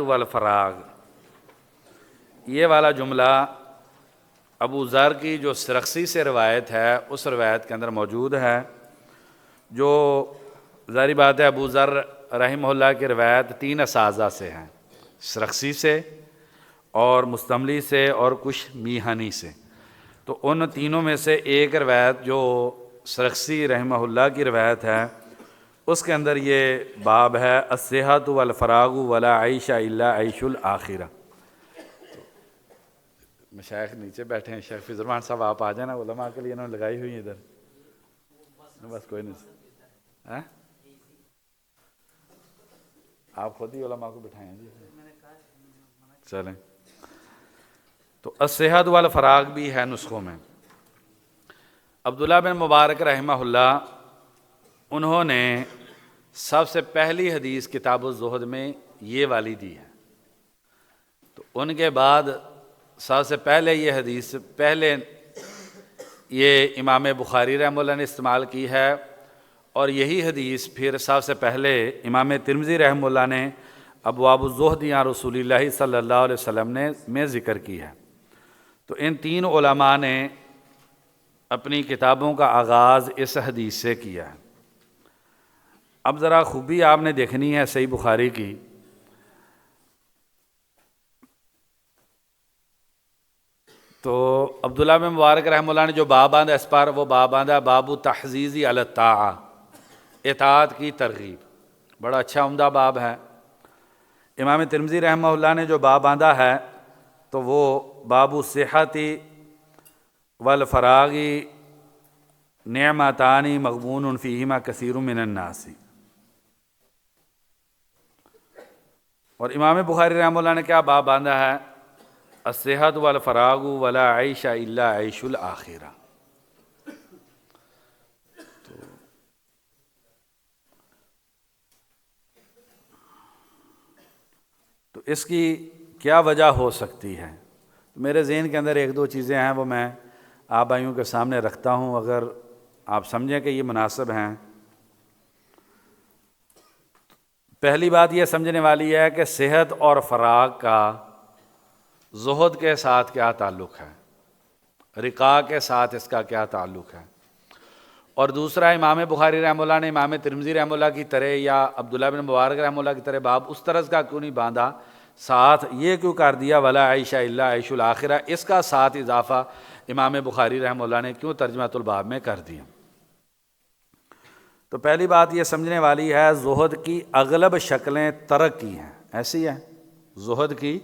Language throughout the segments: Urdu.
والفراغ، یہ والا جملہ ابو ذر کی جو سرخسی سے روایت ہے اس روایت کے اندر موجود ہے، جو ظاہری بات ہے ابو ذر رحمہ اللہ کی روایت 3 اساتذہ سے ہیں، سرخسی سے اور مستملی سے اور کچھ میہانی سے۔ تو ان تینوں میں سے ایک روایت جو سرخسی رحمہ اللہ کی روایت ہے اس کے اندر یہ باب ہے الصحۃ والفراغ ولا عیش الا عیش الآخرہ۔ مشائخ نیچے بیٹھے ہیں، شیخ فضل الرحمان صاحب آپ آ جائیں نا، علماء کے لیے انہوں نے لگائی ہوئی ہیں ادھر، بس کوئی نہیں، آپ خود ہی علماء کو بٹھائیں جی، چلیں۔ تو الصحۃ والفراغ بھی ہے نسخوں میں۔ عبداللہ بن مبارک رحمہ اللہ انہوں نے سب سے پہلی حدیث کتاب الزہد میں یہ والی دی ہے، تو ان کے بعد سب سے پہلے یہ حدیث یہ امام بخاری رحمہ اللہ نے استعمال کی ہے، اور یہی حدیث پھر سب سے پہلے امام ترمذی رحمہ اللہ نے ابواب الزہد یا رسول اللہ صلی اللہ علیہ وسلم میں ذکر کی ہے۔ تو ان 3 علماء نے اپنی کتابوں کا آغاز اس حدیث سے کیا ہے۔ اب ذرا خوبی آپ نے دیکھنی ہے صحیح بخاری کی، تو عبداللہ بن مبارک رحمہ اللہ نے جو باب باندھا اس پر، وہ باب باندھا باب تحزیز علی الطاعہ، اطاعت کی ترغیب، بڑا اچھا عمدہ باب ہے۔ امام ترمذی رحمہ اللہ نے جو باب باندھا ہے تو وہ باب الصحۃ والفراغ نعمتان مغبون فیہما کثیر من الناس، اور امام بخاری رحمہ اللہ نے کیا باب باندھا ہے؟ الصحۃ والفراغ ولا عیش الا عیش الآخرہ۔ تو اس کی کیا وجہ ہو سکتی ہے؟ میرے ذہن کے اندر 1-2 چیزیں ہیں، وہ میں آپ بھائیوں کے سامنے رکھتا ہوں، اگر آپ سمجھیں کہ یہ مناسب ہیں۔ پہلی بات یہ سمجھنے والی ہے کہ صحت اور فراغ کا زہد کے ساتھ کیا تعلق ہے، رقاء کے ساتھ اس کا کیا تعلق ہے، اور دوسرا امام بخاری رحمہ اللہ نے امام ترمذی رحمہ اللہ کی طرح یا عبداللہ بن مبارک رحمہ اللہ کی طرح باب اس طرح کا کیوں نہیں باندھا، ساتھ یہ کیوں کر دیا ولا عیش الا عیش الآخرہ، اس کا ساتھ اضافہ امام بخاری رحمہ اللہ نے کیوں ترجمۃ الباب میں کر دیا؟ تو پہلی بات یہ سمجھنے والی ہے، زہد کی اغلب شکلیں ترک کی ہیں، ایسی ہے، زہد کی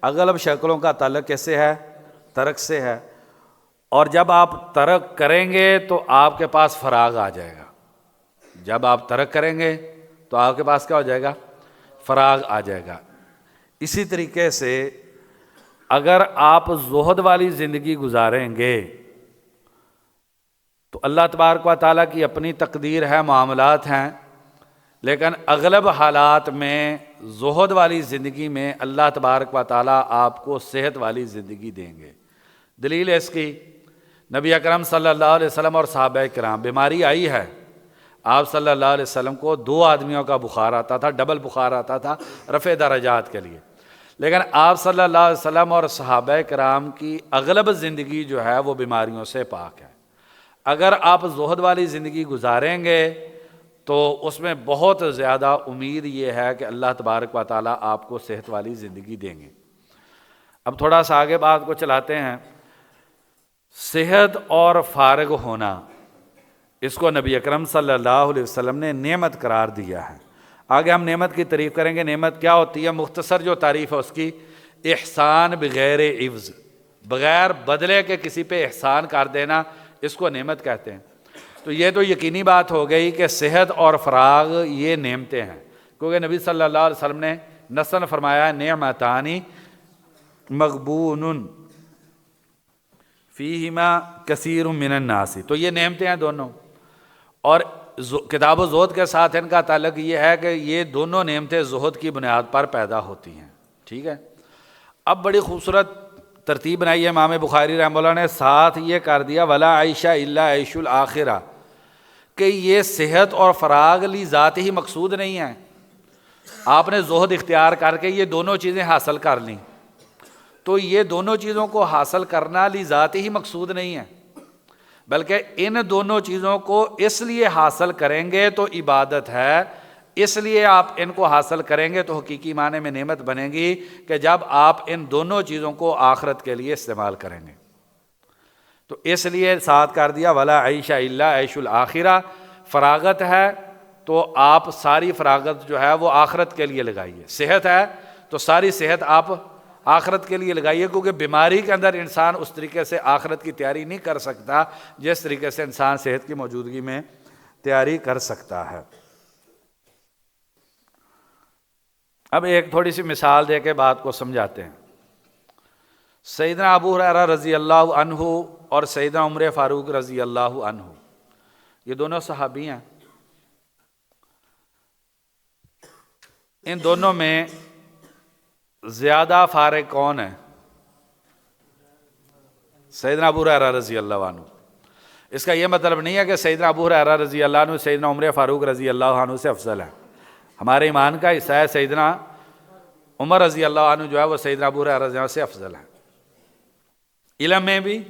اغلب شکلوں کا تعلق کیسے ہے؟ ترک سے ہے، اور جب آپ ترک کریں گے تو آپ کے پاس فراغ آ جائے گا، جب آپ ترک کریں گے تو آپ کے پاس کیا ہو جائے گا؟ فراغ آ جائے گا۔ اسی طریقے سے اگر آپ زہد والی زندگی گزاریں گے تو اللہ تبارک و تعالیٰ کی اپنی تقدیر ہے، معاملات ہیں، لیکن اغلب حالات میں زہد والی زندگی میں اللہ تبارک و تعالیٰ آپ کو صحت والی زندگی دیں گے۔ دلیل اس کی نبی اکرم صلی اللہ علیہ وسلم اور صحابہ کرام، بیماری آئی ہے، آپ صلی اللہ علیہ وسلم کو 2 آدمیوں کا بخار آتا تھا، ڈبل بخار آتا تھا رفع درجات کے لیے، لیکن آپ صلی اللہ علیہ وسلم اور صحابہ کرام کی اغلب زندگی جو ہے وہ بیماریوں سے پاک ہے۔ اگر آپ زہد والی زندگی گزاریں گے تو اس میں بہت زیادہ امید یہ ہے کہ اللہ تبارک و تعالیٰ آپ کو صحت والی زندگی دیں گے۔ اب تھوڑا سا آگے بات کو چلاتے ہیں۔ صحت اور فارغ ہونا، اس کو نبی اکرم صلی اللہ علیہ وسلم نے نعمت قرار دیا ہے۔ آگے ہم نعمت کی تعریف کریں گے، نعمت کیا ہوتی ہے، مختصر جو تعریف ہے اس کی، احسان بغیر عوض، بغیر بدلے کے کسی پہ احسان کر دینا، اس کو نعمت کہتے ہیں۔ تو یہ تو یقینی بات ہو گئی کہ صحت اور فراغ یہ نعمتیں ہیں، کیونکہ نبی صلی اللہ علیہ وسلم نے نصاً فرمایا نعمتان مغبون فیہما کثیر من الناس، تو یہ نعمتیں ہیں دونوں، اور کتاب و زہد کے ساتھ ان کا تعلق یہ ہے کہ یہ دونوں نعمتیں زہد کی بنیاد پر پیدا ہوتی ہیں، ٹھیک ہے۔ اب بڑی خوبصورت ترتیب بنائی ہے امام بخاری رحمہ اللہ نے، ساتھ یہ کر دیا ولا عیش الا عیش الآخرہ، کہ یہ صحت اور فراغ لی ذات ہی مقصود نہیں ہے، آپ نے زہد اختیار کر کے یہ دونوں چیزیں حاصل کر لیں، تو یہ دونوں چیزوں کو حاصل کرنا لذات ہی مقصود نہیں ہے، بلکہ ان دونوں چیزوں کو اس لیے حاصل کریں گے تو عبادت ہے، اس لیے آپ ان کو حاصل کریں گے تو حقیقی معنی میں نعمت بنے گی کہ جب آپ ان دونوں چیزوں کو آخرت کے لیے استعمال کریں گے۔ تو اس لیے ساتھ کر دیا ولا عیش الا عیش الآخرہ، فراغت ہے تو آپ ساری فراغت جو ہے وہ آخرت کے لیے لگائیے، صحت ہے تو ساری صحت آپ آخرت کے لیے لگائیے، کیونکہ بیماری کے اندر انسان اس طریقے سے آخرت کی تیاری نہیں کر سکتا جس طریقے سے انسان صحت کی موجودگی میں تیاری کر سکتا ہے۔ اب ایک تھوڑی سی مثال دے کے بات کو سمجھاتے ہیں۔ سیدنا ابو ہریرہ رضی اللہ عنہ اور سیدنا عمر فاروق رضی اللہ عنہ، یہ دونوں صحابی ہیں، ان دونوں میں زیادہ فارغ کون ہے؟ سیدنا ابو ہریرہ رضی اللہ عنہ۔ اس کا یہ مطلب نہیں ہے کہ سیدنا ابو ہریرہ رضی اللہ عنہ سیدنا عمر فاروق رضی اللہ عنہ سے افضل ہے۔ ہمارے ایمان کا حصہ ہے سیدنا عمر رضی اللہ عنہ جو ہے وہ سیدنا ابو ہریرہ رضی اللہ عنہ سے افضل ہے، علم میں بھی،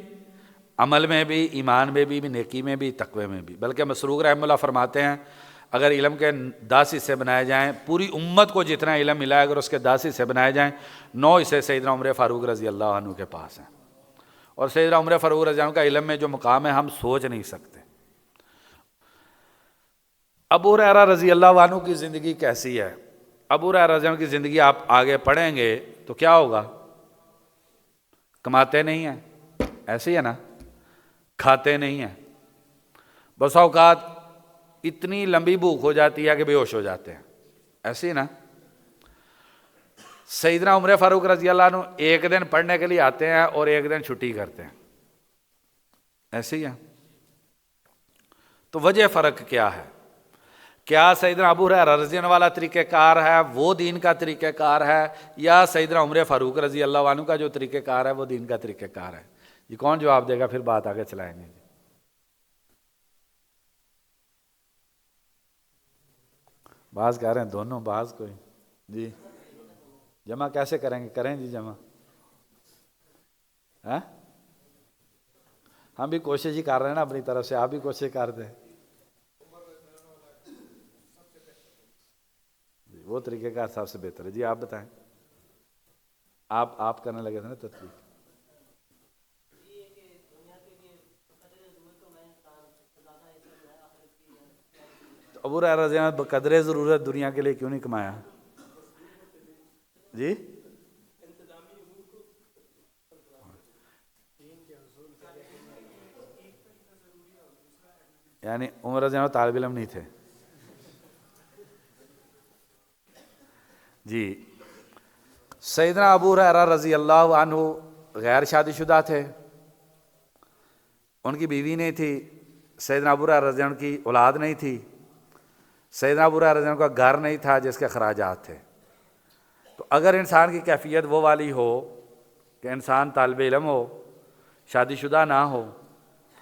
عمل میں بھی، ایمان میں بھی، نیکی میں بھی، تقوی میں بھی۔ بلکہ مسروق رحمہ اللہ فرماتے ہیں اگر علم کے 10 حصے بنائے جائیں، پوری امت کو جتنا علم ملا ہے اگر اس کے 10 حصے بنائے جائیں، 9 حصے سیدنا عمر فاروق رضی اللہ عنہ کے پاس ہیں، اور سیدنا عمر فاروق رضی اللہ عنہ کا علم میں جو مقام ہے ہم سوچ نہیں سکتے۔ ابو ہریرہ رضی اللہ عنہ کی زندگی کیسی ہے؟ ابو ہریرہ رضی اللہ عنہ کی زندگی آپ آگے پڑھیں گے تو کیا ہوگا؟ کماتے نہیں ہیں، ایسے ہی ہے نا، کھاتے نہیں ہیں، بس اوقات اتنی لمبی بھوک ہو جاتی ہے کہ بے ہوش ہو جاتے ہیں، ایسے ہی نا۔ سیدنا عمر فاروق رضی اللہ عنہ ایک دن پڑھنے کے لیے آتے ہیں اور ایک دن چھٹی کرتے ہیں، ایسے ہی ہے۔ تو وجہ فرق کیا ہے؟ کیا سیدنا ابو ہریرہ رضی اللہ عنہ والا طریقہ کار ہے وہ دین کا طریقہ کار ہے، یا سیدنا عمر فاروق رضی اللہ عنہ کا جو طریقہ کار ہے وہ دین کا طریقہ کار ہے؟ یہ کون جواب دے گا؟ پھر بات آگے چلائیں گے۔ بعض کہہ رہے ہیں دونوں، بعض کوئی جی جمع کیسے کریں گے؟ کریں جی جمع، ہم بھی کوشش ہی کر رہے ہیں نا اپنی طرف سے، آپ بھی کوشش کر دیں۔ وہ طریقہ کار سب سے بہتر ہے۔ جی آپ بتائیں، آپ کرنے لگے تھے نا تدقیق۔ ابو ہریرہ رضی اللہ عنہ بقدر ضرورت دنیا کے لیے کیوں نہیں کمایا؟ جی یعنی عمر رضی اللہ عنہ طالب علم نہیں تھے؟ جی سیدنا ابو ہریرہ رضی اللہ عنہ غیر شادی شدہ تھے، ان کی بیوی نہیں تھی، سیدنا ابو ہریرہ رضی اللہ عنہ کی اولاد نہیں تھی، سیدنا ابو ہریرہ رضی اللہ عنہ کا گھر نہیں تھا جس کے اخراجات تھے۔ تو اگر انسان کی کیفیت وہ والی ہو کہ انسان طالب علم ہو، شادی شدہ نہ ہو،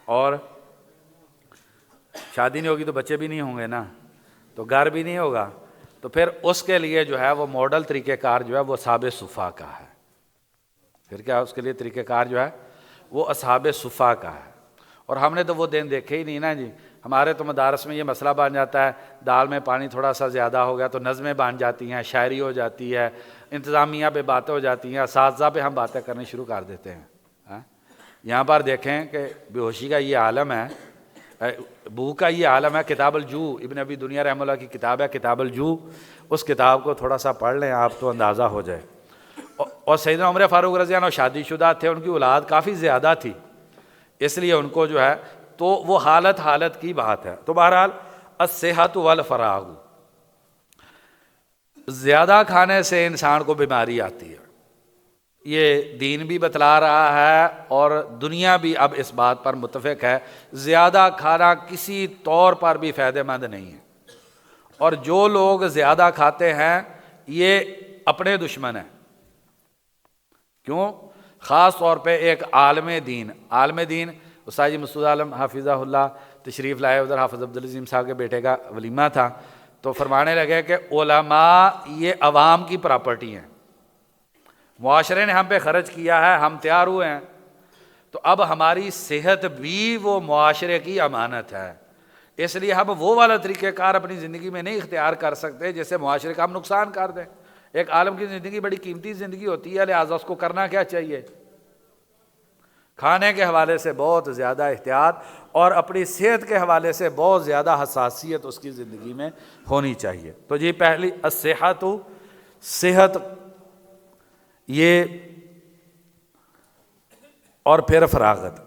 اور شادی نہیں ہوگی تو بچے بھی نہیں ہوں گے نا، تو گھر بھی نہیں ہوگا، تو پھر اس کے لیے جو ہے وہ ماڈل طریقہ کار جو ہے وہ اصحاب صفا کا ہے۔ پھر کیا اس کے لیے طریقہ کار جو ہے وہ اصحاب صفا کا ہے۔ اور ہم نے تو وہ دن دیکھے ہی نہیں نا جی، ہمارے تو مدارس میں یہ مسئلہ بن جاتا ہے، دال میں پانی تھوڑا سا زیادہ ہو گیا تو نظمیں بن جاتی ہیں، شاعری ہو جاتی ہے، انتظامیہ پہ باتیں ہو جاتی ہیں، اساتذہ پہ ہم باتیں کرنی شروع کر دیتے ہیں۔ یہاں پر دیکھیں کہ بے ہوشی کا یہ عالم ہے، بھوک کا یہ عالم ہے۔ کتاب الجو ابن ابی دنیا رحمہ اللہ کی کتاب ہے کتاب الجو، اس کتاب کو تھوڑا سا پڑھ لیں آپ تو اندازہ ہو جائے۔ اور سیدنا عمر فاروق رضی اللہ عنہ شادی شدہ تھے، ان کی اولاد کافی زیادہ تھی، اس لیے ان کو جو ہے تو وہ حالت کی بات ہے۔ تو بہرحال الصحۃ والفراغ، زیادہ کھانے سے انسان کو بیماری آتی ہے، یہ دین بھی بتلا رہا ہے اور دنیا بھی اب اس بات پر متفق ہے، زیادہ کھانا کسی طور پر بھی فائدہ مند نہیں ہے، اور جو لوگ زیادہ کھاتے ہیں یہ اپنے دشمن ہیں۔ کیوں؟ خاص طور پہ ایک عالم دین استاد جی مسعود عالم حافظہ اللہ تشریف لائے، ادھر حافظ عبدالعظیم صاحب کے بیٹے کا ولیمہ تھا، تو فرمانے لگے کہ علماء یہ عوام کی پراپرٹی ہیں، معاشرے نے ہم پہ خرچ کیا ہے، ہم تیار ہوئے ہیں، تو اب ہماری صحت بھی وہ معاشرے کی امانت ہے، اس لیے ہم وہ والا طریقہ کار اپنی زندگی میں نہیں اختیار کر سکتے جس سے معاشرے کا ہم نقصان کر دیں۔ ایک عالم کی زندگی بڑی قیمتی زندگی ہوتی ہے، لہٰذا اس کو کرنا کیا چاہیے؟ کھانے کے حوالے سے بہت زیادہ احتیاط اور اپنی صحت کے حوالے سے بہت زیادہ حساسیت اس کی زندگی میں ہونی چاہیے۔ تو جی پہلی الصحت، صحت، یہ، اور پھر فراغت۔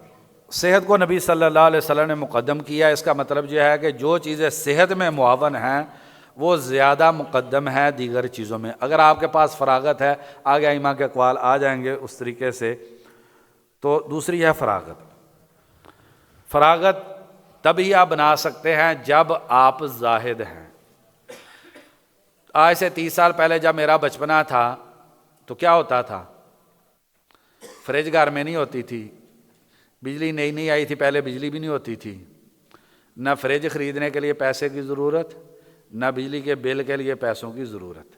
صحت کو نبی صلی اللہ علیہ وسلم نے مقدم کیا، اس کا مطلب یہ ہے کہ جو چیزیں صحت میں معاون ہیں وہ زیادہ مقدم ہے دیگر چیزوں میں۔ اگر آپ کے پاس فراغت ہے، آگے ائمہ کے اقوال آ جائیں گے اس طریقے سے، تو دوسری ہے فراغت۔ فراغت تبھی آپ بنا سکتے ہیں جب آپ زاہد ہیں۔ آج سے 30 سال پہلے جب میرا بچپنا تھا تو کیا ہوتا تھا؟ فریج گھر میں نہیں ہوتی تھی، بجلی نئی نئی آئی تھی، پہلے بجلی بھی نہیں ہوتی تھی، نہ فریج خریدنے کے لیے پیسے کی ضرورت، نہ بجلی کے بل کے لیے پیسوں کی ضرورت۔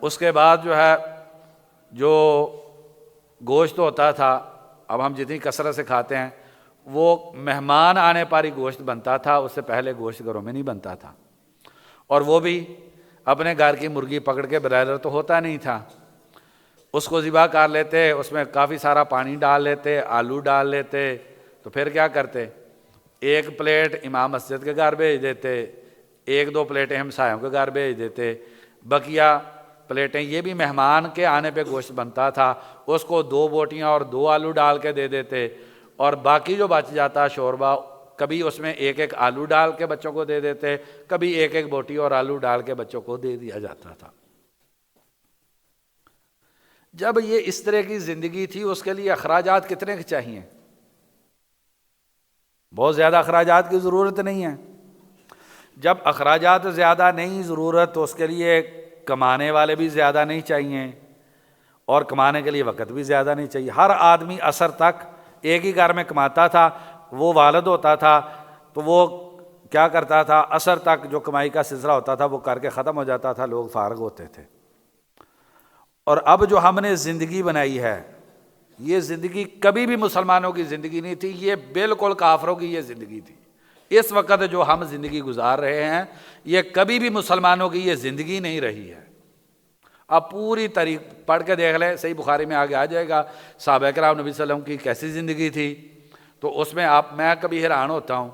اس کے بعد جو ہے جو گوشت ہوتا تھا، اب ہم جتنی کثرت سے کھاتے ہیں، وہ مہمان آنے پر ہی گوشت بنتا تھا، اس سے پہلے گوشت گھروں میں نہیں بنتا تھا، اور وہ بھی اپنے گھر کی مرغی پکڑ کے، برائلر تو ہوتا نہیں تھا، اس کو ذبح کر لیتے، اس میں کافی سارا پانی ڈال لیتے، آلو ڈال لیتے، تو پھر کیا کرتے؟ ایک پلیٹ امام مسجد کے گھر بھیج دیتے، ایک دو پلیٹیں ہمسایوں کے گھر بھیج دیتے، بقیہ پلیٹیں یہ بھی مہمان کے آنے پہ گوشت بنتا تھا، اس کو 2 بوٹیاں اور 2 آلو ڈال کے دے دیتے، اور باقی جو بچ جاتا شوربہ، کبھی اس میں ایک ایک آلو ڈال کے بچوں کو دے دیتے، کبھی ایک ایک بوٹی اور آلو ڈال کے بچوں کو دے دیا جاتا تھا۔ جب یہ اس طرح کی زندگی تھی، اس کے لیے اخراجات کتنے کے چاہیے؟ بہت زیادہ اخراجات کی ضرورت نہیں ہے۔ جب اخراجات زیادہ نہیں ضرورت، تو اس کے لیے کمانے والے بھی زیادہ نہیں چاہیے، اور کمانے کے لیے وقت بھی زیادہ نہیں چاہیے۔ ہر آدمی عصر تک ایک ہی گھر میں کماتا تھا، وہ والد ہوتا تھا تو وہ کیا کرتا تھا؟ عصر تک جو کمائی کا سلسلہ ہوتا تھا وہ کر کے ختم ہو جاتا تھا، لوگ فارغ ہوتے تھے۔ اور اب جو ہم نے زندگی بنائی ہے، یہ زندگی کبھی بھی مسلمانوں کی زندگی نہیں تھی، یہ بالکل کافروں کی یہ زندگی تھی۔ اس وقت جو ہم زندگی گزار رہے ہیں، یہ کبھی بھی مسلمانوں کی یہ زندگی نہیں رہی ہے۔ اب پوری تاریخ پڑھ کے دیکھ لیں، صحیح بخاری میں آگے آ جائے گا صحابہ کرام نبی صلی اللہ علیہ وسلم کی کیسی زندگی تھی، تو اس میں میں کبھی حیران ہوتا ہوں۔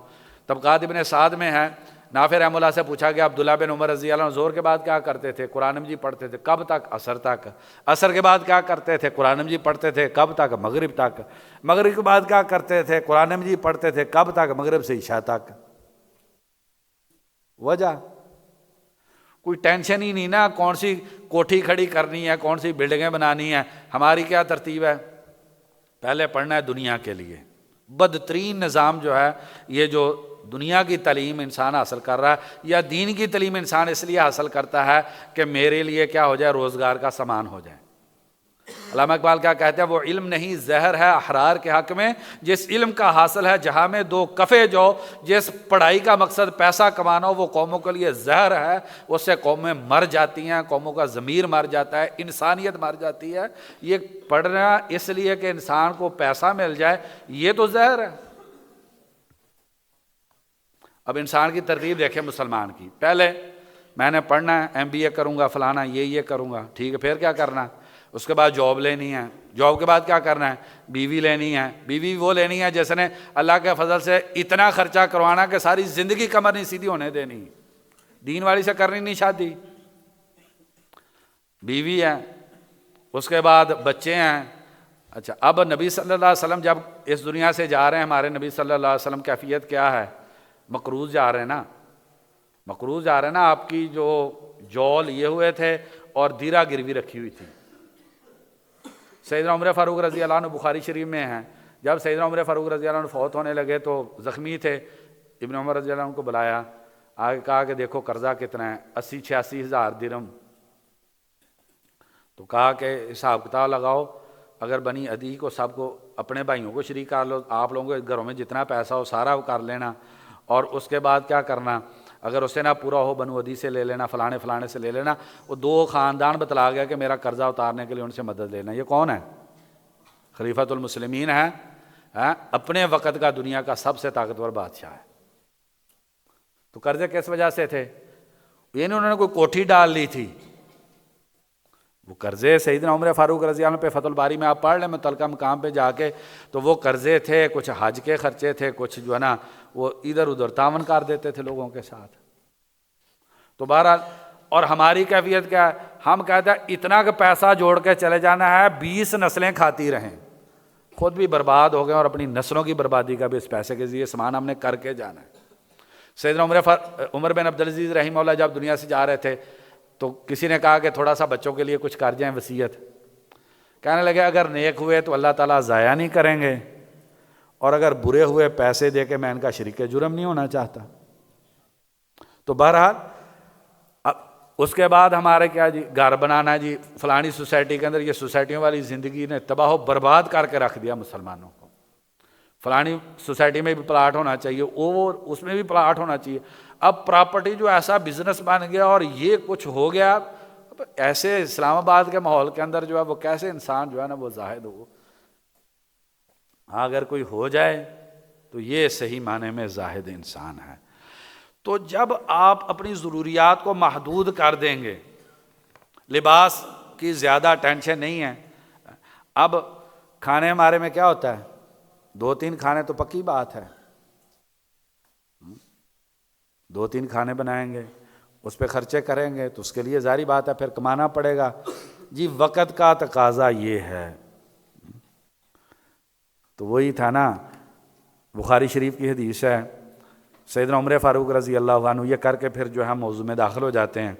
طبقات ابن سعد میں ہے، نافع رحمہ اللہ سے پوچھا گیا عبداللہ بن عمر رضی اللہ عنہ زور کے بعد کیا کرتے تھے؟ قرآن مجید پڑھتے تھے۔ کب تک؟ عصر تک۔ عصر کے بعد کیا کرتے تھے؟ قرآن مجید پڑھتے تھے۔ کب تک؟ مغرب تک۔ مغرب کے بعد کیا کرتے تھے؟ قرآن مجید پڑھتے تھے۔ کب تک؟ مغرب سے عشاء تک۔ وجہ کوئی ٹینشن ہی نہیں نا، کون سی کوٹھی کھڑی کرنی ہے، کون سی بلڈنگیں بنانی ہیں، ہماری کیا ترتیب ہے؟ پہلے پڑھنا ہے دنیا کے لیے۔ بدترین نظام جو ہے یہ جو دنیا کی تعلیم انسان حاصل کر رہا ہے، یا دین کی تعلیم انسان اس لیے حاصل کرتا ہے کہ میرے لیے کیا ہو جائے؟ روزگار کا سامان ہو جائے۔ علامہ اقبال کیا کہتے ہیں؟ وہ علم نہیں زہر ہے احرار کے حق میں، جس علم کا حاصل ہے جہاں میں 2 کفے جو، جس پڑھائی کا مقصد پیسہ کمانا ہو وہ قوموں کے لیے زہر ہے، اس سے قومیں مر جاتی ہیں، قوموں کا ضمیر مر جاتا ہے، انسانیت مر جاتی ہے۔ یہ پڑھنا اس لیے کہ انسان کو پیسہ مل جائے، یہ تو زہر ہے۔ اب انسان کی ترتیب دیکھیں مسلمان کی، پہلے میں نے پڑھنا ہے، MBA کروں گا، فلانا یہ کروں گا، ٹھیک ہے، پھر کیا کرنا؟ اس کے بعد جاب لینی ہے، جاب کے بعد کیا کرنا ہے؟ بیوی لینی ہے، بیوی وہ لینی ہے جس نے اللہ کے فضل سے اتنا خرچہ کروانا کہ ساری زندگی کمر نہیں سیدھی ہونے دینی، دین والی سے کرنی نہیں شادی، بیوی ہے، اس کے بعد بچے ہیں۔ اچھا، اب نبی صلی اللہ علیہ وسلم جب اس دنیا سے جا رہے ہیں، ہمارے نبی صلی اللہ علیہ وسلم کیفیت کیا ہے؟ مقروض جا رہے ہیں نا، مقروض جا رہے ہیں نا، آپ کی جو جول لیے ہوئے تھے اور دیرہ گروی رکھی ہوئی تھی۔ سیدنا عمر فاروق رضی اللہ عنہ بخاری شریف میں ہیں، جب سیدنا عمر فاروق رضی اللہ عنہ فوت ہونے لگے تو زخمی تھے، ابن عمر رضی اللہ عنہ کو بلایا، آگے کہا کہ دیکھو قرضہ کتنا ہے، 80-86 ہزار درہم۔ تو کہا کہ حساب کتاب لگاؤ، اگر بنی عدی کو سب کو اپنے بھائیوں کو شریک کر لو، آپ لوگوں کے گھروں میں جتنا پیسہ ہو سارا وہ کر لینا، اور اس کے بعد کیا کرنا؟ اگر اسے نہ پورا ہو بنو عدی سے لے لینا، فلانے فلانے سے لے لینا. وہ 2 خاندان بتلا گیا کہ میرا قرضہ اتارنے کے لیے ان سے مدد لینا. یہ کون ہے؟ خلیفۃ المسلمین ہے، اپنے وقت کا دنیا کا سب سے طاقتور بادشاہ ہے. تو قرضے کس وجہ سے تھے؟ یہ نہیں انہوں نے کوئی کوٹھی ڈال لی تھی، وہ قرضے سیدنا عمر فاروق رضی اللہ عنہ پہ فتح الباری میں آپ پڑھ لیں متعلقہ مقام پہ جا کے، تو وہ قرضے تھے، کچھ حج کے خرچے تھے، کچھ جو ہے نا وہ ادھر ادھر تعاون کر دیتے تھے لوگوں کے ساتھ. تو بہرحال، اور ہماری کیفیت کیا ہے؟ ہم کہتے ہیں اتنا کہ پیسہ جوڑ کے چلے جانا ہے، 20 نسلیں کھاتی رہیں، خود بھی برباد ہو گئے اور اپنی نسلوں کی بربادی کا بھی اس پیسے کے ذریعے سامان ہم نے کر کے جانا ہے. سیدنا عمر بن عبدالعزیز رحمہ اللہ جب دنیا سے جا رہے تھے تو کسی نے کہا کہ تھوڑا سا بچوں کے لیے کچھ کر جائیں وصیت. کہنے لگے اگر نیک ہوئے تو اللہ تعالیٰ ضائع نہیں کریں گے، اور اگر برے ہوئے پیسے دے کے میں ان کا شریک جرم نہیں ہونا چاہتا. تو بہرحال اب اس کے بعد ہمارے کیا جی، گھر بنانا جی فلانی سوسائٹی کے اندر، یہ سوسائٹیوں والی زندگی نے تباہ و برباد کر کے رکھ دیا مسلمانوں کو. فلانی سوسائٹی میں بھی پلاٹ ہونا چاہیے، اور اس میں بھی پلاٹ ہونا چاہیے. اب پراپرٹی جو ایسا بزنس بن گیا اور یہ کچھ ہو گیا. ایسے اسلام آباد کے ماحول کے اندر جو ہے وہ کیسے انسان جو ہے نا وہ زاہد ہو. ہاں اگر کوئی ہو جائے تو یہ صحیح معنی میں زاہد انسان ہے. تو جب آپ اپنی ضروریات کو محدود کر دیں گے، لباس کی زیادہ ٹینشن نہیں ہے. اب کھانے ہمارے میں کیا ہوتا ہے؟ 2-3 کھانے تو پکی بات ہے، 2-3 کھانے بنائیں گے، اس پہ خرچے کریں گے تو اس کے لیے ظاہری بات ہے پھر کمانا پڑے گا. جی وقت کا تقاضا یہ ہے. تو وہی تھا نا، بخاری شریف کی حدیث ہے، سیدنا عمر فاروق رضی اللہ عنہ، یہ کر کے پھر جو ہے موضوع میں داخل ہو جاتے ہیں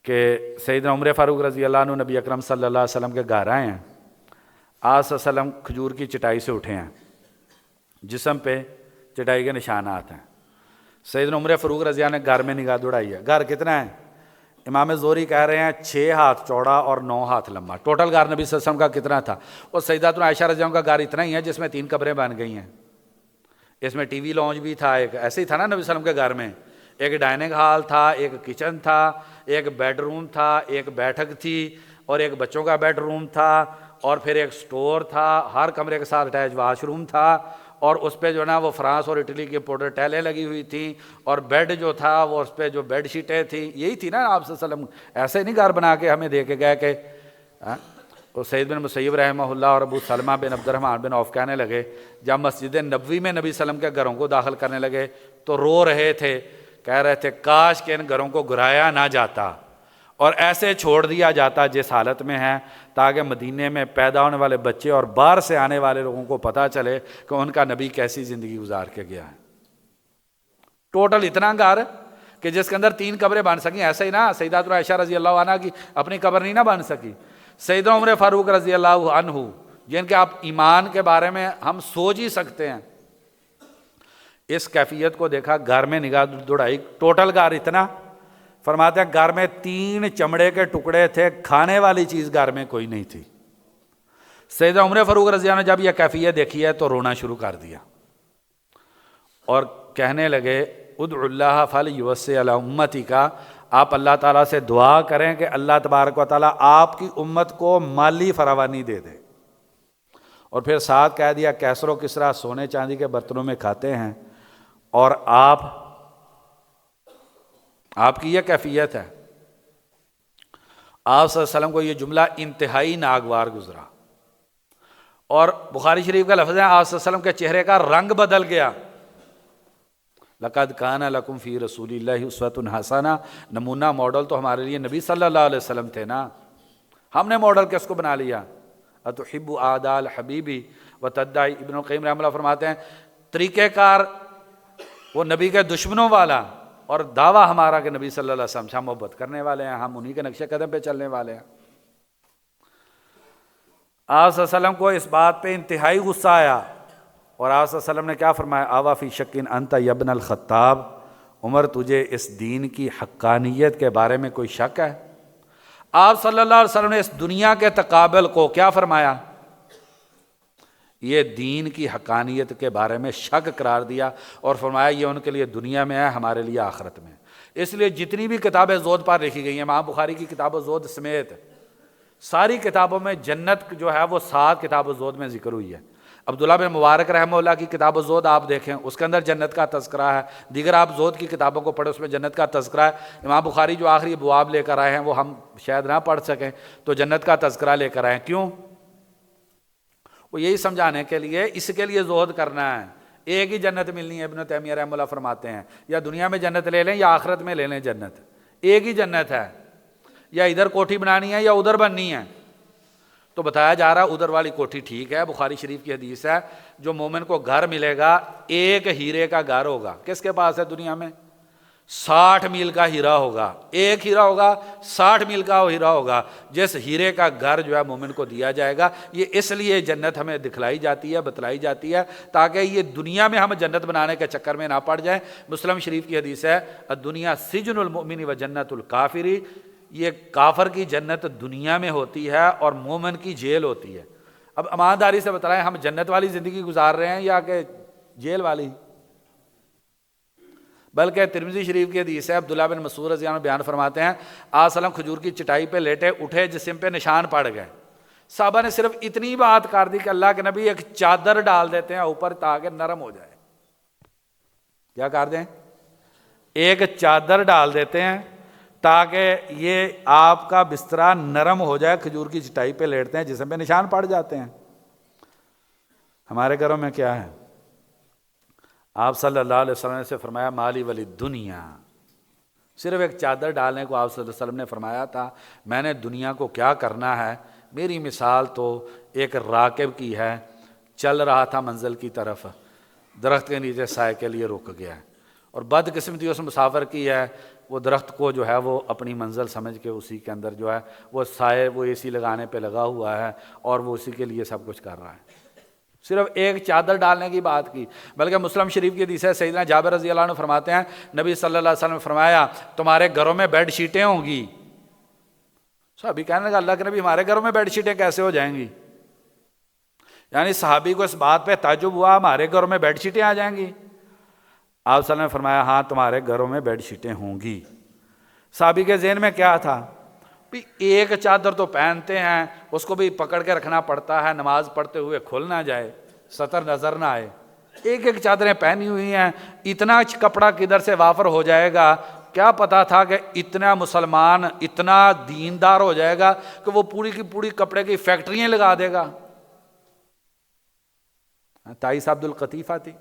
کہ سیدنا عمر فاروق رضی اللہ عنہ نبی اکرم صلی اللہ علیہ وسلم کے گھر آئے ہیں. آپ صلی اللہ علیہ وسلم کھجور کی چٹائی سے اٹھے ہیں، جسم پہ چٹائی کے نشانات ہیں. سیدنا عمر فاروق رضی اللہ عنہ نے گھر میں نگاہ دوڑائی ہے. گھر کتنا ہے؟ امام زہری کہہ رہے ہیں 6 ہاتھ چوڑا اور 9 ہاتھ لمبا. ٹوٹل گھر نبی صلی اللہ علیہ وسلم کا کتنا تھا؟ اور سیداتنا عائشہ رضی اللہ عنہ کا گھر اتنا ہی ہے جس میں 3 قبریں بن گئی ہیں. اس میں ٹی وی لانچ بھی تھا، ایک ایسے ہی تھا نا نبی صلی اللہ علیہ وسلم کے گھر میں. ایک ڈائننگ ہال تھا، ایک کچن تھا، ایک بیڈ روم تھا، ایک بیٹھک تھی، اور ایک بچوں کا بیڈ روم تھا، اور پھر ایک سٹور تھا. ہر کمرے کے ساتھ اٹیچ واش روم تھا، اور اس پہ جو ہے نا وہ فرانس اور اٹلی کی پاؤڈر ٹیلیں لگی ہوئی تھیں، اور بیڈ جو تھا وہ اس پہ جو بیڈ شیٹیں تھیں یہی تھی نا. آپ صلی اللہ علیہ وسلم ایسے نہیں گھر بنا کے ہمیں دے کے گئے کہ اور سعید بن مسیب رحمہ اللہ اور ابو سلمہ بن عبد الرحمن بن عوف کہنے لگے جب مسجد نبوی میں نبی صلی اللہ علیہ وسلم کے گھروں کو داخل کرنے لگے تو رو رہے تھے، کہہ رہے تھے کاش کہ ان گھروں کو گرایا نہ جاتا اور ایسے چھوڑ دیا جاتا جس حالت میں ہے، تاکہ مدینے میں پیدا ہونے والے بچے اور باہر سے آنے والے لوگوں کو پتہ چلے کہ ان کا نبی کیسی زندگی گزار کے گیا ہے. ٹوٹل اتنا گھر کہ جس کے اندر 3 قبریں بن سکیں. ایسا ہی نا سیداتنا عائشہ رضی اللہ عنہ کی اپنی قبر نہیں نہ بن سکی. سیدنا عمر فاروق رضی اللہ عنہ جن کے آپ ایمان کے بارے میں ہم سوچ ہی سکتے ہیں، اس کیفیت کو دیکھا، گھر میں نگاہ دوڑائی، ٹوٹل گھر اتنا. فرماتے ہیں گھر میں 3 چمڑے کے ٹکڑے تھے، کھانے والی چیز گھر میں کوئی نہیں تھی. سیدنا عمر فاروق رضی اللہ عنہ جب یہ کیفیت دیکھی ہے تو رونا شروع کر دیا اور کہنے لگے ادعو اللہ فلیوسع علی امتی کا، آپ اللہ تعالیٰ سے دعا کریں کہ اللہ تبارک و تعالیٰ آپ کی امت کو مالی فراوانی دے دے. اور پھر ساتھ کہہ دیا کیسر و کسرا سونے چاندی کے برتنوں میں کھاتے ہیں اور آپ کی یہ کیفیت ہے. آپ صلی اللہ علیہ وسلم کو یہ جملہ انتہائی ناگوار گزرا. اور بخاری شریف کا لفظ ہے آپ صلی اللہ علیہ وسلم کے چہرے کا رنگ بدل گیا. لقد کان لکم فی رسول اللہ اسوۃ حسنہ، نمونہ ماڈل تو ہمارے لیے نبی صلی اللہ علیہ وسلم تھے نا. ہم نے ماڈل کس کو بنا لیا؟ اتحب اعداء الحبیبی وتدعی. ابن القیم رحمہ اللہ فرماتے ہیں طریقہ کار وہ نبی کے دشمنوں والا اور دعویٰ ہمارا کہ نبی صلی اللہ علیہ وسلم سے ہم محبت کرنے والے ہیں، ہم انہی کے نقش قدم پہ چلنے والے ہیں. آپ صلی اللہ علیہ وسلم کو اس بات پہ انتہائی غصہ آیا اور آپ صلی اللہ علیہ وسلم نے کیا فرمایا؟ آوا فی شکن انت یا ابن الخطاب، عمر تجھے اس دین کی حقانیت کے بارے میں کوئی شک ہے؟ آپ صلی اللہ علیہ وسلم نے اس دنیا کے تقابل کو کیا فرمایا؟ یہ دین کی حقانیت کے بارے میں شک قرار دیا اور فرمایا یہ ان کے لیے دنیا میں ہے، ہمارے لیے آخرت میں۔ اس لیے جتنی بھی کتابیں زہد پر لکھی گئی ہیں، امام بخاری کی کتاب زہد سمیت ساری کتابوں میں جنت جو ہے وہ 7 کتاب زہد میں ذکر ہوئی ہے۔ عبداللہ بن مبارک رحمہ اللہ کی کتاب زہد آپ دیکھیں، اس کے اندر جنت کا تذکرہ ہے، دیگر آپ زہد کی کتابوں کو پڑھیں، اس میں جنت کا تذکرہ ہے۔ امام بخاری جو آخری ابواب لے کر آئے ہیں وہ ہم شاید نہ پڑھ سکیں، تو جنت کا تذکرہ لے کر آئے، کیوں؟ وہ یہی سمجھانے کے لیے، اس کے لیے زہد کرنا ہے۔ ایک ہی جنت ملنی ہے، ابن تیمیہ رحمہ اللہ فرماتے ہیں، یا دنیا میں جنت لے لیں یا آخرت میں لے لیں جنت، ایک ہی جنت ہے، یا ادھر کوٹھی بنانی ہے یا ادھر بننی ہے۔ تو بتایا جا رہا ادھر والی کوٹھی ٹھیک ہے، بخاری شریف کی حدیث ہے، جو مومن کو گھر ملے گا ایک ہیرے کا گھر ہوگا۔ کس کے پاس ہے دنیا میں؟ 60 میل کا ہیرا ہوگا، ایک ہیرا ہوگا، 60 میل کا ہیرا ہوگا، جس ہیرے کا گھر جو ہے مومن کو دیا جائے گا۔ یہ اس لیے جنت ہمیں دکھلائی جاتی ہے، بتلائی جاتی ہے، تاکہ یہ دنیا میں ہم جنت بنانے کے چکر میں نہ پڑ جائیں۔ مسلم شریف کی حدیث ہے، الدنیا سجن المؤمن و جنت الکافری، یہ کافر کی جنت دنیا میں ہوتی ہے اور مومن کی جیل ہوتی ہے۔ اب ایمانداری سے بتائیں، ہم جنت والی زندگی گزار رہے ہیں یا کہ جیل والی؟ بلکہ ترمذی شریف کی حدیث ہے، عبداللہ بن مسعود رضی اللہ عنہ بیان فرماتے ہیں، آپ صلی اللہ علیہ وسلم کھجور کی چٹائی پہ لیٹے، اٹھے، جسم پہ نشان پڑ گئے۔ صحابہ نے صرف اتنی بات کر دی کہ اللہ کے نبی ایک چادر ڈال دیتے ہیں اوپر تاکہ نرم ہو جائے۔ کیا کر دیں؟ ایک چادر ڈال دیتے ہیں تاکہ یہ آپ کا بسترا نرم ہو جائے۔ کھجور کی چٹائی پہ لیٹتے ہیں، جسم پہ نشان پڑ جاتے ہیں۔ ہمارے گھروں میں کیا ہے؟ آپ صلی اللہ علیہ وسلم سے فرمایا مالی ولی دنیا، صرف ایک چادر ڈالنے کو آپ صلی اللہ علیہ وسلم نے فرمایا تھا، میں نے دنیا کو کیا کرنا ہے؟ میری مثال تو ایک راکب کی ہے، چل رہا تھا منزل کی طرف، درخت کے نیچے سائے کے لیے رک گیا، اور بدقسمتی اس مسافر کی ہے، وہ درخت کو جو ہے وہ اپنی منزل سمجھ کے اسی کے اندر جو ہے وہ سائے، وہ اے سی لگانے پہ لگا ہوا ہے اور وہ اسی کے لیے سب کچھ کر رہا ہے۔ صرف ایک چادر ڈالنے کی بات کی۔ بلکہ مسلم شریف کی حدیث ہے، سیدنا جابر رضی اللہ عنہ فرماتے ہیں، نبی صلی اللہ علیہ وسلم نے فرمایا تمہارے گھروں میں بیڈ شیٹیں ہوں گی۔ صحابی کہنے لگا اللہ کے نبی ہمارے گھروں میں بیڈ شیٹیں کیسے ہو جائیں گی؟ یعنی صحابی کو اس بات پہ تعجب ہوا ہمارے گھروں میں بیڈ شیٹیں آ جائیں گی؟ آپ صلی اللہ علیہ وسلم نے فرمایا ہاں تمہارے گھروں میں بیڈ شیٹیں ہوں گی۔ صحابی کے ذہن میں کیا تھا؟ ایک چادر تو پہنتے ہیں، اس کو بھی پکڑ کے رکھنا پڑتا ہے، نماز پڑھتے ہوئے کھل نہ جائے، سطر نظر نہ آئے، ایک ایک چادریں پہنی ہوئی ہیں، اتنا کپڑا کدھر سے وافر ہو جائے گا؟ کیا پتا تھا کہ اتنا مسلمان اتنا دیندار ہو جائے گا کہ وہ پوری کی پوری کپڑے کی فیکٹریاں لگا دے گا۔ تائیس عبد القطیفہ تھی،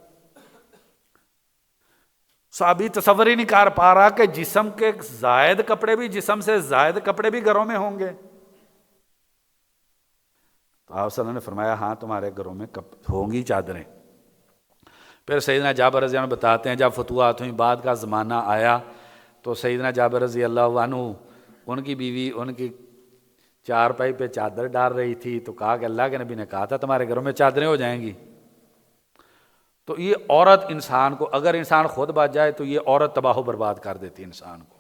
صحابی تصور ہی نہیں کر پا رہا کہ جسم کے زائد کپڑے بھی، جسم سے زائد کپڑے بھی گھروں میں ہوں گے۔ تو آپ صلی اللہ علیہ وسلم نے فرمایا ہاں تمہارے گھروں میں ہوں گی چادریں۔ پھر سیدنا جابر رضی اللہ عنہ بتاتے ہیں جب فتوحات ہوئی، بعد کا زمانہ آیا، تو سیدنا جابر رضی اللہ عنہ ان کی بیوی ان کی چارپائی پہ چادر ڈال رہی تھی، تو کہا کہ اللہ کے نبی نے کہا تھا تمہارے گھروں میں چادریں ہو جائیں گی۔ تو یہ عورت انسان کو، اگر انسان خود بچ جائے تو یہ عورت تباہ و برباد کر دیتی ہے انسان کو۔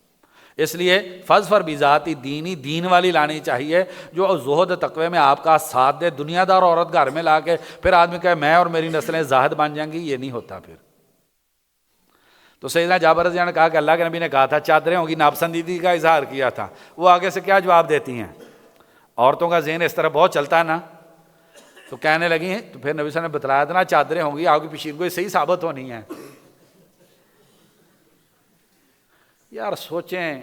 اس لیے فضفر بذاتی دینی، دین والی لانی چاہیے جو زہد تقوی میں آپ کا ساتھ دے۔ دنیا دار عورت گھر میں لا کے پھر آدمی کہے میں اور میری نسلیں زاہد بن جائیں گی، یہ نہیں ہوتا پھر۔ تو سیدنا جابر رضی اللہ عنہ نے کہا کہ اللہ کے نبی نے کہا تھا چادریں ہوں گی، ناپسندیدگی کا اظہار کیا تھا۔ وہ آگے سے کیا جواب دیتی ہیں؟ عورتوں کا ذہن اس طرح بہت چلتا ہے نا، تو کہنے لگی، تو پھر نبی صلی اللہ علیہ وسلم نے بتلایا تھا نا چادریں ہوں گی، آگے پیچھے کو صحیح ثابت ہونی ہے۔ یار سوچیں،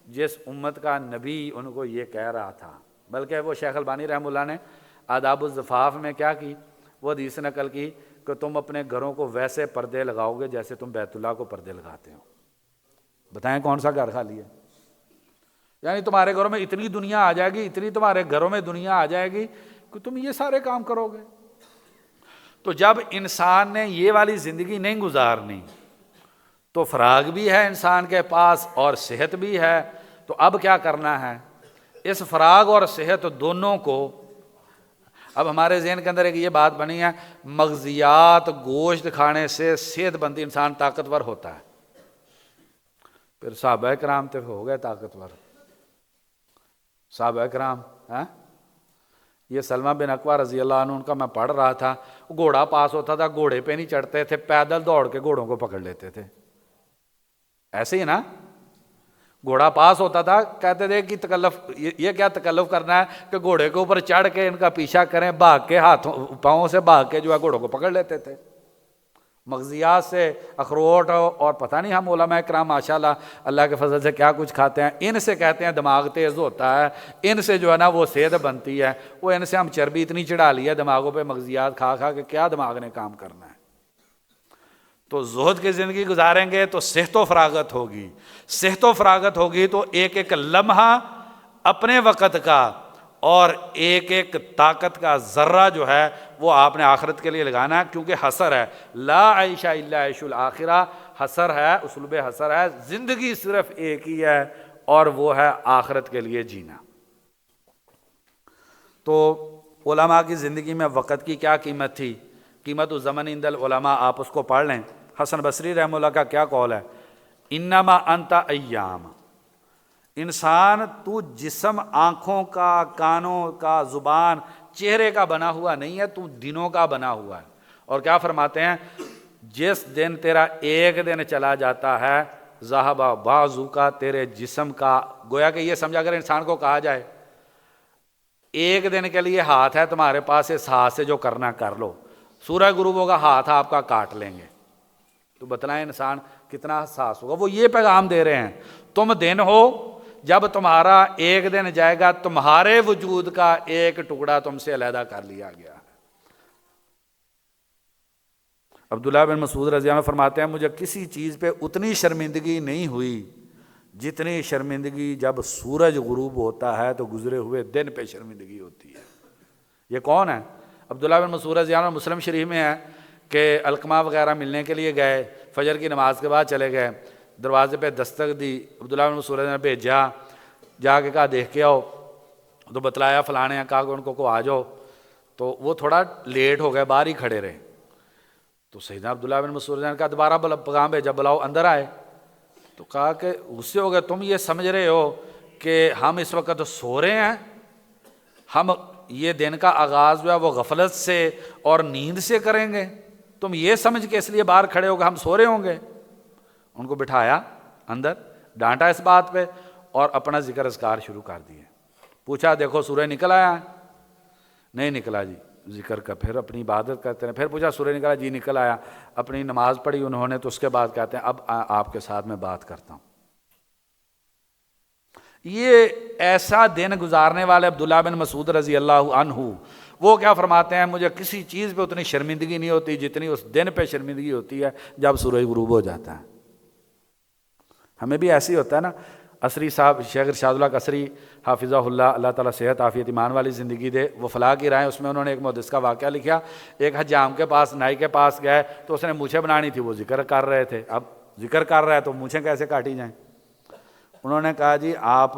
جس امت کا نبی ان کو یہ کہہ رہا تھا، بلکہ وہ شیخ البانی رحمہ اللہ نے آداب الزفاف میں کیا کی، وہ حدیث نقل کی کہ تم اپنے گھروں کو ویسے پردے لگاؤ گے جیسے تم بیت اللہ کو پردے لگاتے ہو۔ بتائیں کون سا گھر خالی ہے؟ یعنی تمہارے گھروں میں اتنی دنیا آ جائے گی، اتنی تمہارے گھروں میں دنیا آ جائے گی کہ تم یہ سارے کام کرو گے۔ تو جب انسان نے یہ والی زندگی نہیں گزارنی، تو فراغ بھی ہے انسان کے پاس اور صحت بھی ہے، تو اب کیا کرنا ہے؟ اس فراغ اور صحت دونوں کو، اب ہمارے ذہن کے اندر ایک یہ بات بنی ہے، مغزیات گوشت کھانے سے صحت مند انسان طاقتور ہوتا ہے۔ پھر صحابہ کرام تو ہو گئے طاقتور، صحابہ کرام یہ سلمہ بن اکوع رضی اللہ عنہ ان کا میں پڑھ رہا تھا، گھوڑا پاس ہوتا تھا، گھوڑے پہ نہیں چڑھتے تھے، پیدل دوڑ کے گھوڑوں کو پکڑ لیتے تھے. ایسے ہی نا، گھوڑا پاس ہوتا تھا، کہتے تھے کہ تکلف، یہ کیا تکلف کرنا ہے کہ گھوڑے کے اوپر چڑھ کے ان کا پیچھا کریں، بھاگ کے ہاتھوں پاؤں سے بھاگ کے جو ہے گھوڑوں کو پکڑ لیتے تھے. مغزیات سے اخروٹ اور پتہ نہیں ہم علماء کرام ماشاءاللہ اللہ کے فضل سے کیا کچھ کھاتے ہیں، ان سے کہتے ہیں دماغ تیز ہوتا ہے، ان سے جو ہے نا وہ صحت بنتی ہے. وہ ان سے ہم چربی اتنی چڑھا لی ہے دماغوں پہ مغزیات کھا کھا کے، کیا دماغ نے کام کرنا ہے. تو زہد کی زندگی گزاریں گے تو صحت و فراغت ہوگی، صحت و فراغت ہوگی تو ایک ایک لمحہ اپنے وقت کا اور ایک ایک طاقت کا ذرہ جو ہے وہ آپ نے آخرت کے لیے لگانا ہے، کیونکہ حسر ہے، لا عیش الا عیش الآخرہ، حسر ہے، اسلوب حسر ہے، زندگی صرف ایک ہی ہے اور وہ ہے آخرت کے لیے جینا. تو علماء کی زندگی میں وقت کی کیا قیمت تھی، قیمت الزمن عند العلماء، آپ اس کو پڑھ لیں. حسن بصری رحمہ اللہ کا کیا قول ہے، انما انت ایام، انسان تو جسم آنکھوں کا، کانوں کا، زبان، چہرے کا بنا ہوا نہیں ہے، تو دنوں کا بنا ہوا ہے. اور کیا فرماتے ہیں، جس دن تیرا ایک دن چلا جاتا ہے، ذہب بعضو کا، تیرے جسم کا، گویا کہ یہ سمجھا اگر انسان کو کہا جائے ایک دن کے لیے ہاتھ ہے تمہارے پاس، اس ہاتھ سے جو کرنا کر لو، سورج غروب ہوگا ہاتھ آپ کا کاٹ لیں گے. تو بتلائیں انسان کتنا حساس ہوگا. وہ یہ پیغام دے رہے ہیں، تم دن ہو جب تمہارا ایک دن جائے گا، تمہارے وجود کا ایک ٹکڑا تم سے علیحدہ کر لیا گیا. عبداللہ بن مسعود رضی اللہ عنہ فرماتے ہیں، مجھے کسی چیز پہ اتنی شرمندگی نہیں ہوئی جتنی شرمندگی جب سورج غروب ہوتا ہے تو گزرے ہوئے دن پہ شرمندگی ہوتی ہے. یہ کون ہے؟ عبداللہ بن مسعود رضی اللہ عنہ. مسلم شریف میں ہے کہ علقمہ وغیرہ ملنے کے لیے گئے، فجر کی نماز کے بعد چلے گئے، دروازے پہ دستک دی، عبداللہ بن مسعود نے بھیجا، جا کے کہا دیکھ کے آؤ، تو بتلایا فلانے ہیں، کہا کہ ان کو آ جاؤ. تو وہ تھوڑا لیٹ ہو گئے، باہر ہی کھڑے رہے. تو سیدنا عبداللہ بن مسعود نے کہا دوبارہ پیغام بھیجا، بلاؤ اندر آئے. تو کہا کہ غصے ہو گئے، تم یہ سمجھ رہے ہو کہ ہم اس وقت سو رہے ہیں، ہم یہ دن کا آغاز جو ہے وہ غفلت سے اور نیند سے کریں گے، تم یہ سمجھ کے اس لیے باہر کھڑے ہو گے ہم سو رہے ہوں گے. ان کو بٹھایا اندر، ڈانٹا اس بات پہ، اور اپنا ذکر اذکار شروع کر دیے. پوچھا دیکھو سورج نکل آیا؟ نہیں نکلا جی. ذکر کا پھر اپنی عبادت کرتے ہیں. پھر پوچھا سورج نکلا؟ جی نکل آیا. اپنی نماز پڑھی انہوں نے، تو اس کے بعد کہتے ہیں اب آپ کے ساتھ میں بات کرتا ہوں. یہ ایسا دن گزارنے والے عبداللہ بن مسعود رضی اللہ عنہ، وہ کیا فرماتے ہیں، مجھے کسی چیز پہ اتنی شرمندگی نہیں ہوتی جتنی اس دن پہ شرمندگی ہوتی ہے جب سورج غروب ہو جاتا ہے. ہمیں بھی ایسی ہوتا ہے نا. عصری صاحب، شیخ ارشاد اللہ قصری حافظہ اللہ، اللہ تعالیٰ صحت عافیت ایمان والی زندگی دے، وہ فلاح کی رائے، اس میں انہوں نے ایک محدث کا واقعہ لکھا. ایک حجام کے پاس، نائی کے پاس گئے تو اس نے مونچھیں بنانی تھی، وہ ذکر کر رہے تھے. اب ذکر کر رہا ہے تو مونچھیں کیسے کاٹی جائیں؟ انہوں نے کہا جی آپ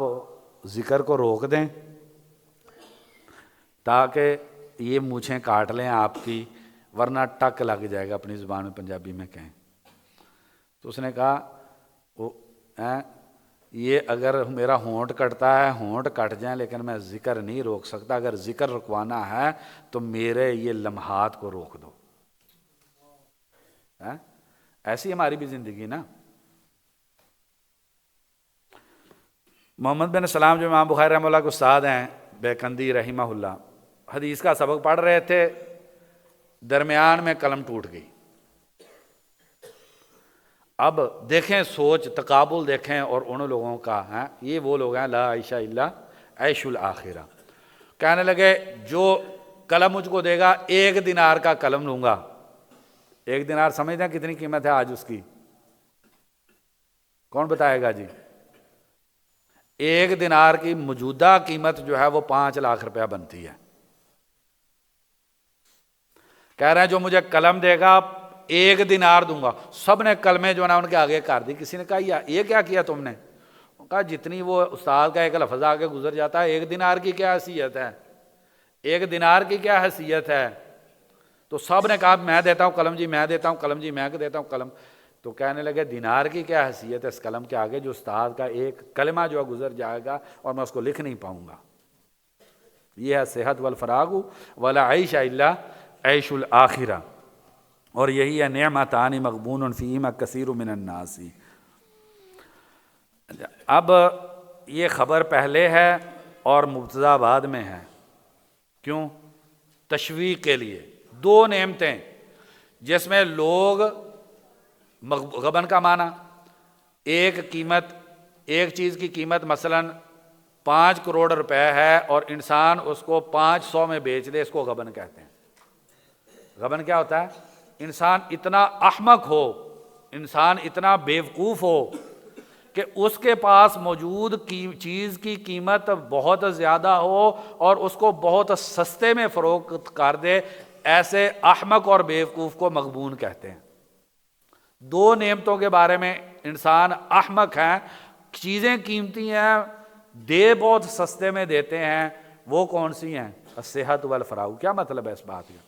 ذکر کو روک دیں تاکہ یہ مونچھیں کاٹ لیں آپ کی، ورنہ ٹک لگ جائے گا، اپنی زبان میں پنجابی میں کہیں. تو اس نے کہا یہ اگر میرا ہونٹ کٹتا ہے ہونٹ کٹ جائیں، لیکن میں ذکر نہیں روک سکتا. اگر ذکر رکوانا ہے تو میرے یہ لمحات کو روک دو. ایسی ہماری بھی زندگی نا. محمد بن سلام جو امام بخاری رحمہ اللہ کے استاد ہیں، بیکندی رحمہ اللہ، حدیث کا سبق پڑھ رہے تھے، درمیان میں قلم ٹوٹ گئی. اب دیکھیں سوچ، تقابل دیکھیں، اور ان لوگوں کا ہیں، یہ وہ لوگ ہیں لا عیش الا عیش الآخرہ. کہنے لگے جو قلم مجھ کو دے گا، 1 دینار کا قلم لوں گا. 1 دینار سمجھتے ہیں کتنی قیمت ہے آج اس کی؟ کون بتائے گا جی؟ 1 دینار کی موجودہ قیمت جو ہے وہ 5 لاکھ روپیہ بنتی ہے. کہہ رہے ہیں جو مجھے قلم دے گا 1 دینار دوں گا. سب نے کلمے جو ہے نا ان کے آگے کر دی. کسی نے کہا یہ کیا کیا تم نے؟ کہا جتنی وہ استاد کا ایک لفظ آگے گزر جاتا ہے، 1 دینار کی کیا حیثیت ہے، 1 دینار کی کیا حیثیت ہے. تو سب نے کہا میں دیتا ہوں قلم جی، میں دیتا ہوں قلم جی، میں دیتا ہوں قلم. تو کہنے لگے دینار کی کیا حیثیت ہے اس قلم کے آگے جو استاد کا ایک کلمہ جو ہے گزر جائے گا اور میں اس کو لکھ نہیں پاؤں گا. یہ ہے صحت والفراغ ولا عیش الا عیش الاخرہ، اور یہی ہے نعمتان مغبون فیہما کثیر من الناس۔ اب یہ خبر پہلے ہے اور مبتدا بعد میں ہے، کیوں؟ تشویق کے لیے۔ دو نعمتیں جس میں لوگ غبن کا معنی، ایک چیز کی قیمت مثلا 5 کروڑ روپے ہے اور انسان اس کو 500 میں بیچ دے، اس کو غبن کہتے ہیں۔ غبن کیا ہوتا ہے؟ انسان اتنا احمق ہو، انسان اتنا بیوقوف ہو کہ اس کے پاس موجود چیز کی قیمت بہت زیادہ ہو اور اس کو بہت سستے میں فروخت کر دے، ایسے احمق اور بیوقوف کو مغبون کہتے ہیں۔ دو نعمتوں کے بارے میں انسان احمق ہیں، چیزیں قیمتی ہیں، دے بہت سستے میں دیتے ہیں، وہ کون سی ہیں؟ الصحت والفراغ۔ کیا مطلب ہے اس بات کا؟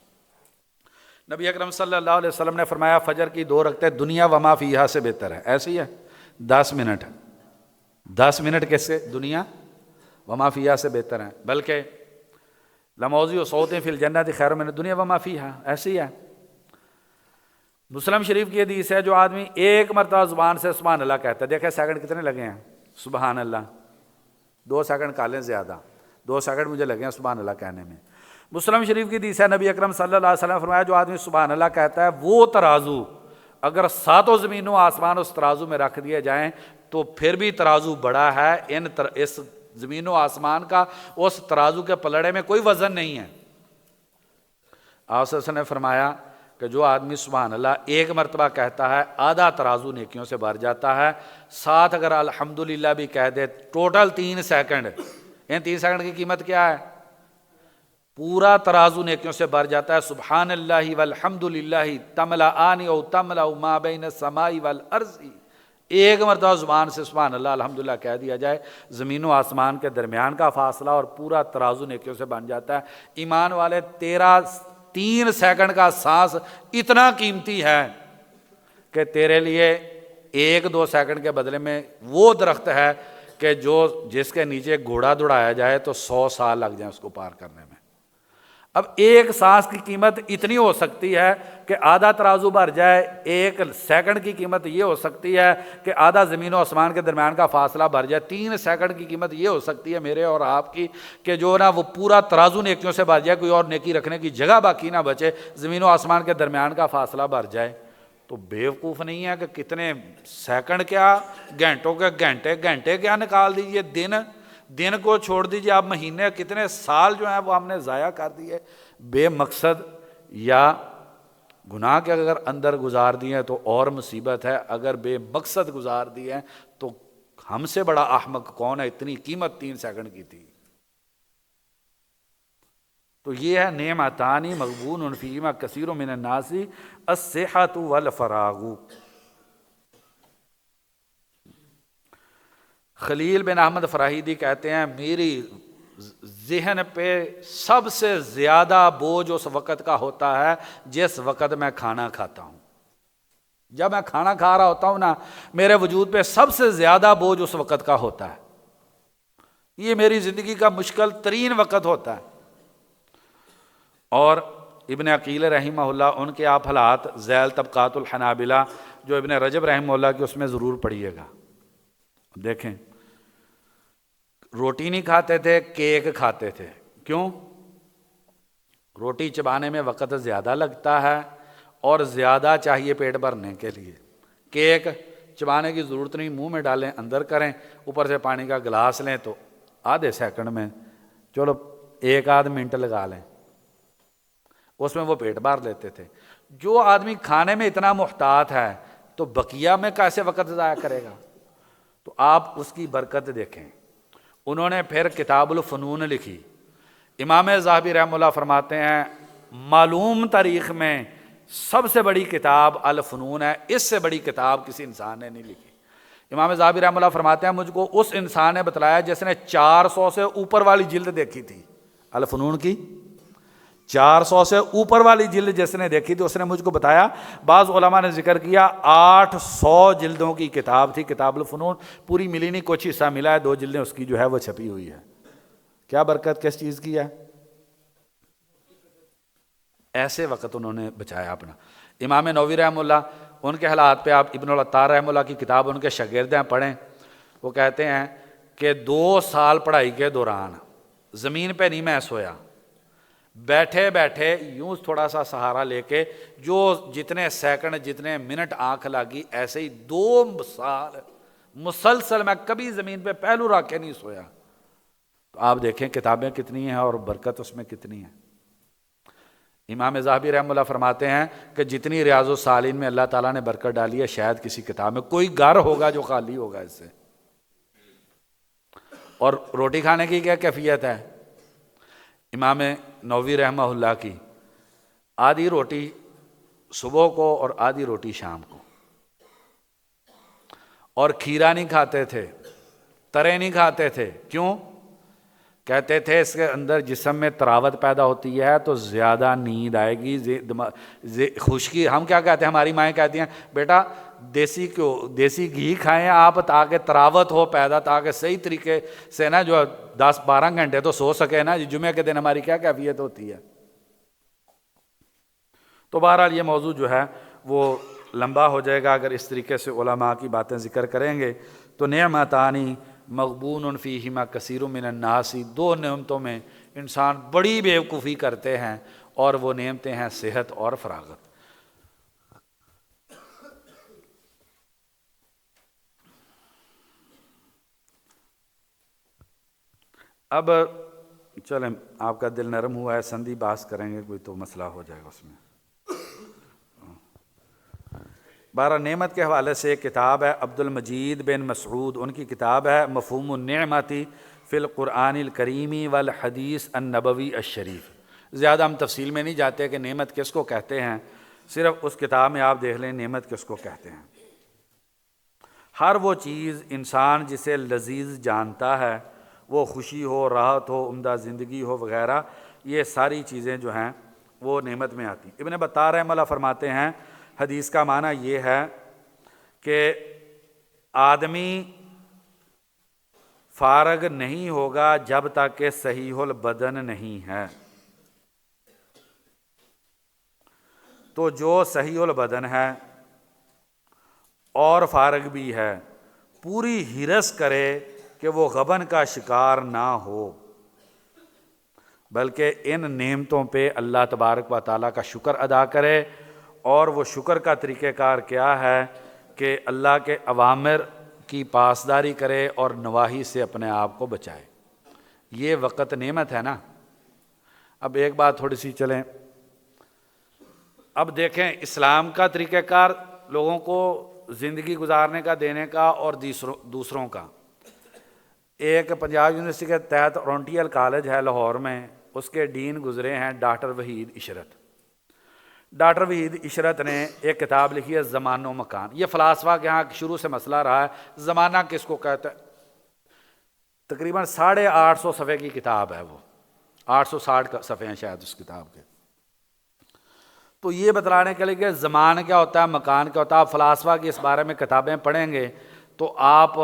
نبی اکرم صلی اللہ علیہ وسلم نے فرمایا فجر کی 2 رکعتیں دنیا وما فیہا سے بہتر ہے۔ ایسی ہے 10 منٹ کس سے؟ دنیا وما فیہا سے بہتر ہیں، بلکہ لموضع صوت فی الجنت خیر من الدنیا وما فیہا، ایسی ہے۔ مسلم شریف کی حدیث ہے، جو آدمی ایک مرتبہ زبان سے سبحان اللہ کہتا ہے، دیکھیں سیکنڈ کتنے لگے ہیں؟ سبحان اللہ 2 سیکنڈ کالیں زیادہ، 2 سیکنڈ مجھے لگے ہیں سبحان اللہ کہنے میں۔ مسلم شریف کی حدیث ہے، نبی اکرم صلی اللہ علیہ وسلم نے فرمایا جو آدمی سبحان اللہ کہتا ہے، وہ ترازو اگر 7 زمینوں آسمان اس ترازو میں رکھ دیے جائیں تو پھر بھی ترازو بڑا ہے، اس زمین و آسمان کا اس ترازو کے پلڑے میں کوئی وزن نہیں ہے۔ آپ صلی اللہ علیہ وسلم نے فرمایا کہ جو آدمی سبحان اللہ ایک مرتبہ کہتا ہے، آدھا ترازو نیکیوں سے بھر جاتا ہے، ساتھ اگر الحمدللہ بھی کہہ دے، ٹوٹل 3 سیکنڈ، ان 3 سیکنڈ کی قیمت کیا ہے؟ پورا ترازو نیکیوں سے بھر جاتا ہے۔ سبحان اللہ والحمدللہ تملأان او تملأ ما بین السماء والارض، ایک مرتبہ زبان سے سبحان اللہ الحمدللہ کہہ دیا جائے، زمین و آسمان کے درمیان کا فاصلہ اور پورا ترازو نیکیوں سے بن جاتا ہے۔ ایمان والے 3 سیکنڈ کا سانس اتنا قیمتی ہے کہ تیرے لیے 1-2 سیکنڈ کے بدلے میں وہ درخت ہے کہ جس کے نیچے گھوڑا دوڑایا جائے تو 100 سال لگ جائیں اس کو پار کرنے میں۔ اب ایک سانس کی قیمت اتنی ہو سکتی ہے کہ آدھا ترازو بھر جائے، 1 سیکنڈ کی قیمت یہ ہو سکتی ہے کہ آدھا زمین و آسمان کے درمیان کا فاصلہ بھر جائے، 3 سیکنڈ کی قیمت یہ ہو سکتی ہے میرے اور آپ کی کہ جو نا وہ پورا ترازو نیکیوں سے بھر جائے، کوئی اور نیکی رکھنے کی جگہ باقی نہ بچے، زمین و آسمان کے درمیان کا فاصلہ بھر جائے۔ تو بیوقوف نہیں ہے کہ کتنے سیکنڈ کیا، گھنٹوں کے گھنٹے کیا نکال دیجئے، دن کو چھوڑ دیجئے، آپ مہینے، کتنے سال جو ہیں وہ ہم نے ضائع کر دیے بے مقصد یا گناہ کے اگر اندر گزار دیے تو اور مصیبت ہے، اگر بے مقصد گزار دیے تو ہم سے بڑا احمق کون ہے؟ اتنی قیمت 3 سیکنڈ کی تھی۔ تو یہ ہے نعمتان مغبون فیہما کثیر من الناس الصحۃ والفراغ۔ خلیل بن احمد فراہیدی کہتے ہیں میری ذہن پہ سب سے زیادہ بوجھ اس وقت کا ہوتا ہے جس وقت میں کھانا کھاتا ہوں۔ جب میں کھانا کھا رہا ہوتا ہوں نا، میرے وجود پہ سب سے زیادہ بوجھ اس وقت کا ہوتا ہے۔ یہ میری زندگی کا مشکل ترین وقت ہوتا ہے۔ اور ابن عقیل رحمہ اللہ، ان کے آپ حالات ذیل طبقات الحنابلہ جو ابن رجب رحمہ اللہ کی، اس میں ضرور پڑھیے گا۔ دیکھیں روٹی نہیں کھاتے تھے، کیک کھاتے تھے۔ کیوں؟ روٹی چبانے میں وقت زیادہ لگتا ہے اور زیادہ چاہیے پیٹ بھرنے کے لیے۔ کیک چبانے کی ضرورت نہیں، منہ میں ڈالیں، اندر کریں، اوپر سے پانی کا گلاس لیں تو آدھے سیکنڈ میں، چلو 1-8 منٹ لگا لیں، اس میں وہ پیٹ بھر لیتے تھے۔ جو آدمی کھانے میں اتنا محتاط ہے تو بقیہ میں کیسے وقت ضائع کرے گا؟ تو آپ اس کی برکت دیکھیں۔ انہوں نے پھر کتاب الفنون لکھی۔ امام ذہبی رحمہ اللہ فرماتے ہیں معلوم تاریخ میں سب سے بڑی کتاب الفنون ہے، اس سے بڑی کتاب کسی انسان نے نہیں لکھی۔ امام ذہبی رحمہ اللہ فرماتے ہیں مجھ کو اس انسان نے بتلایا جس نے 400 سے اوپر والی جلد دیکھی تھی الفنون کی، 400 سے اوپر والی جلد جس نے دیکھی تھی اس نے مجھ کو بتایا۔ بعض علماء نے ذکر کیا 800 جلدوں کی کتاب تھی کتاب الفنون، پوری ملی نہیں، کچھ حصہ ملا ہے، 2 جلدیں اس کی جو ہے وہ چھپی ہوئی ہے۔ کیا برکت کس چیز کی ہے؟ ایسے وقت انہوں نے بچایا اپنا۔ امام نووی رحمہ اللہ، ان کے حالات پہ آپ ابن العطار رحمہ اللہ کی کتاب ان کے شاگرد ہیں، پڑھیں، وہ کہتے ہیں کہ 2 سال پڑھائی کے دوران زمین پہ نہیں میں سویا، بیٹھے بیٹھے یوں تھوڑا سا سہارا لے کے جو جتنے سیکنڈ جتنے منٹ آنکھ لگی، ایسے ہی 2 سال مسلسل میں کبھی زمین پہ پہلو رکھ کے نہیں سویا۔ تو آپ دیکھیں کتابیں کتنی ہیں اور برکت اس میں کتنی ہے۔ امام ذہبی رحمہ اللہ فرماتے ہیں کہ جتنی ریاض الصالحین میں اللہ تعالیٰ نے برکت ڈالی ہے، شاید کسی کتاب میں کوئی گھر ہوگا جو خالی ہوگا اس سے۔ اور روٹی کھانے کی کیا کیفیت ہے؟ امام نووی رحمہ اللہ کی آدھی روٹی صبح کو اور آدھی روٹی شام کو، اور کھیرا نہیں کھاتے تھے، ترے نہیں کھاتے تھے۔ کیوں؟ کہتے تھے اس کے اندر جسم میں تراوت پیدا ہوتی ہے تو زیادہ نیند آئے گی، خشکی۔ ہم کیا کہتے ہیں، ہماری مائیں کہتی ہیں بیٹا دیسی گھی کھائیں آپ تاکہ تراوت ہو پیدا، تاکہ صحیح طریقے سے نا جو 10-12 گھنٹے تو سو سکے نا۔ جمعے کے دن ہماری کیا کیفیت ہوتی ہے؟ تو بہرحال یہ موضوع جو ہے وہ لمبا ہو جائے گا اگر اس طریقے سے علماء کی باتیں ذکر کریں گے۔ تو نعمتانی مغبون فیہما کثیر من الناس، 2 نعمتوں میں انسان بڑی بیوقوفی کرتے ہیں، اور وہ نعمتیں ہیں صحت اور فراغت۔ اب چلیں، آپ کا دل نرم ہوا ہے، سندھی بحث کریں گے کوئی تو مسئلہ ہو جائے گا اس میں۔ 12 نعمت کے حوالے سے ایک کتاب ہے عبد المجید بن مسعود، ان کی کتاب ہے مفہوم النعمتی فی القرآن الکریمی والحدیث النبوی الشریف۔ زیادہ ہم تفصیل میں نہیں جاتے کہ نعمت کس کو کہتے ہیں، صرف اس کتاب میں آپ دیکھ لیں نعمت کس کو کہتے ہیں۔ ہر وہ چیز انسان جسے لذیذ جانتا ہے، وہ خوشی ہو، راحت ہو، عمدہ زندگی ہو وغیرہ، یہ ساری چیزیں جو ہیں وہ نعمت میں آتی ہیں۔ ابن بطار رحمہ اللہ فرماتے ہیں حدیث کا معنی یہ ہے کہ آدمی فارغ نہیں ہوگا جب تک کہ صحیح البدن نہیں ہے۔ تو جو صحیح البدن ہے اور فارغ بھی ہے، پوری حرص کرے کہ وہ غبن کا شکار نہ ہو، بلکہ ان نعمتوں پہ اللہ تبارک و تعالیٰ کا شکر ادا کرے۔ اور وہ شکر کا طریقہ کار کیا ہے کہ اللہ کے اوامر کی پاسداری کرے اور نواہی سے اپنے آپ کو بچائے۔ یہ وقت نعمت ہے نا۔ اب ایک بات تھوڑی سی چلیں، اب دیکھیں اسلام کا طریقہ کار لوگوں کو زندگی گزارنے کا دینے کا اور دوسروں کا۔ ایک پنجاب یونیورسٹی کے تحت اورینٹل کالج ہے لاہور میں، اس کے ڈین گزرے ہیں ڈاکٹر وحید عشرت۔ ڈاکٹر وحید عشرت نے ایک کتاب لکھی ہے زمان و مکان۔ یہ فلاسفہ کے ہاں شروع سے مسئلہ رہا ہے، زمانہ کس کو کہتا ہے۔ تقریباً 850 صفحے کی کتاب ہے وہ، 860 صفحے ہیں شاید اس کتاب کے۔ تو یہ بتلانے کے لیے کہ زمان کیا ہوتا ہے، مکان کیا ہوتا ہے۔ آپ فلاسفہ کی اس بارے میں کتابیں پڑھیں گے تو آپ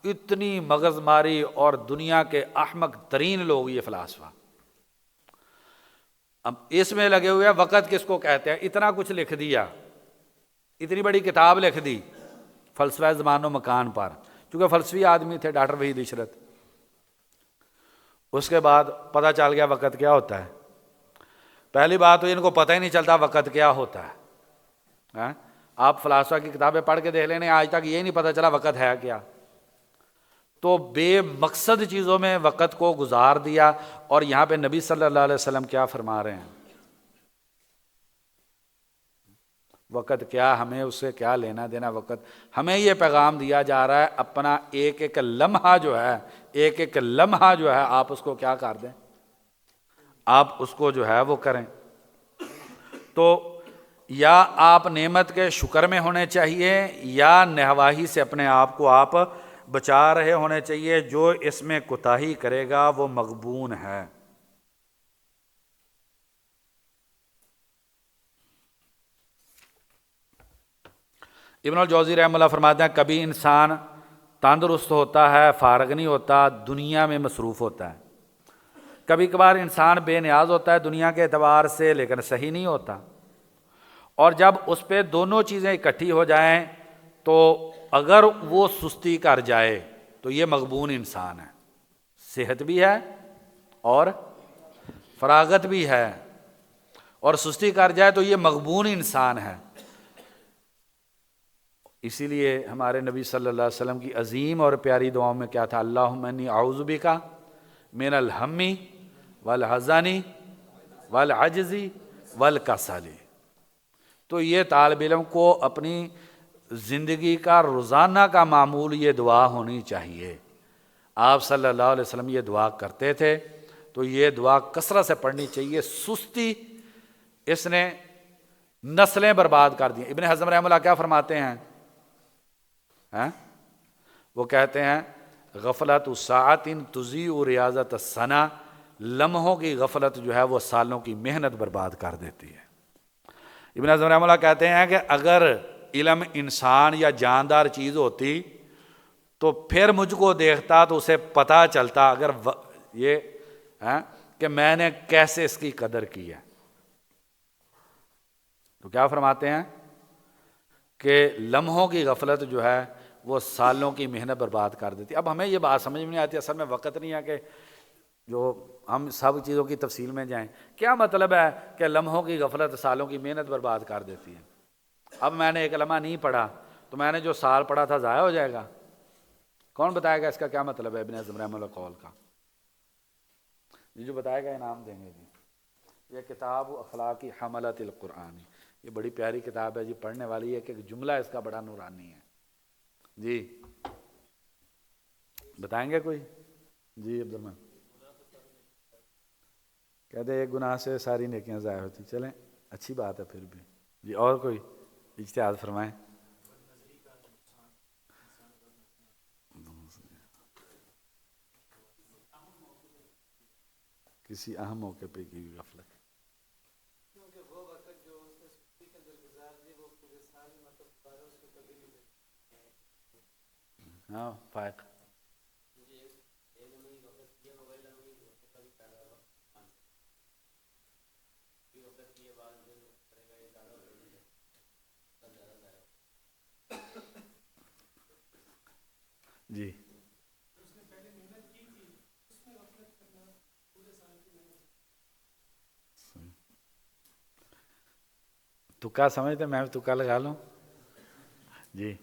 اتنی مغز ماری، اور دنیا کے احمق ترین لوگ یہ فلاسفہ اب اس میں لگے ہوئے ہیں وقت کس کو کہتے ہیں۔ اتنا کچھ لکھ دیا، اتنی بڑی کتاب لکھ دی فلسفہ زمان و مکان پر، چونکہ فلسفی آدمی تھے ڈاکٹر وحید عشرت۔ اس کے بعد پتہ چل گیا وقت کیا ہوتا ہے۔ پہلی بات تو ان کو پتہ ہی نہیں چلتا وقت کیا ہوتا ہے۔ آپ فلاسفہ کی کتابیں پڑھ کے دیکھ لینے، آج تک یہ نہیں پتہ چلا وقت ہے کیا۔ تو بے مقصد چیزوں میں وقت کو گزار دیا۔ اور یہاں پہ نبی صلی اللہ علیہ وسلم کیا فرما رہے ہیں، وقت کیا، ہمیں اس سے کیا لینا دینا۔ وقت ہمیں یہ پیغام دیا جا رہا ہے، اپنا ایک ایک لمحہ جو ہے، ایک ایک لمحہ جو ہے آپ اس کو کیا کر دیں، آپ اس کو جو ہے وہ کریں۔ تو یا آپ نعمت کے شکر میں ہونے چاہیے، یا نہواہی سے اپنے آپ کو آپ بچا رہے ہونے چاہیے۔ جو اس میں کوتاہی کرے گا وہ مغبون ہے۔ ابن الجوزی رحمہ اللہ فرماتے ہیں کبھی انسان تندرست ہوتا ہے، فارغ نہیں ہوتا، دنیا میں مصروف ہوتا ہے۔ کبھی کبھار انسان بے نیاز ہوتا ہے دنیا کے اعتبار سے، لیکن صحیح نہیں ہوتا، اور جب اس پہ دونوں چیزیں اکٹھی ہو جائیں تو اگر وہ سستی کر جائے تو یہ مغبون انسان ہے، صحت بھی ہے اور فراغت بھی ہے، اور سستی کر جائے تو یہ مغبون انسان ہے۔ اسی لیے ہمارے نبی صلی اللہ علیہ وسلم کی عظیم اور پیاری دعاؤں میں کیا تھا؟ اللہم انی اعوذ بک من الہم والحزن والعجز والکسل۔ تو یہ طالب علم کو اپنی زندگی کا روزانہ کا معمول یہ دعا ہونی چاہیے۔ آپ صلی اللہ علیہ وسلم یہ دعا کرتے تھے، تو یہ دعا کثرت سے پڑھنی چاہیے۔ سستی اس نے نسلیں برباد کر دی۔ ابن حزم رحمہ اللہ کیا فرماتے ہیں؟ وہ کہتے ہیں غفلت ساعت تضیع ریاضت السنہ، لمحوں کی غفلت جو ہے وہ سالوں کی محنت برباد کر دیتی ہے۔ ابن حزم رحمہ اللہ کہتے ہیں کہ اگر علم انسان یا جاندار چیز ہوتی تو پھر مجھ کو دیکھتا تو اسے پتہ چلتا اگر یہ کہ میں نے کیسے اس کی قدر کی ہے۔ تو کیا فرماتے ہیں کہ لمحوں کی غفلت جو ہے وہ سالوں کی محنت برباد کر دیتی۔ اب ہمیں یہ بات سمجھ میں نہیں آتی، اصل میں وقت نہیں ہے کہ جو ہم سب چیزوں کی تفصیل میں جائیں۔ کیا مطلب ہے کہ لمحوں کی غفلت سالوں کی محنت برباد کر دیتی ہے؟ اب میں نے ایک لمحہ نہیں پڑھا تو میں نے جو سال پڑھا تھا ضائع ہو جائے گا؟ کون بتائے گا اس کا کیا مطلب ہے ابن حزم رحمہ اللہ قول کا؟ جو بتائے گا انعام دیں گے جی۔ یہ کتاب اخلاقی حملۃ القرآن، یہ بڑی پیاری کتاب ہے جی، پڑھنے والی ہے کہ جملہ اس کا بڑا نورانی ہے جی۔ بتائیں گے کوئی؟ جی عبد الرحمن کہتے ایک گناہ سے ساری نیکیاں ضائع ہوتی، چلیں اچھی بات ہے پھر بھی جی۔ اور کوئی اجتہاد فرمائیں۔ کسی اہم موقع پہ کی غفلت، ہاں فائق جی۔ تکا سمجھتے میں تکا لگا لوں جی۔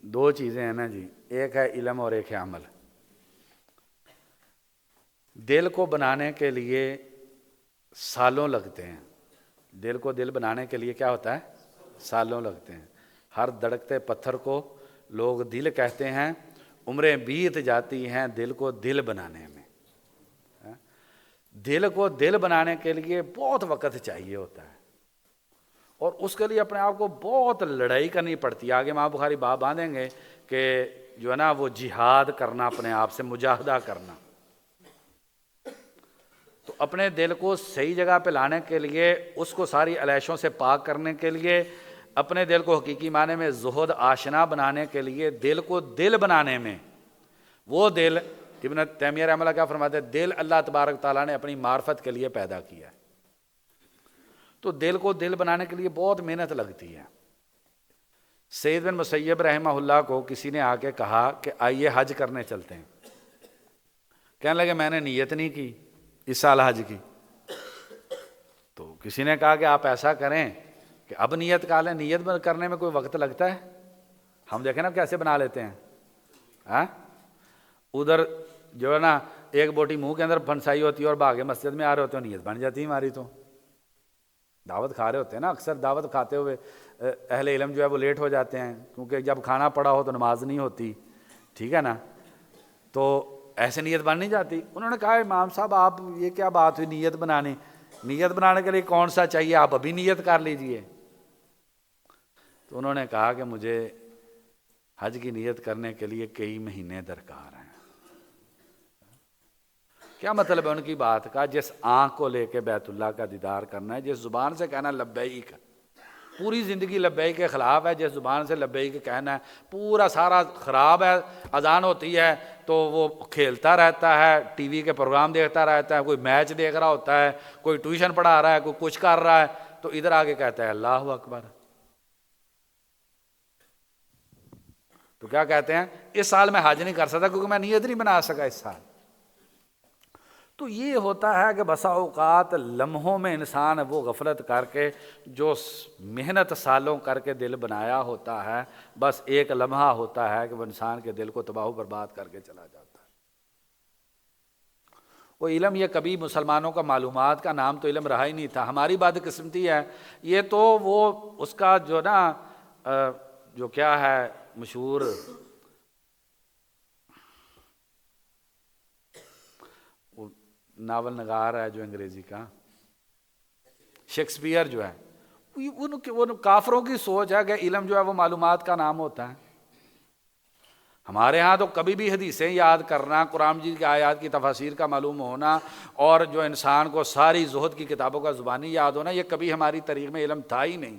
دو چیزیں ہیں نا جی، ایک ہے علم اور ایک ہے عمل۔ دل کو بنانے کے لیے سالوں لگتے ہیں، دل کو دل بنانے کے لیے کیا ہوتا ہے؟ سالوں لگتے ہیں۔ ہر دھڑکتے پتھر کو لوگ دل کہتے ہیں، عمریں بیت جاتی ہیں دل کو دل بنانے میں۔ دل کو دل بنانے کے لیے بہت وقت چاہیے ہوتا ہے، اور اس کے لیے اپنے آپ کو بہت لڑائی کرنی پڑتی ہے۔ آگے امام بخاری باب باندھیں گے کہ جو ہے نا وہ جہاد کرنا، اپنے آپ سے مجاہدہ کرنا۔ تو اپنے دل کو صحیح جگہ پہ لانے کے لیے، اس کو ساری علیشوں سے پاک کرنے کے لیے، اپنے دل کو حقیقی معنی میں زہد آشنا بنانے کے لیے، دل کو دل بنانے میں، وہ دل ابن تیمیہ رحمہ اللہ کیا فرماتے ہیں؟ دل اللہ تبارک تعالیٰ نے اپنی معرفت کے لیے پیدا کیا ہے، تو دل کو دل بنانے کے لیے بہت محنت لگتی ہے۔ سید بن مسیب رحمہ اللہ کو کسی نے آ کے کہا کہ آئیے حج کرنے چلتے ہیں۔ کہنے لگے میں نے نیت نہیں کی اس سال حج کی۔ تو کسی نے کہا کہ آپ ایسا کریں کہ اب نیت کر لیں، نیت کرنے میں کوئی وقت لگتا ہے؟ ہم دیکھیں نا کیسے بنا لیتے ہیں، ادھر جو ہے نا ایک بوٹی منہ کے اندر پھنسائی ہوتی ہے اور باغ مسجد میں آ رہے ہوتے ہیں، نیت بن جاتی ہے ہماری۔ تو دعوت کھا رہے ہوتے ہیں نا، اکثر دعوت کھاتے ہوئے اہل علم جو ہے وہ لیٹ ہو جاتے ہیں، کیونکہ جب کھانا پڑا ہو تو نماز نہیں ہوتی، ٹھیک ہے نا، تو ایسے نیت بن نہیں جاتی۔ انہوں نے کہا امام صاحب آپ یہ کیا بات ہوئی نیت بنانی؟ نیت بنانے کے لیے کون سا چاہیے، آپ ابھی نیت کر لیجئے۔ تو انہوں نے کہا کہ مجھے حج کی نیت کرنے کے لیے کئی مہینے درکار ہیں۔ کیا مطلب ہے ان کی بات کا؟ جس آنکھ کو لے کے بیت اللہ کا دیدار کرنا ہے، جس زبان سے کہنا لبیک، پوری زندگی لبیک کے خلاف ہے، جس زبان سے لبیک کہنا ہے پورا سارا خراب ہے، اذان ہوتی ہے تو وہ کھیلتا رہتا ہے، ٹی وی کے پروگرام دیکھتا رہتا ہے، کوئی میچ دیکھ رہا ہوتا ہے، کوئی ٹیوشن پڑھا رہا ہے، کوئی کچھ کر رہا ہے، تو ادھر آگے کہتا ہے اللہ اکبر۔ تو کیا کہتے ہیں اس سال میں حج نہیں کر سکتا کیونکہ میں نیت نہیں بنا سکا اس سال۔ تو یہ ہوتا ہے کہ بسا اوقات لمحوں میں انسان وہ غفلت کر کے جو محنت سالوں کر کے دل بنایا ہوتا ہے، بس ایک لمحہ ہوتا ہے کہ وہ انسان کے دل کو تباہ و برباد کر کے چلا جاتا ہے۔ وہ علم یہ کبھی مسلمانوں کا معلومات کا نام تو علم رہا ہی نہیں تھا، ہماری بدقسمتی ہے یہ تو وہ اس کا جو نا جو کیا ہے مشہور ناول نگار ہے جو انگریزی کا شیکسپیئر جو ہے، وہ کافروں کی سوچ ہے کہ علم جو ہے وہ معلومات کا نام ہوتا ہے۔ ہمارے ہاں تو کبھی بھی حدیثیں یاد کرنا، قرآن مجید کی آیات کی تفاسیر کا معلوم ہونا، اور جو انسان کو ساری زہد کی کتابوں کا زبانی یاد ہونا، یہ کبھی ہماری تاریخ میں علم تھا ہی نہیں۔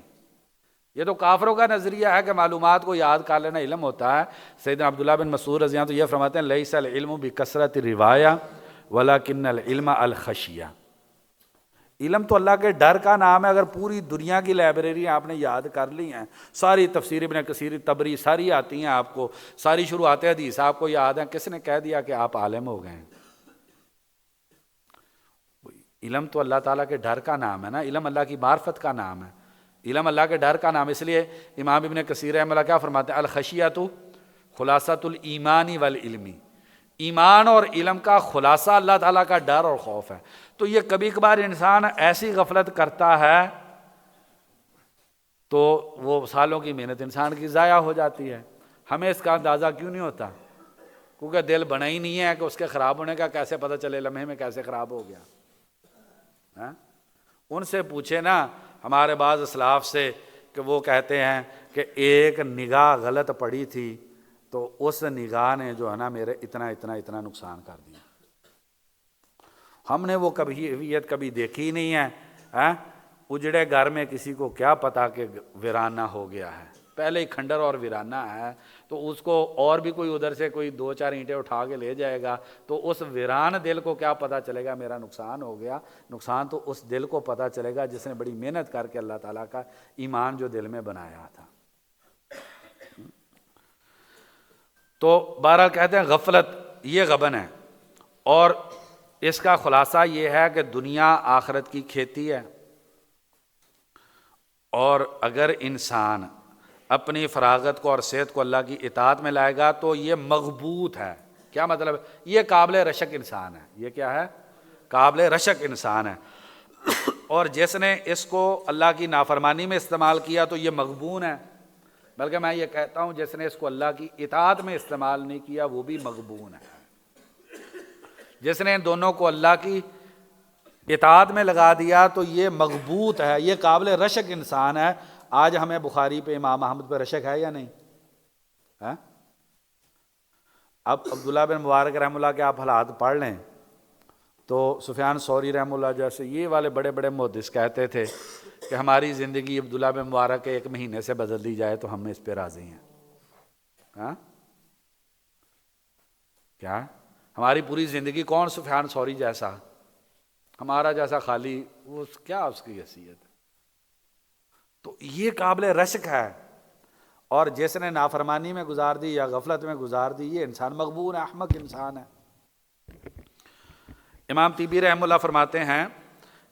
یہ تو کافروں کا نظریہ ہے کہ معلومات کو یاد کر لینا علم ہوتا ہے۔ سیدنا عبداللہ بن مسعود رضی اللہ عنہ تو یہ فرماتے ہیں لیس العلم بکثرت الروایہ ولکن العلم الخشیہ، علم تو اللہ کے ڈر کا نام ہے۔ اگر پوری دنیا کی لائبریری آپ نے یاد کر لی ہیں، ساری تفسیر ابن کثیر طبری ساری آتی ہیں آپ کو، ساری شروحات حدیث آپ کو یاد ہیں، کس نے کہہ دیا کہ آپ عالم ہو گئے ہیں؟ علم تو اللہ تعالیٰ کے ڈر کا نام ہے نا، علم اللہ کی معرفت کا نام ہے، علم اللہ کے ڈر کا نام۔ اس لیے امام ابن کثیر رحمہ اللہ کیا فرماتے ہیں، الخشیۃ خلاصۃ الایمان والعلم، ایمان اور علم کا خلاصہ اللہ تعالیٰ کا ڈر اور خوف ہے۔ تو یہ کبھی کبھار انسان ایسی غفلت کرتا ہے تو وہ سالوں کی محنت انسان کی ضائع ہو جاتی ہے۔ ہمیں اس کا اندازہ کیوں نہیں ہوتا؟ کیونکہ دل بنا ہی نہیں ہے کہ اس کے خراب ہونے کا کیسے پتہ چلے، لمحے میں کیسے خراب ہو گیا۔ ان سے پوچھے نا ہمارے بعض اسلاف سے کہ وہ کہتے ہیں کہ ایک نگاہ غلط پڑی تھی تو اس نگاہ نے جو ہے نا میرے اتنا نقصان کر دیا۔ ہم نے وہ کبھی دیکھی نہیں ہے۔ اجڑے گھر میں کسی کو کیا پتا کہ ویرانہ ہو گیا ہے، پہلے ہی کھنڈر اور ویرانہ ہے تو اس کو اور بھی کوئی ادھر سے کوئی 2-4 اینٹیں اٹھا کے لے جائے گا تو اس ویران دل کو کیا پتا چلے گا میرا نقصان ہو گیا؟ نقصان تو اس دل کو پتا چلے گا جس نے بڑی محنت کر کے اللہ تعالیٰ کا ایمان جو دل میں بنایا تھا۔ تو بہرحال کہتے ہیں غفلت یہ غبن ہے، اور اس کا خلاصہ یہ ہے کہ دنیا آخرت کی کھیتی ہے، اور اگر انسان اپنی فراغت کو اور صحت کو اللہ کی اطاعت میں لائے گا تو یہ مغبوط ہے۔ کیا مطلب؟ یہ قابل رشک انسان ہے۔ یہ کیا ہے؟ قابل رشک انسان ہے۔ اور جس نے اس کو اللہ کی نافرمانی میں استعمال کیا تو یہ مغبون ہے، بلکہ میں یہ کہتا ہوں جس نے اس کو اللہ کی اطاعت میں استعمال نہیں کیا وہ بھی مغبون ہے۔ جس نے ان دونوں کو اللہ کی اطاعت میں لگا دیا تو یہ مغبوط ہے، یہ قابل رشک انسان ہے۔ آج ہمیں بخاری پہ امام احمد پہ رشک ہے یا نہیں؟ اب عبداللہ بن مبارک رحمہ اللہ کے آپ حالات پڑھ لیں تو سفیان ثوری رحمہ اللہ جیسے یہ والے بڑے بڑے محدث کہتے تھے کہ ہماری زندگی عبداللہ بن مبارک کے 1 مہینے سے بدل دی جائے تو ہم اس پہ راضی ہیں۔ کیا ہماری پوری زندگی کون سفیان ثوری جیسا، ہمارا جیسا خالی، وہ کیا اس کی حیثیت؟ تو یہ قابل رشک ہے، اور جس نے نافرمانی میں گزار دی یا غفلت میں گزار دی یہ انسان مغبون ہے، احمق انسان ہے۔ امام طیبی رحمہ اللہ فرماتے ہیں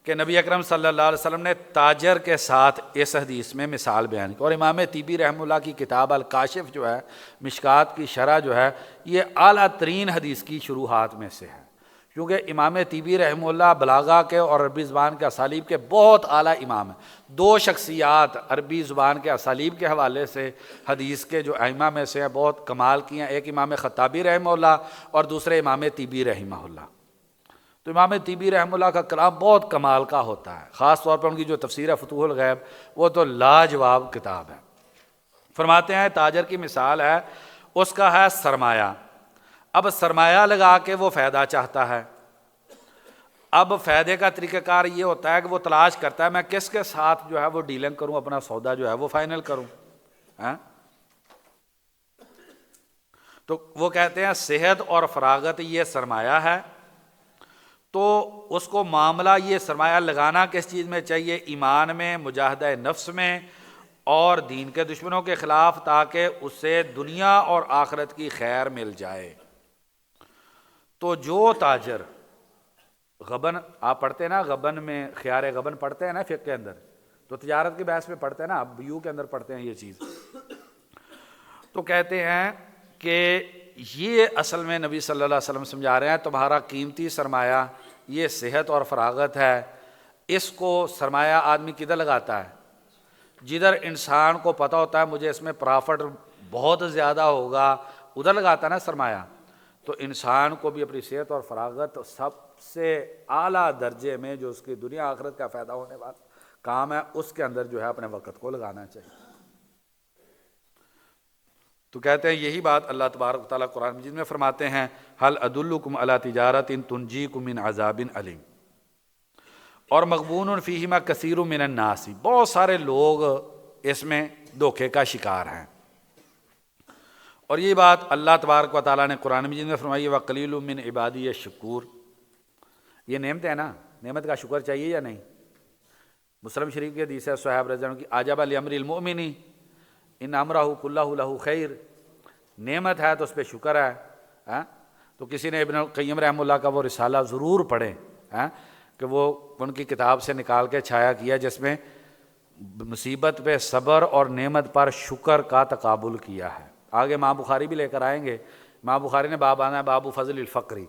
کہ نبی اکرم صلی اللہ علیہ وسلم نے تاجر کے ساتھ اس حدیث میں مثال بیان کی، اور امام طیبی رحمہ اللہ کی کتاب الکاشف جو ہے، مشکات کی شرح جو ہے، یہ اعلیٰ ترین حدیث کی شروحات میں سے ہے، کیونکہ امام طیبی رحمہ اللہ بلاغہ کے اور عربی زبان کے اسالیب کے بہت اعلیٰ امام ہیں۔ 2 شخصیات عربی زبان کے اسالیب کے حوالے سے حدیث کے جو ائمہ میں سے ہیں بہت کمال کی ہیں، ایک امام خطابی رحمہ اللہ اور دوسرے امام طیبی رحمہ اللہ۔ تو امام طیبی رحمہ اللہ کا کلام بہت کمال کا ہوتا ہے، خاص طور پر ان کی جو تفسیر ہے فتوح الغیب وہ تو لاجواب کتاب ہے۔ فرماتے ہیں تاجر کی مثال ہے، اس کا ہے سرمایہ، اب سرمایہ لگا کے وہ فائدہ چاہتا ہے، اب فائدے کا طریقہ کار یہ ہوتا ہے کہ وہ تلاش کرتا ہے میں کس کے ساتھ جو ہے وہ ڈیلنگ کروں، اپنا سودا جو ہے وہ فائنل کروں، ہاں؟ تو وہ کہتے ہیں صحت اور فراغت یہ سرمایہ ہے، تو اس کو معاملہ یہ سرمایہ لگانا کس چیز میں چاہیے؟ ایمان میں، مجاہدہ نفس میں، اور دین کے دشمنوں کے خلاف، تاکہ اسے دنیا اور آخرت کی خیر مل جائے۔ تو جو تاجر غبن، آپ پڑھتے ہیں نا غبن میں، خیار غبن پڑھتے ہیں نا فقہ کے اندر، تو تجارت کے بحث میں پڑھتے ہیں نا، اب بیو کے اندر پڑھتے ہیں یہ چیز، تو کہتے ہیں کہ یہ اصل میں نبی صلی اللہ علیہ وسلم سمجھا رہے ہیں تمہارا قیمتی سرمایہ یہ صحت اور فراغت ہے، اس کو سرمایہ آدمی کدھر لگاتا ہے؟ جدھر انسان کو پتہ ہوتا ہے مجھے اس میں پرافٹ بہت زیادہ ہوگا، ادھر لگاتا ہے نا سرمایہ۔ تو انسان کو بھی اپنی صحت اور فراغت سب سے اعلیٰ درجے میں جو اس کی دنیا آخرت کا فائدہ ہونے والا کام ہے، اس کے اندر جو ہے اپنے وقت کو لگانا چاہیے۔ تو کہتے ہیں یہی بات اللہ تبارک و تعالیٰ قرآن مجید میں فرماتے ہیں، هل ادلکم علی تجارت تنجیکم من عذاب علیم، اور مغبون فیہما کثیر من الناس، بہت سارے لوگ اس میں دھوکے کا شکار ہیں۔ اور یہ بات اللہ تبارک و تعالیٰ نے قرآن مجید میں فرمائی ہے، وقلیل من عبادی الشکور، یہ نعمت ہے نا، نعمت کا شکر چاہیے یا نہیں؟ مسلم شریف کی حدیث ہے صحابہ رضی اللہ عنہ کی، عجبا لامر المؤمن ان امرہ کلہ لہ خیر، نعمت ہے تو اس پہ شکر ہے، ہاں؟ تو کسی نے ابن القیم رحمہ اللہ کا وہ رسالہ ضرور پڑھیں، ہاں؟ کہ وہ ان کی کتاب سے نکال کے چھایا کیا، جس میں مصیبت پہ صبر اور نعمت پر شکر کا تقابل کیا ہے۔ آگے امام بخاری بھی لے کر آئیں گے، امام بخاری نے باب آنا ہے باب فضل الفقری،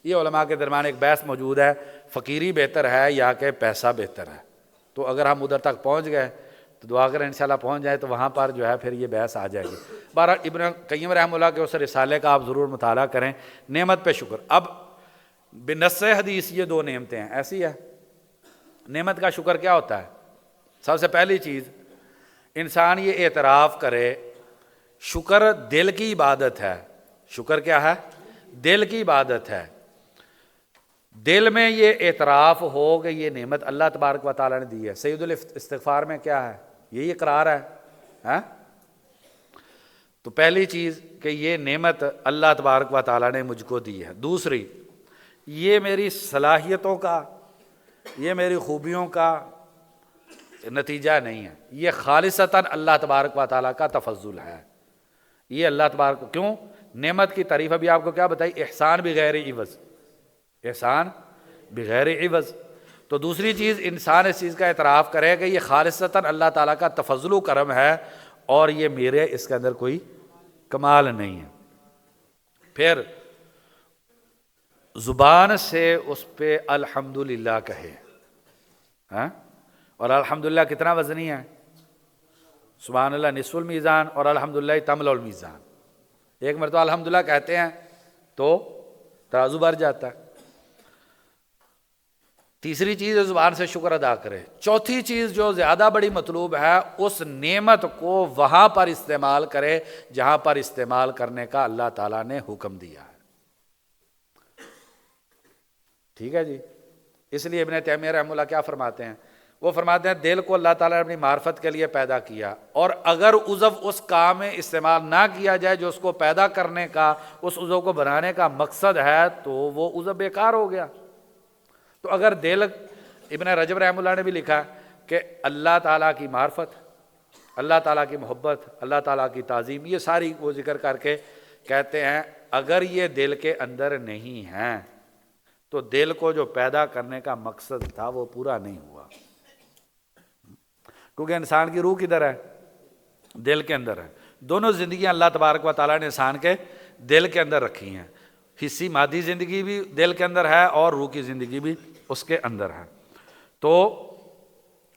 یہ علماء کے درمیان ایک بحث موجود ہے، فقیری بہتر ہے یا کہ پیسہ بہتر ہے۔ تو اگر ہم ادھر تک پہنچ گئے تو دعا کریں انشاءاللہ پہنچ جائے تو وہاں پر جو ہے پھر یہ بحث آ جائے گی۔ بہرحال ابن قیم رحمہ اللہ کے اس رسالے کا آپ ضرور مطالعہ کریں، نعمت پہ شکر۔ اب بنص حدیث یہ دو نعمتیں ہیں، ایسی ہے۔ نعمت کا شکر کیا ہوتا ہے؟ سب سے پہلی چیز انسان یہ اعتراف کرے، شکر دل کی عبادت ہے، شکر کیا ہے؟ دل کی عبادت ہے۔ دل میں یہ اعتراف ہو کہ یہ نعمت اللہ تبارک و تعالیٰ نے دی ہے۔ سید الاستغفار میں کیا ہے؟ یہی اقرار ہے، ہاں؟ تو پہلی چیز کہ یہ نعمت اللہ تبارک و تعالیٰ نے مجھ کو دی ہے۔ دوسری، یہ میری صلاحیتوں کا، یہ میری خوبیوں کا نتیجہ نہیں ہے، یہ خالصتاً اللہ تبارک و تعالیٰ کا تفضل ہے۔ یہ اللہ تبارک، کیوں؟ نعمت کی تعریف ابھی آپ کو کیا بتائی؟ احسان بغیر عوض، احسان بغیر عوض۔ تو دوسری چیز انسان اس چیز کا اعتراف کرے کہ یہ خالصتاً اللہ تعالیٰ کا تفضل و کرم ہے، اور یہ میرے اس کے اندر کوئی کمال نہیں ہے۔ پھر زبان سے اس پہ الحمدللہ کہے، ہاں؟ اور الحمدللہ کتنا وزنی ہے؟ سبحان اللہ نصف المیزان اور الحمدللہ تملا المیزان۔ ایک مرتبہ الحمدللہ کہتے ہیں تو ترازو بھر جاتا ہے۔ تیسری چیز زبان سے شکر ادا کرے۔ چوتھی چیز جو زیادہ بڑی مطلوب ہے، اس نعمت کو وہاں پر استعمال کرے جہاں پر استعمال کرنے کا اللہ تعالیٰ نے حکم دیا ہے۔ ٹھیک ہے جی؟ اس لیے ابن تیمیہ رحمہ اللہ کیا فرماتے ہیں؟ وہ فرماتے ہیں دل کو اللہ تعالیٰ نے اپنی معرفت کے لیے پیدا کیا، اور اگر عضو اس کام میں استعمال نہ کیا جائے جو اس کو پیدا کرنے کا، اس عضو کو بنانے کا مقصد ہے، تو وہ عضو بیکار ہو گیا۔ تو اگر دل، ابن رجب رحمہ اللہ نے بھی لکھا کہ اللہ تعالیٰ کی معرفت، اللہ تعالیٰ کی محبت، اللہ تعالیٰ کی تعظیم، یہ ساری وہ ذکر کر کے کہتے ہیں اگر یہ دل کے اندر نہیں ہیں تو دل کو جو پیدا کرنے کا مقصد تھا وہ پورا نہیں ہوا، کیونکہ انسان کی روح کدھر ہے؟ دل کے اندر ہے۔ دونوں زندگیاں اللہ تبارک و تعالیٰ نے انسان کے دل کے اندر رکھی ہیں، حصی مادی زندگی بھی دل کے اندر ہے اور روح کی زندگی بھی اس کے اندر ہے۔ تو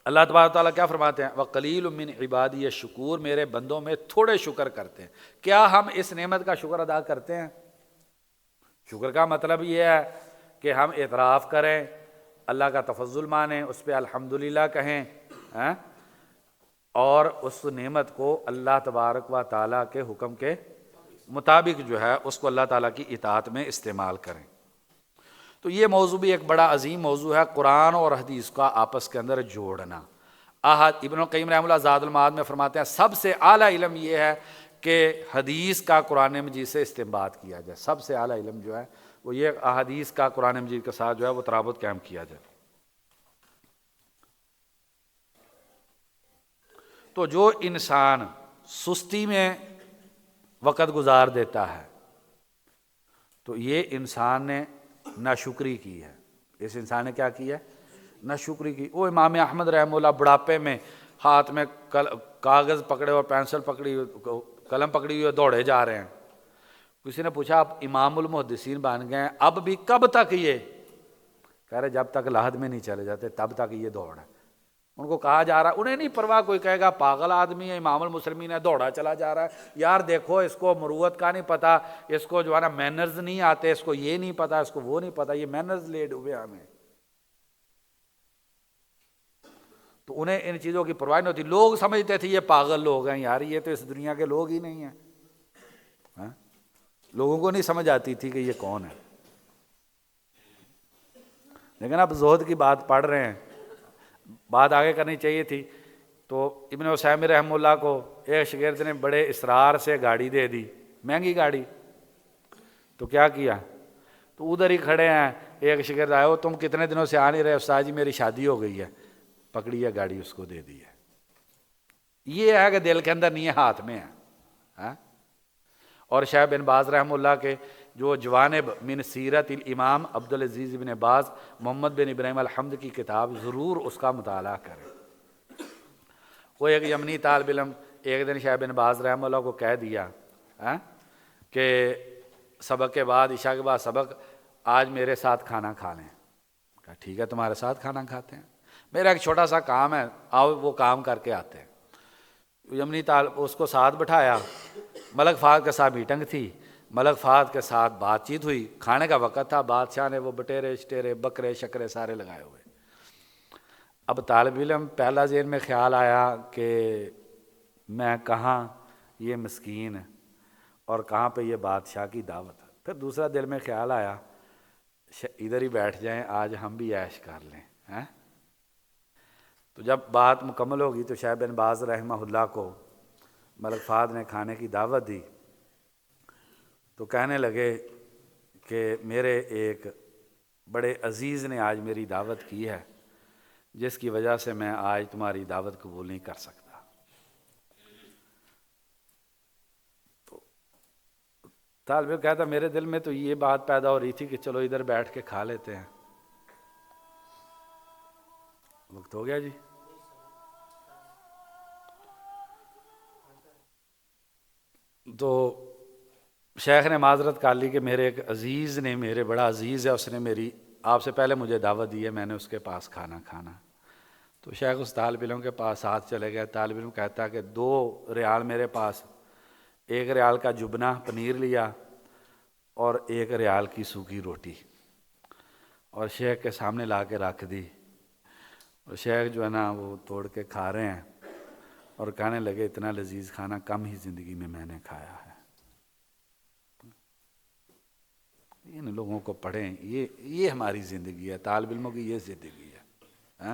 اللہ تبارک و تعالیٰ کیا فرماتے ہیں؟ وَقَلِيلٌ مِّنْ عِبَادِيَ الشُّكُورُ، میرے بندوں میں تھوڑے شکر کرتے ہیں۔ کیا ہم اس نعمت کا شکر ادا کرتے ہیں؟ شکر کا مطلب یہ ہے کہ ہم اعتراف کریں، اللہ کا تفضل مانیں، اس پہ الحمدللہ کہیں، اور اس نعمت کو اللہ تبارک و تعالیٰ کے حکم کے مطابق جو ہے اس کو اللہ تعالیٰ کی اطاعت میں استعمال کریں۔ تو یہ موضوع بھی ایک بڑا عظیم موضوع ہے، قرآن اور حدیث کا آپس کے اندر جوڑنا۔ ابن القیم رحمہ اللہ زاد المعاد میں فرماتے ہیں سب سے اعلیٰ علم یہ ہے کہ حدیث کا قرآن مجید سے استنباط کیا جائے، سب سے اعلیٰ علم جو ہے وہ یہ احادیث کا قرآن مجید کے ساتھ جو ہے وہ ترابط قائم کیا جائے۔ تو جو انسان سستی میں وقت گزار دیتا ہے تو یہ انسان نے ناشکری کی ہے، اس انسان نے کیا کی ہے؟ ناشکری کی۔ وہ امام احمد رحمہ اللہ بڑھاپے میں ہاتھ میں کاغذ پکڑے اور پینسل پکڑی قلم پکڑی ہوئی دوڑے جا رہے ہیں۔ کسی نے پوچھا آپ امام المحدثین بن گئے ہیں، اب بھی کب تک یہ؟ کہہ رہے جب تک لحد میں نہیں چلے جاتے تب تک یہ دوڑ ہے۔ ان کو کہا جا رہا ہے، انہیں نہیں پرواہ، کوئی کہے گا پاگل آدمی ہے، امام المسلمین ہے دوڑا چلا جا رہا ہے، یار دیکھو اس کو مروت کا نہیں پتہ، اس کو جو ہے نا مینرز نہیں آتے، اس کو یہ نہیں پتہ، اس کو وہ نہیں پتہ، یہ مینرز لیڈ ہوئے ہمیں۔ تو انہیں ان چیزوں کی پرواہ نہیں ہوتی۔ لوگ سمجھتے تھے یہ پاگل لوگ ہیں، یار یہ تو اس دنیا کے لوگ ہی نہیں ہیں۔ لوگوں کو نہیں سمجھ آتی تھی کہ یہ کون ہے، لیکن اب زہد کی بات پڑھ رہے ہیں، بات آگے کرنی چاہیے تھی۔ تو ابن عثیمین رحمہ اللہ کو ایک شاگرد نے بڑے اصرار سے گاڑی دے دی، مہنگی گاڑی، تو کیا کیا؟ تو ادھر ہی کھڑے ہیں، ایک شاگرد آئے، تم کتنے دنوں سے آ نہیں رہے؟ استاد جی میری شادی ہو گئی ہے۔ پکڑی ہے گاڑی، اس کو دے دی ہے۔ یہ ہے کہ دل کے اندر نہیں ہے، ہاتھ میں ہے۔ اور شیخ بن باز رحمہ اللہ کے جو جوانب من سیرت الامام عبدالعزیز بن باز محمد بن ابراہیم الحمد کی کتاب ضرور اس کا مطالعہ کریں۔ وہ ایک یمنی طالب علم ایک دن شیخ بن باز رحمہ اللہ کو کہہ دیا کہ سبق کے بعد، عشاء کے بعد سبق، آج میرے ساتھ کھانا کھا لیں۔ کہا ٹھیک ہے تمہارے ساتھ کھانا کھاتے ہیں، میرا ایک چھوٹا سا کام ہے، آؤ وہ کام کر کے آتے ہیں۔ یمنی طالب اس کو ساتھ بٹھایا، ملک فہد کے ساتھ میٹنگ تھی، ملک فہد کے ساتھ بات چیت ہوئی، کھانے کا وقت تھا، بادشاہ نے وہ بٹیرے شٹیرے بکرے شکرے سارے لگائے ہوئے۔ اب طالب علم پہلا ذہن میں خیال آیا کہ میں کہاں یہ مسکین اور کہاں پہ یہ بادشاہ کی دعوت۔ پھر دوسرا دل میں خیال آیا ادھر ہی بیٹھ جائیں، آج ہم بھی عیش کر لیں۔ تو جب بات مکمل ہوگی تو شیخ بن باز رحمہ اللہ کو ملک فہد نے کھانے کی دعوت دی، تو کہنے لگے کہ میرے ایک بڑے عزیز نے آج میری دعوت کی ہے، جس کی وجہ سے میں آج تمہاری دعوت قبول نہیں کر سکتا۔ تو طالب علم کہتا میرے دل میں تو یہ بات پیدا ہو رہی تھی کہ چلو ادھر بیٹھ کے کھا لیتے ہیں۔ وقت ہو گیا جی؟ تو شیخ نے معذرت کر لی کہ میرے ایک عزیز نے، میرے بڑا عزیز ہے، اس نے میری آپ سے پہلے مجھے دعوت دی ہے، میں نے اس کے پاس کھانا کھانا۔ تو شیخ اس طالب علم کے پاس ساتھ چلے گئے۔ طالب علم کہتا ہے کہ 2 ریال میرے پاس، 1 ریال کا جبنہ پنیر لیا اور 1 ریال کی سوکھی روٹی، اور شیخ کے سامنے لا کے رکھ دی۔ اور شیخ جو ہے نا وہ توڑ کے کھا رہے ہیں اور کہنے لگے اتنا لذیذ کھانا کم ہی زندگی میں نے کھایا ہے۔ ان لوگوں کو پڑھیں، یہ ہماری زندگی ہے، طالب علموں کی یہ زندگی ہے۔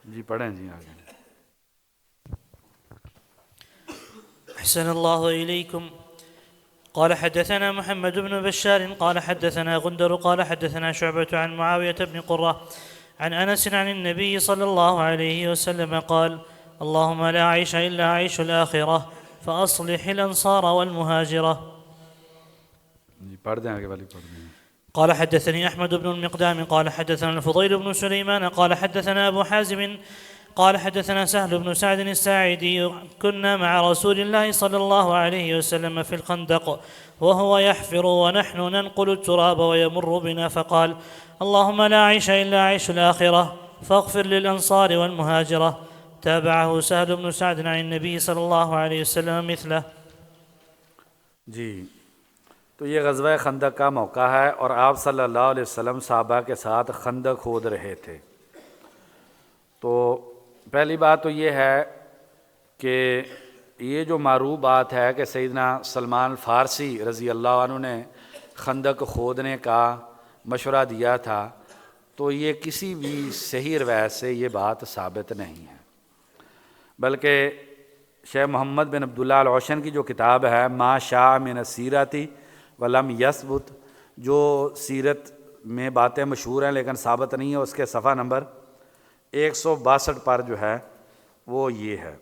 جی پڑھیں جی آگے۔ أحسن الله إليكم. قال حدثنا محمد بن بشار قال حدثنا غندر قال حدثنا شعبة عن معاوية بن قرة عن أنس عن النبي صلى الله عليه وسلم قال اللهم لا عيش إلا عيش الآخرة فأصلح الأنصار والمهاجرة. قال حدثني أحمد بن المقدام قال حدثنا الفضيل بن سليمان قال حدثنا أبو حازم قال حدثنا سهل بن سعد الساعدي كنا مع رسول الله صلى الله عليه وسلم في الخندق وهو يحفر ونحن ننقل التراب ويمر بنا فقال اللهم لا عيش إلا عيش الآخرة فاغفر للأنصار والمهاجرة. تابعه سهل بن سعد عن النبي صلى الله عليه وسلم مثله. جی تو یہ غزوہ خندق کا موقع ہے اور آپ صلی اللہ علیہ وسلم صحابہ کے ساتھ خندق کھود رہے تھے، تو پہلی بات تو یہ ہے کہ یہ جو معروف بات ہے کہ سیدنا سلمان فارسی رضی اللہ عنہ نے خندق کھودنے کا مشورہ دیا تھا، تو یہ کسی بھی صحیح روایت سے یہ بات ثابت نہیں ہے، بلکہ شیخ محمد بن عبداللہ العوشن کی جو کتاب ہے ما شاء من السیرتی ولم یثبت، جو سیرت میں باتیں مشہور ہیں لیکن ثابت نہیں ہے، اس کے صفحہ نمبر 162 پر جو ہے وہ یہ ہے۔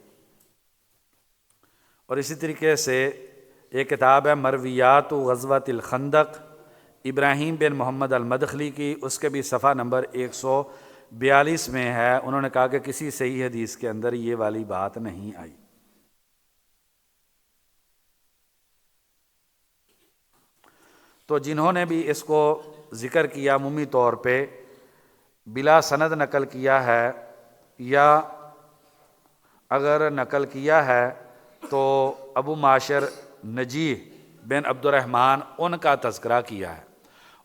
اور اسی طریقے سے ایک کتاب ہے مرویات غزوۃ الخندق ابراہیم بن محمد المدخلی کی، اس کے بھی صفحہ نمبر 142 میں ہے، انہوں نے کہا کہ کسی صحیح حدیث کے اندر یہ والی بات نہیں آئی۔ تو جنہوں نے بھی اس کو ذکر کیا عمومی طور پہ بلا سند نقل کیا ہے، یا اگر نقل کیا ہے تو ابو معاشر نجیح بن عبد الرحمن ان کا تذکرہ کیا ہے،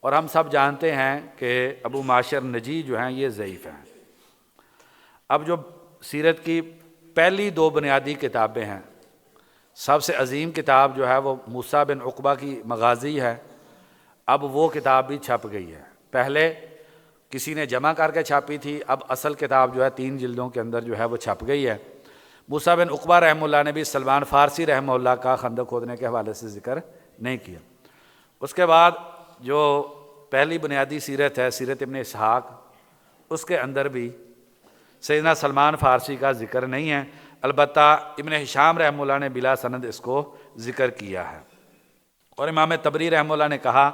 اور ہم سب جانتے ہیں کہ ابو معاشر نجیح جو ہیں یہ ضعیف ہیں۔ اب جو سیرت کی پہلی 2 بنیادی کتابیں ہیں، سب سے عظیم کتاب جو ہے وہ موسیٰ بن عقبہ کی مغازی ہے، اب وہ کتاب بھی چھپ گئی ہے، پہلے کسی نے جمع کر کے چھاپی تھی، اب اصل کتاب جو ہے 3 جلدوں کے اندر جو ہے وہ چھپ گئی ہے۔ موسیٰ بن عقبہ رحمہ اللہ نے بھی سلمان فارسی رحمہ اللہ کا خندق کھودنے کے حوالے سے ذکر نہیں کیا۔ اس کے بعد جو پہلی بنیادی سیرت ہے سیرت ابن اسحاق، اس کے اندر بھی سیدنا سلمان فارسی کا ذکر نہیں ہے، البتہ ابن ہشام رحمہ اللہ نے بلا سند اس کو ذکر کیا ہے، اور امام طبری رحمہ اللہ نے کہا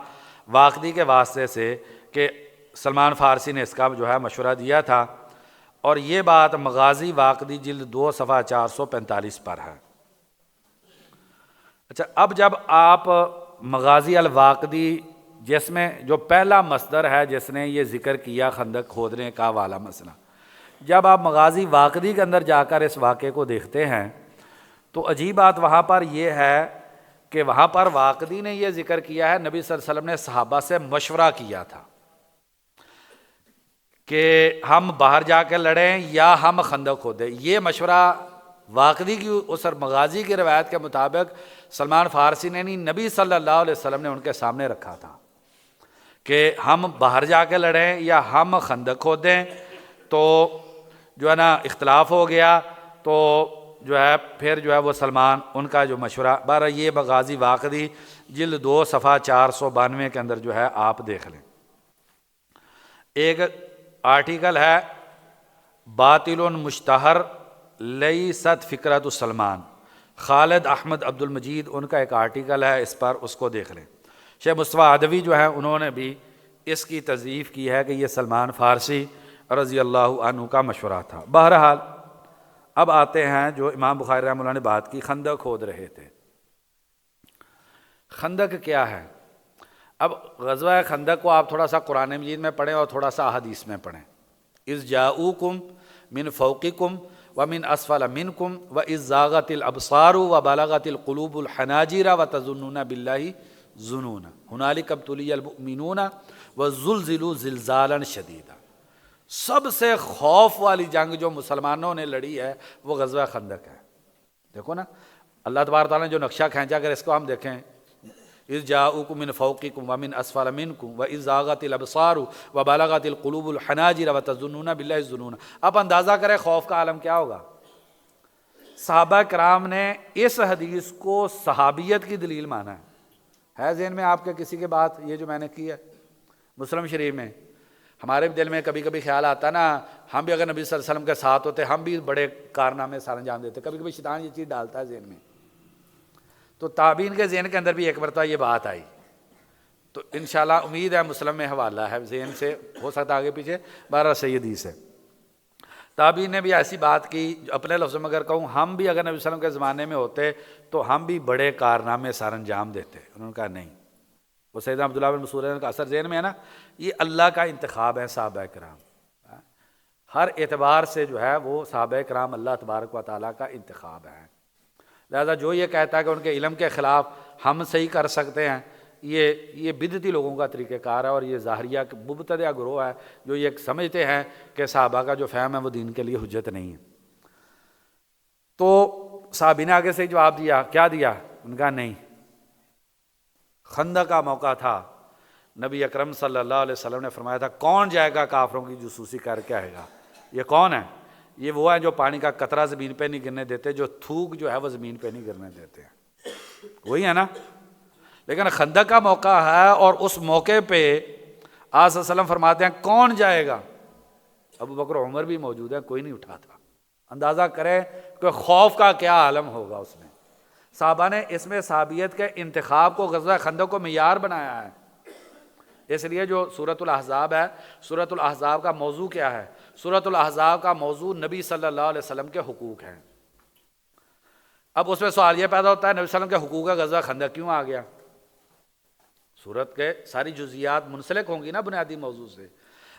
واقدی کے واسطے سے کہ سلمان فارسی نے اس کا جو ہے مشورہ دیا تھا، اور یہ بات مغازی واقدی جلد 2 صفحہ 445 پر ہے۔ اچھا، اب جب آپ مغازی الواقدی جس میں جو پہلا مصدر ہے جس نے یہ ذکر کیا خندق کھودنے کا والا مسئلہ، جب آپ مغازی واقدی کے اندر جا کر اس واقعے کو دیکھتے ہیں تو عجیب بات وہاں پر یہ ہے کہ وہاں پر واقدی نے یہ ذکر کیا ہے نبی صلی اللہ علیہ وسلم نے صحابہ سے مشورہ کیا تھا کہ ہم باہر جا کے لڑیں یا ہم خندق کھودیں۔ یہ مشورہ واقدی کی اس مغازی کی روایت کے مطابق سلمان فارسی نے نہیں، نبی صلی اللہ علیہ وسلم نے ان کے سامنے رکھا تھا کہ ہم باہر جا کے لڑیں یا ہم خندق کھودیں۔ تو جو ہے نا اختلاف ہو گیا، تو جو ہے پھر جو ہے وہ سلمان ان کا جو مشورہ، بہرحال یہ مغازی واقدی جلد 2 صفحہ 492 کے اندر جو ہے آپ دیکھ لیں۔ ایک آرٹیکل ہے باطل مشتہر لیست فکرت سلمان، خالد احمد عبد المجید ان کا ایک آرٹیکل ہے، اس پر اس کو دیکھ لیں۔ شیخ مصطفیٰ عدوی جو ہے انہوں نے بھی اس کی تضعیف کی ہے کہ یہ سلمان فارسی رضی اللہ عنہ کا مشورہ تھا۔ بہرحال اب آتے ہیں جو امام بخاری رحمہ اللہ نے بات کی، خندق کھود رہے تھے۔ خندق کیا ہے؟ اب غزوہ خندق کو آپ تھوڑا سا قرآن مجید میں پڑھیں اور تھوڑا سا احادیث میں پڑھیں۔ اذ جاؤکم من فوقکم ومن اسفل منکم واذ زاغت الابصار وبلغت القلوب الحناجر وتظنون باللہ ظنونا ہنالک ابتلی المؤمنون وزلزلوا زلزالا شدیدا۔ سب سے خوف والی جنگ جو مسلمانوں نے لڑی ہے وہ غزوہ خندق ہے۔ دیکھو نا اللہ تبارک تعالیٰ نے جو نقشہ کھینچا، اگر اس کو ہم دیکھیں، اذ جاؤکم من فوقکم ومن اسفل منکم واذ زاغت الابصار وبلغت القلوب الحناجر وتظنون باللہ الظنون۔ اب اندازہ کریں خوف کا عالم کیا ہوگا۔ صحابہ کرام نے اس حدیث کو صحابیت کی دلیل مانا ہے ذہن میں آپ کے کسی کے بات یہ جو میں نے کی ہے؟ مسلم شریف میں ہمارے دل میں کبھی کبھی خیال آتا نا، ہم بھی اگر نبی صلی اللہ علیہ وسلم کے ساتھ ہوتے ہم بھی بڑے کارنامے سر انجام دیتے۔ کبھی کبھی شیطان یہ چیز ڈالتا ہے ذہن میں، تو تابعین کے ذہن کے اندر بھی ایک مرتبہ یہ بات آئی، تو انشاءاللہ امید ہے مسلم میں حوالہ ہے ذہن سے، ہو سکتا آگے پیچھے 12 صحیح حدیث ہے۔ تابعین نے بھی ایسی بات کی، اپنے لفظوں میں اگر کہوں ہم بھی اگر نبی صلی اللہ علیہ وسلم کے زمانے میں ہوتے تو ہم بھی بڑے کارنامے سر انجام دیتے۔ انہوں نے کہا نہیں، وہ سیدنا عبداللہ بن مسعود کا اثر ذہن میں ہے نا، یہ اللہ کا انتخاب ہے صحابہ کرام، ہر اعتبار سے جو ہے وہ صحابہ کرام اللہ تبارک و تعالیٰ کا انتخاب ہے۔ لہذا جو یہ کہتا ہے کہ ان کے علم کے خلاف ہم صحیح کر سکتے ہیں، یہ بدعتی لوگوں کا طریقہ کار ہے، اور یہ ظاہریہ مبتدع گروہ ہے جو یہ سمجھتے ہیں کہ صحابہ کا جو فہم ہے وہ دین کے لیے حجت نہیں ہے۔ تو صحابی نے آگے سے جواب دیا، کیا دیا؟ ان کا نہیں، خندق کا موقع تھا، نبی اکرم صلی اللہ علیہ وسلم نے فرمایا تھا کون جائے گا کافروں کی جاسوسی کر کے آئے گا؟ یہ کون ہے؟ یہ وہ ہیں جو پانی کا قطرہ زمین پہ نہیں گرنے دیتے، جو تھوک جو ہے وہ زمین پہ نہیں گرنے دیتے ہیں، وہی ہے نا۔ لیکن خندق کا موقع ہے، اور اس موقع پہ آپ صلی اللہ علیہ وسلم فرماتے ہیں کون جائے گا؟ ابو بکر و عمر بھی موجود ہیں، کوئی نہیں اٹھا تھا۔ اندازہ کریں کہ خوف کا کیا عالم ہوگا اس میں۔ صحابہ نے اس میں صحابیت کے انتخاب کو غزوہ خندق کو معیار بنایا ہے۔ اس لیے جو سورۃ الاحزاب ہے، سورۃ الاحزاب کا موضوع کیا ہے؟ سورۃ الاحزاب کا موضوع نبی صلی اللہ علیہ وسلم کے حقوق ہیں۔ اب اس میں سوال یہ پیدا ہوتا ہے نبی صلی اللہ علیہ وسلم کے حقوق کا غزوہ خندق کیوں آ گیا؟ سورت کے ساری جزیات منسلک ہوں گی نا بنیادی موضوع سے۔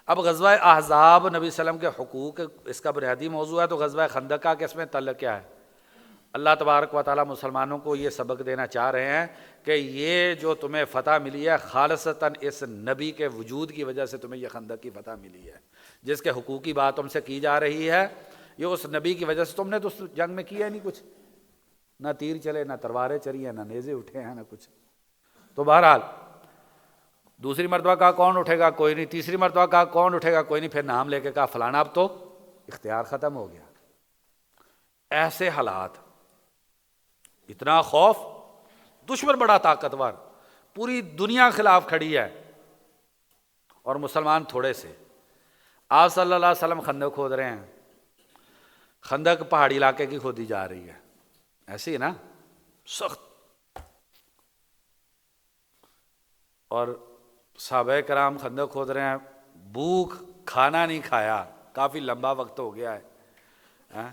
اب غزوہ احزاب نبی صلی اللہ علیہ وسلم کے حقوق اس کا بنیادی موضوع ہے، تو غزوہ خندق کا کس میں تعلق کیا ہے؟ اللہ تبارک و تعالیٰ مسلمانوں کو یہ سبق دینا چاہ رہے ہیں کہ یہ جو تمہیں فتح ملی ہے خالصتاً اس نبی کے وجود کی وجہ سے تمہیں یہ خندق کی فتح ملی ہے۔ جس کے حقوق کی بات تم سے کی جا رہی ہے یہ اس نبی کی وجہ سے، تم نے تو اس جنگ میں کیا نہیں کچھ، نہ تیر چلے، نہ تلواریں چلی ہیں، نہ نیزے اٹھے ہیں، نہ کچھ۔ تو بہرحال دوسری مرتبہ کہا کون اٹھے گا؟ کوئی نہیں۔ تیسری مرتبہ کہا کون اٹھے گا؟ کوئی نہیں۔ پھر نام لے کے کہا فلانا، اب تو اختیار ختم ہو گیا۔ ایسے حالات، اتنا خوف، دشمن بڑا طاقتور، پوری دنیا خلاف کھڑی ہے اور مسلمان تھوڑے سے۔ آپ صلی اللہ علیہ وسلم خندق کھود رہے ہیں، خندق پہاڑی علاقے کی کھودی جا رہی ہے، ایسی ہے نا، سخت، اور صحابہ کرام خندق کھود رہے ہیں، بھوک، کھانا نہیں کھایا، کافی لمبا وقت ہو گیا ہے،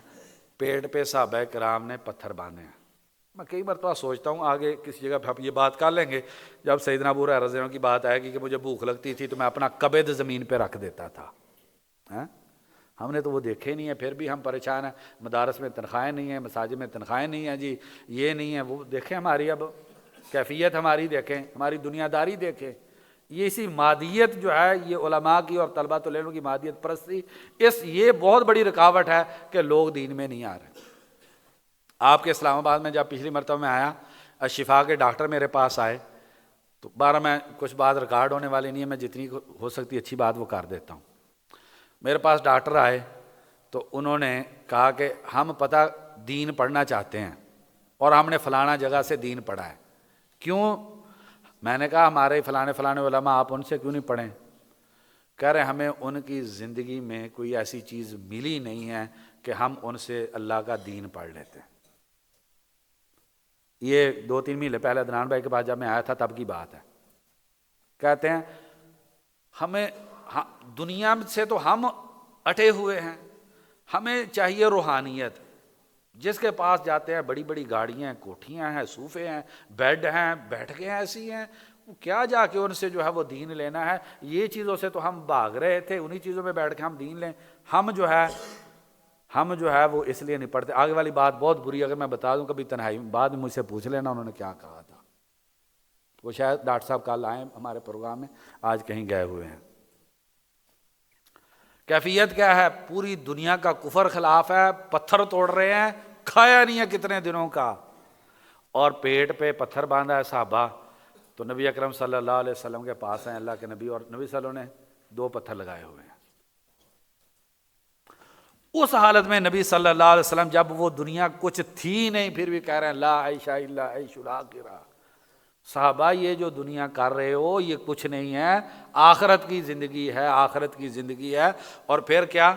پیٹ پہ صحابہ کرام نے پتھر باندھے ہیں۔ میں کئی مرتبہ سوچتا ہوں آگے کسی جگہ پہ ہم یہ بات کر لیں گے، جب سیدنا ابو ہریرہ رضی اللہ عنہ کی بات آئے گی کہ مجھے بھوک لگتی تھی تو میں اپنا کبد زمین پہ رکھ دیتا تھا۔ ہم نے تو وہ دیکھے نہیں ہیں، پھر بھی ہم پریشان ہیں، مدارس میں تنخواہیں نہیں ہیں، مساجد میں تنخواہیں نہیں ہیں، جی یہ نہیں ہے وہ، دیکھیں ہماری اب کیفیت، ہماری دیکھیں، ہماری دنیا داری دیکھیں۔ یہ اسی مادیت جو ہے، یہ علماء کی اور طلبہ العلم کی مادیت پرستی، یہ بہت بڑی رکاوٹ ہے کہ لوگ دین میں نہیں آ رہے۔ آپ کے اسلام آباد میں جب پچھلی مرتبہ میں آیا، الشفا کے ڈاکٹر میرے پاس آئے، تو بارہ میں کچھ بات ریکارڈ ہونے والی نہیں ہے، میں جتنی ہو سکتی اچھی بات وہ کر دیتا ہوں۔ میرے پاس ڈاکٹر آئے تو انہوں نے کہا کہ ہم پتہ دین پڑھنا چاہتے ہیں اور ہم نے فلانا جگہ سے دین پڑھا ہے، کیوں؟ میں نے کہا ہمارے فلانے علماء، آپ ان سے کیوں نہیں پڑھیں؟ کہہ رہے ہمیں ان کی زندگی میں کوئی ایسی چیز ملی نہیں ہے کہ ہم ان سے اللہ کا دین پڑھ لیتے ہیں۔ یہ 2-3 مہینے پہلے عدنان بھائی کے پاس جب میں آیا تھا تب کی بات ہے۔ کہتے ہیں ہمیں دنیا سے تو ہم اٹے ہوئے ہیں، ہمیں چاہیے روحانیت۔ جس کے پاس جاتے ہیں بڑی بڑی گاڑیاں ہیں، کوٹھیاں ہیں، صوفے ہیں، بیڈ ہیں، بیٹھکیں ایسی ہیں، کیا جا کے ان سے جو ہے وہ دین لینا ہے؟ یہ چیزوں سے تو ہم بھاگ رہے تھے، انہی چیزوں میں بیٹھ کے ہم دین لیں۔ ہم جو ہے وہ اس لیے نہیں پڑھتے۔ آگے والی بات بہت بری، اگر میں بتا دوں کبھی تنہائی میں، بعد میں مجھ سے پوچھ لینا انہوں نے کیا کہا تھا۔ وہ شاید ڈاکٹر صاحب کل آئے ہمارے پروگرام میں، آج کہیں گئے ہوئے ہیں۔ کیفیت کیا ہے؟ پوری دنیا کا کفر خلاف ہے، پتھر توڑ رہے ہیں، کھایا نہیں ہے کتنے دنوں کا، اور پیٹ پہ پتھر باندھا ہے صحابہ۔ تو نبی اکرم صلی اللہ علیہ وسلم کے پاس ہیں اللہ کے نبی، اور نبی صلی اللہ علیہ وسلم نے 2 پتھر لگائے ہوئے ہیں۔ اس حالت میں نبی صلی اللہ علیہ وسلم، جب وہ دنیا کچھ تھی نہیں، پھر بھی کہہ رہے ہیں لا عیش الا عیش الاخرہ، صحابہ یہ جو دنیا کر رہے ہو یہ کچھ نہیں ہے، آخرت کی زندگی ہے، آخرت کی زندگی ہے۔ اور پھر کیا؟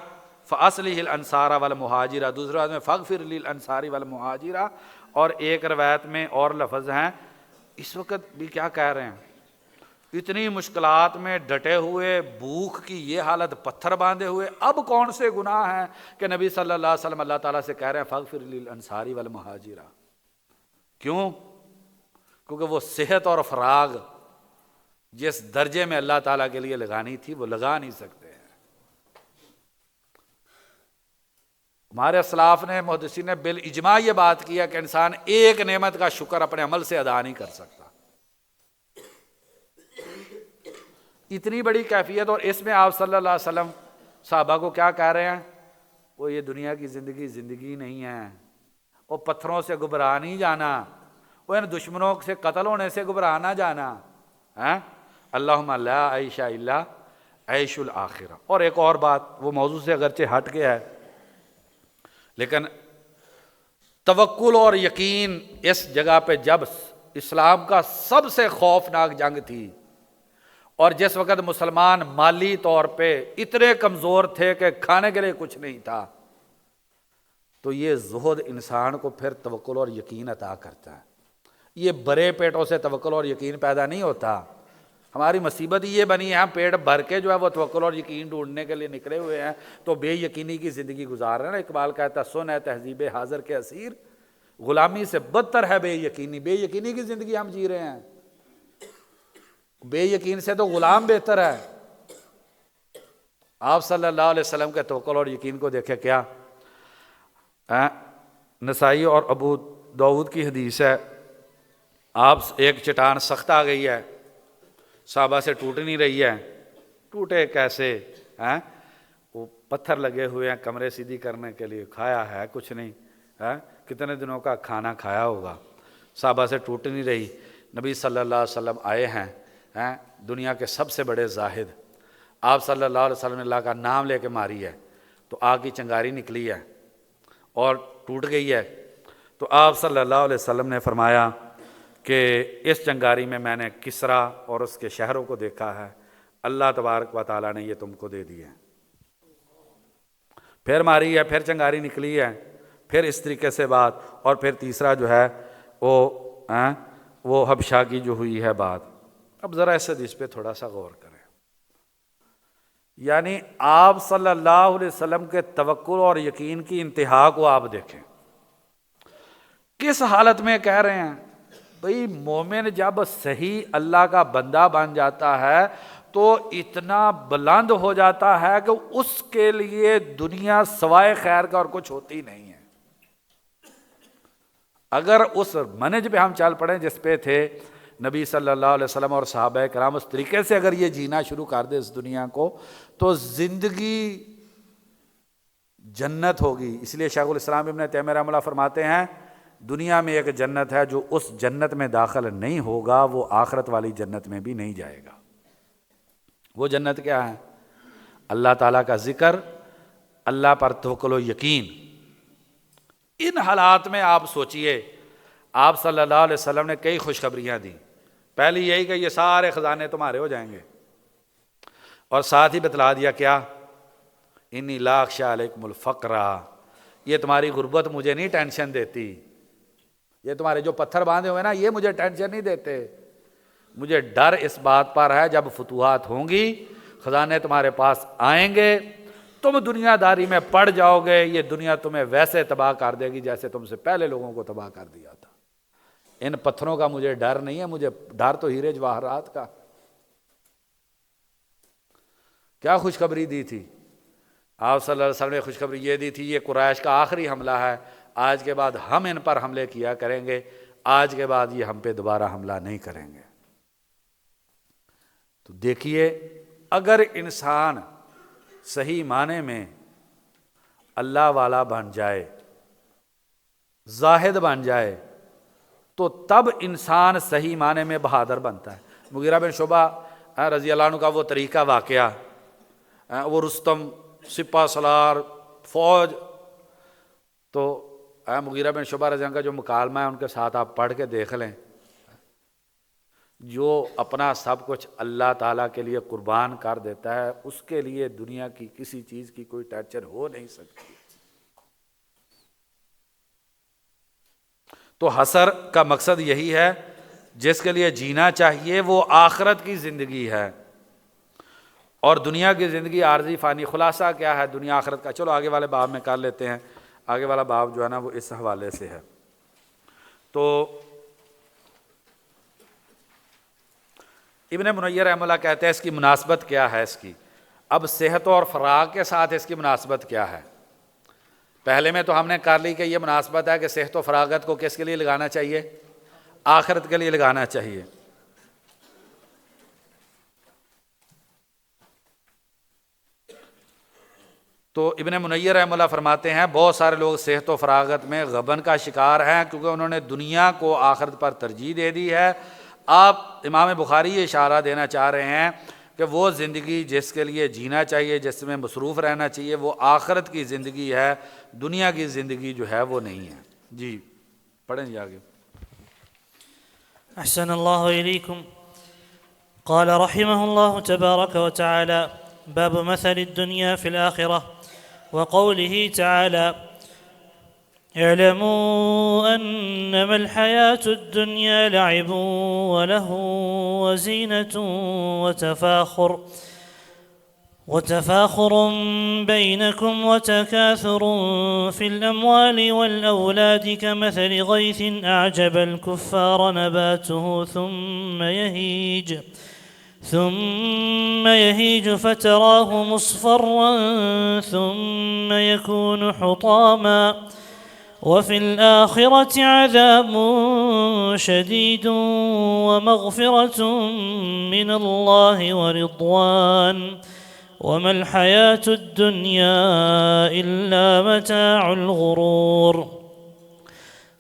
فَأَصْلِحِ الْأَنصَارَ وَالْمُهَاجِرَ، دوسری روایت میں فَاغْفِرْ لِلْأَنصَارِ وَالْمُهَاجِرَ، اور ایک روایت میں اور لفظ ہیں۔ اس وقت بھی کیا کہہ رہے ہیں؟ اتنی مشکلات میں ڈٹے ہوئے، بھوک کی یہ حالت، پتھر باندھے ہوئے، اب کون سے گناہ ہیں کہ نبی صلی اللہ علیہ وسلم اللہ تعالیٰ سے کہہ رہے ہیں فَاغْفِرْ لِلْأَنصَارِ وَالْمُهَاجِرَ؟ کیوں؟ کیونکہ وہ صحت اور فراغ جس درجے میں اللہ تعالیٰ کے لیے لگانی تھی وہ لگا نہیں سکتے ہیں۔ ہمارے اسلاف نے، محدثین نے بالاجماع یہ بات کی ہے کہ انسان ایک نعمت کا شکر اپنے عمل سے ادا نہیں کر سکتا۔ اتنی بڑی کیفیت، اور اس میں آپ صلی اللہ علیہ وسلم صحابہ کو کیا کہہ رہے ہیں؟ وہ یہ دنیا کی زندگی نہیں ہے، وہ پتھروں سے گھبرا نہیں جانا، وہ ان دشمنوں سے قتل ہونے سے گھبرا نہ جانا، اللہم لا عیش الا عیش الآخرہ۔ اور ایک اور بات، وہ موضوع سے اگرچہ ہٹ گیا ہے، لیکن توکل اور یقین اس جگہ پہ جب اسلام کا سب سے خوفناک جنگ تھی، اور جس وقت مسلمان مالی طور پہ اتنے کمزور تھے کہ کھانے کے لیے کچھ نہیں تھا، تو یہ زہد انسان کو پھر توکل اور یقین عطا کرتا ہے۔ یہ برے پیٹوں سے توکل اور یقین پیدا نہیں ہوتا۔ ہماری مصیبت یہ بنی ہے، ہم پیٹ بھر کے جو ہے وہ توکل اور یقین ڈھونڈنے کے لیے نکلے ہوئے ہیں، تو بے یقینی کی زندگی گزار رہے ہیں۔ اقبال کہتا ہے سن ہے تہذیب حاضر کے اسیر، غلامی سے بدتر ہے بے یقینی۔ بے یقینی کی زندگی ہم جی رہے ہیں، بے یقین سے تو غلام بہتر ہے۔ آپ صلی اللہ علیہ وسلم کے توکل اور یقین کو دیکھے کیا، نسائی اور ابو داؤد کی حدیث ہے، آپ ایک چٹان سخت آ گئی ہے، صحابہ سے ٹوٹ نہیں رہی ہے، ٹوٹے کیسے؟ وہ پتھر لگے ہوئے ہیں کمرے سیدھی کرنے کے لیے، کھایا ہے کچھ نہیں، کتنے دنوں کا کھانا کھایا ہوگا، صحابہ سے ٹوٹ نہیں رہی۔ نبی صلی اللہ علیہ وسلم آئے ہیں، دنیا کے سب سے بڑے زاہد، آپ صلی اللہ علیہ وسلم نے اللہ کا نام لے کے ماری ہے تو آگ کی چنگاری نکلی ہے اور ٹوٹ گئی ہے، تو آپ صلی اللہ علیہ وسلم نے فرمایا کہ اس چنگاری میں نے کسرا اور اس کے شہروں کو دیکھا ہے، اللہ تبارک و تعالیٰ نے یہ تم کو دے دی ہے۔ پھر ماری ہے، پھر چنگاری نکلی ہے، پھر اس طریقے سے بات، اور پھر تیسرا جو ہے وہ حبشہ کی جو ہوئی ہے بات۔ اب ذرا اس حدیث پہ تھوڑا سا غور کریں، یعنی آپ صلی اللہ علیہ وسلم کے توکل اور یقین کی انتہا کو آپ دیکھیں، کس حالت میں کہہ رہے ہیں بھئی مومن جب صحیح اللہ کا بندہ بن جاتا ہے تو اتنا بلند ہو جاتا ہے کہ اس کے لیے دنیا سوائے خیر کا اور کچھ ہوتی نہیں ہے۔ اگر اس منہج پہ ہم چل پڑیں جس پہ تھے نبی صلی اللہ علیہ وسلم اور صحابہ کرام، اس طریقے سے اگر یہ جینا شروع کر دے اس دنیا کو، تو زندگی جنت ہوگی۔ اس لیے شیخ الاسلام ابن تیمیہ رحمہ اللہ فرماتے ہیں دنیا میں ایک جنت ہے، جو اس جنت میں داخل نہیں ہوگا وہ آخرت والی جنت میں بھی نہیں جائے گا۔ وہ جنت کیا ہے؟ اللہ تعالیٰ کا ذکر، اللہ پر توکل و یقین۔ ان حالات میں آپ سوچئے، آپ صلی اللہ علیہ وسلم نے کئی خوشخبریاں دیں۔ پہلی یہی کہ یہ سارے خزانے تمہارے ہو جائیں گے، اور ساتھ ہی بتلا دیا کیا، انی لا اخشی علیکم الفقر، یہ تمہاری غربت مجھے نہیں ٹینشن دیتی، یہ تمہارے جو پتھر باندھے ہوئے نا یہ مجھے ٹینشن نہیں دیتے، مجھے ڈر اس بات پر ہے جب فتوحات ہوں گی، خزانے تمہارے پاس آئیں گے، تم دنیا داری میں پڑ جاؤ گے، یہ دنیا تمہیں ویسے تباہ کر دے گی جیسے تم سے پہلے لوگوں کو تباہ کر دیا تھا۔ ان پتھروں کا مجھے ڈر نہیں ہے، مجھے ڈر تو ہیرے جواہرات کا۔ کیا خوشخبری دی تھی آپ صلی اللہ علیہ وسلم نے؟ خوشخبری یہ دی تھی یہ قریش کا آخری حملہ ہے، آج کے بعد ہم ان پر حملے کیا کریں گے، آج کے بعد یہ ہم پہ دوبارہ حملہ نہیں کریں گے۔ تو دیکھیے، اگر انسان صحیح معنی میں اللہ والا بن جائے، زاہد بن جائے، تو تب انسان صحیح معنی میں بہادر بنتا ہے۔ مغیرہ بن شعبہ رضی اللہ عنہ کا وہ طریقہ واقعہ، وہ رستم سپہ سالار فوج، تو مغیرہ بن شعبہ رضی اللہ عنہ کا جو مکالمہ ہے ان کے ساتھ آپ پڑھ کے دیکھ لیں، جو اپنا سب کچھ اللہ تعالیٰ کے لیے قربان کر دیتا ہے اس کے لیے دنیا کی کسی چیز کی کوئی ٹینشن ہو نہیں سکتی۔ تو حسر کا مقصد یہی ہے، جس کے لیے جینا چاہیے وہ آخرت کی زندگی ہے، اور دنیا کی زندگی عارضی فانی۔ خلاصہ کیا ہے دنیا آخرت کا؟ چلو آگے والے باب میں کر لیتے ہیں، آگے والا باب جو ہے نا وہ اس حوالے سے ہے۔ تو ابن منیر رحمہ اللہ کہتے ہیں اس کی مناسبت کیا ہے، اس کی اب صحت اور فراغ کے ساتھ اس کی مناسبت کیا ہے؟ پہلے میں تو ہم نے کر لی کہ یہ مناسبت ہے کہ صحت و فراغت کو کس کے لیے لگانا چاہیے؟ آخرت کے لیے لگانا چاہیے۔ تو ابن منیر رحمہ اللہ فرماتے ہیں بہت سارے لوگ صحت و فراغت میں غبن کا شکار ہیں کیونکہ انہوں نے دنیا کو آخرت پر ترجیح دے دی ہے۔ آپ امام بخاری یہ اشارہ دینا چاہ رہے ہیں کہ وہ زندگی جس کے لیے جینا چاہیے، جس میں مصروف رہنا چاہیے، وہ آخرت کی زندگی ہے، دنیا کی زندگی جو ہے وہ نہیں ہے۔ جی پڑھیں جی آگے۔ أحسن الله إليكم. قال رحمه الله تبارك وتعالى: باب مثل الدنيا في الآخرة، وقوله تعالى: اعلموا أنما الحياة الدنيا لعب وله وزينة وتفاخر بينكم وتكاثر في الأموال والأولاد كمثل غيث أعجب الكفار نباته ثم يهيج فتراه مصفرا ثم يكون حطاما، وفي الآخرة عذاب شديد ومغفرة من الله ورضوان، وما الحياة الدنيا إلا متاع الغرور.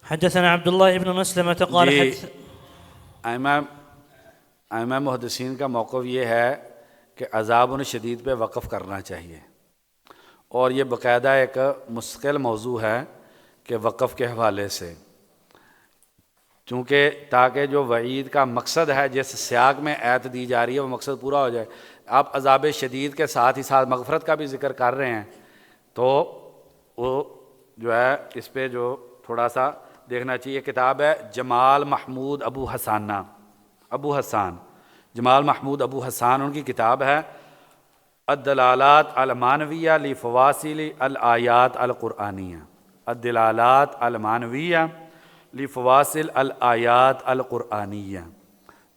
حدثنا عبد الله بن مسلمة قال ائمہ محدثین کا موقف یہ ہے کہ عذاب شدید پہ وقف کرنا چاہیے، اور یہ باقاعدہ ایک مستقل موضوع ہے کہ وقف کے حوالے سے، چونکہ تاکہ جو وعید کا مقصد ہے جس سیاق میں آیت دی جا رہی ہے وہ مقصد پورا ہو جائے۔ آپ عذاب شدید کے ساتھ ہی ساتھ مغفرت کا بھی ذکر کر رہے ہیں، تو وہ جو ہے اس پہ جو تھوڑا سا دیکھنا چاہیے۔ کتاب ہے جمال محمود ابو حسان جمال محمود ابو حسان، ان کی کتاب ہے الدلالات المعنویہ لفواصل الآیات القرآنیہ، الدلالات المعنویہ لفواصل الآیات القرآنیہ۔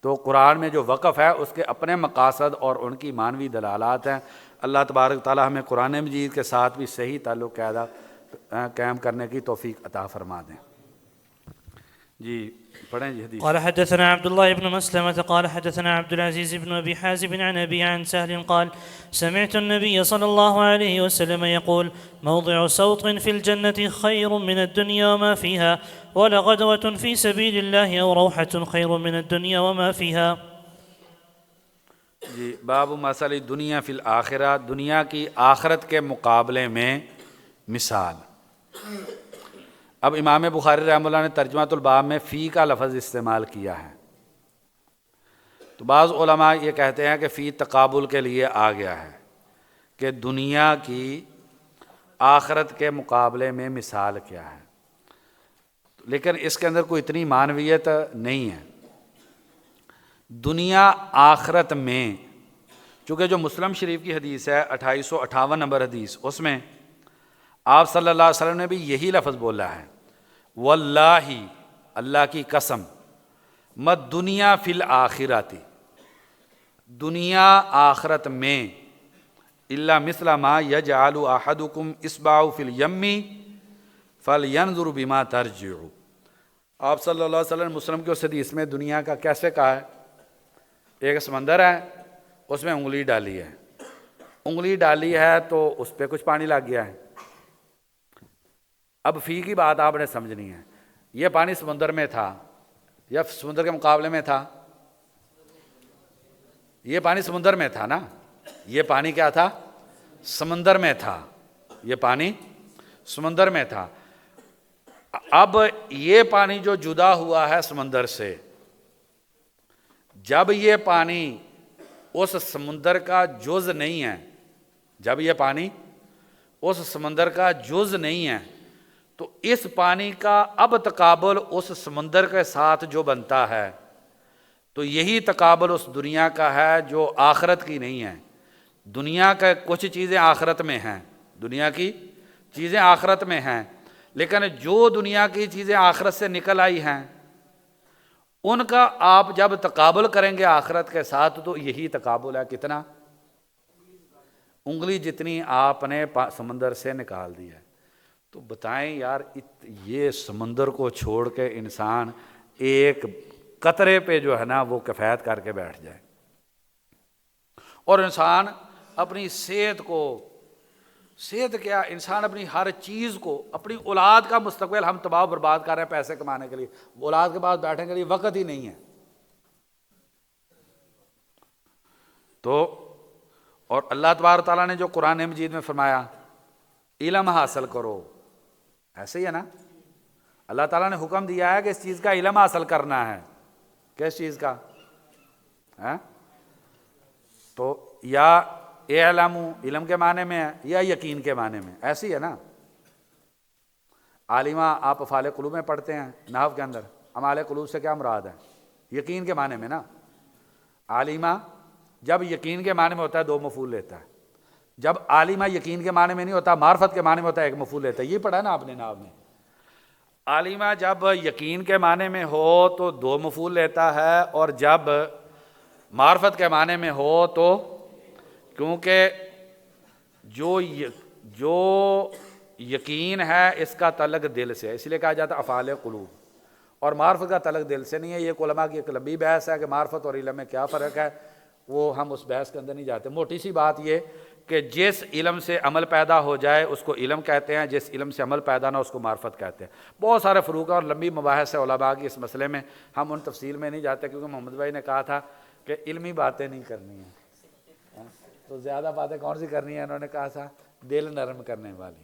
تو قرآن میں جو وقف ہے اس کے اپنے مقاصد اور ان کی معنوی دلالات ہیں۔ اللہ تبارک تعالی ہمیں قرآن مجید کے ساتھ بھی صحیح تعلق قائم کرنے کی توفیق عطا فرما دیں۔ جی پڑھیں جی حدیث۔ قال حدثنا عبد الله بن مسلمة قال حدثنا عبد العزيز بن أبي حازم عن أبي عن سهل قال: سمعت النبي صلى الله عليه وسلم يقول: موضع سوط في الجنة خير من الدنيا وما فيها، ولغدوة في سبيل الله أو روحة خير من الدنيا وما فيها۔ جی باب مثل دنیا فی الآخرہ، دنیا کی آخرت کے مقابلے میں مثال۔ اب امام بخاری رحمہ اللہ نے ترجمۃ الباب میں فی کا لفظ استعمال کیا ہے، تو بعض علماء یہ کہتے ہیں کہ فی تقابل کے لیے آ گیا ہے کہ دنیا کی آخرت کے مقابلے میں مثال کیا ہے، لیکن اس کے اندر کوئی اتنی معنویت نہیں ہے۔ دنیا آخرت میں، چونکہ جو مسلم شریف کی حدیث ہے 2858 نمبر حدیث، اس میں آپ صلی اللہ علیہ وسلم نے بھی یہی لفظ بولا ہے، واللہ، اللہ کی قسم، مت دنیا فی الآخرۃ، دنیا آخرت میں، الا مثل ما یجعل احدکم اصبعہ فی الیم فلینظر بما ترجع۔ آپ صلی اللہ علیہ وسلم مسلم کی اس حدیث میں دنیا کا کیسے کہا ہے؟ ایک سمندر ہے، اس میں انگلی ڈالی ہے تو اس پہ کچھ پانی لگ گیا ہے۔ اب فی کی بات آپ نے سمجھنی ہے، یہ پانی سمندر میں تھا یا سمندر کے مقابلے میں تھا؟ یہ پانی سمندر میں تھا نا، یہ پانی کیا تھا؟ سمندر میں تھا، یہ پانی سمندر میں تھا۔ اب یہ پانی جو جدا ہوا ہے سمندر سے، جب یہ پانی اس سمندر کا جز نہیں ہے، جب یہ پانی اس سمندر کا جز نہیں ہے، تو اس پانی کا اب تقابل اس سمندر کے ساتھ جو بنتا ہے، تو یہی تقابل اس دنیا کا ہے جو آخرت کی نہیں ہے۔ دنیا کا کچھ چیزیں آخرت میں ہیں، دنیا کی چیزیں آخرت میں ہیں، لیکن جو دنیا کی چیزیں آخرت سے نکل آئی ہیں ان کا آپ جب تقابل کریں گے آخرت کے ساتھ تو یہی تقابل ہے۔ کتنا؟ انگلی جتنی آپ نے سمندر سے نکال دی ہے۔ تو بتائیں یار، یہ سمندر کو چھوڑ کے انسان ایک قطرے پہ جو ہے نا وہ کفایت کر کے بیٹھ جائے، اور انسان اپنی صحت کو صحت کیا، انسان اپنی ہر چیز کو، اپنی اولاد کا مستقبل ہم تباہ و برباد کر رہے ہیں پیسے کمانے کے لیے، اولاد کے پاس بیٹھنے کے لیے وقت ہی نہیں ہے. تو اور اللہ تبارک تعالیٰ نے جو قرآن مجید میں فرمایا علم حاصل کرو، ایسے ہی ہے نا، اللہ تعالیٰ نے حکم دیا ہے کہ اس چیز کا علم حاصل کرنا ہے. کس چیز کا؟ تو یا اعلم علم کے معنی میں ہے یا یقین کے معنی میں، ایسی ہے نا. عالمہ آپ افعال قلوب میں پڑھتے ہیں نحو کے اندر، اعمال قلوب سے کیا مراد ہے؟ یقین کے معنی میں نا. عالمہ جب یقین کے معنی میں ہوتا ہے دو مفعول لیتا ہے، جب عالمہ یقین کے معنی میں نہیں ہوتا، معرفت کے معنی میں ہوتا ہے ایک مفعول لیتا ہے. یہ پڑھا نا آپ نے نحو میں. عالمہ جب یقین کے معنی میں ہو تو دو مفعول لیتا ہے، اور جب معرفت کے معنی میں ہو تو، کیونکہ جو یقین ہے اس کا تعلق دل سے ہے، اس لیے کہا جاتا ہے افعال قلوب، اور معرفت کا تعلق دل سے نہیں ہے. یہ علماء کی ایک لمبی بحث ہے کہ معرفت اور علم میں کیا فرق ہے، وہ ہم اس بحث کے اندر نہیں جاتے. موٹی سی بات یہ کہ جس علم سے عمل پیدا ہو جائے اس کو علم کہتے ہیں، جس علم سے عمل پیدا نہ اس کو معرفت کہتے ہیں. بہت سارے فروق ہیں اور لمبی مباحث ہے علماء کی اس مسئلے میں، ہم ان تفصیل میں نہیں جاتے کیونکہ محمد بھائی نے کہا تھا کہ علمی باتیں نہیں کرنی ہیں. تو زیادہ باتیں کون سی کرنی ہیں؟ انہوں نے کہا تھا دل نرم کرنے والی.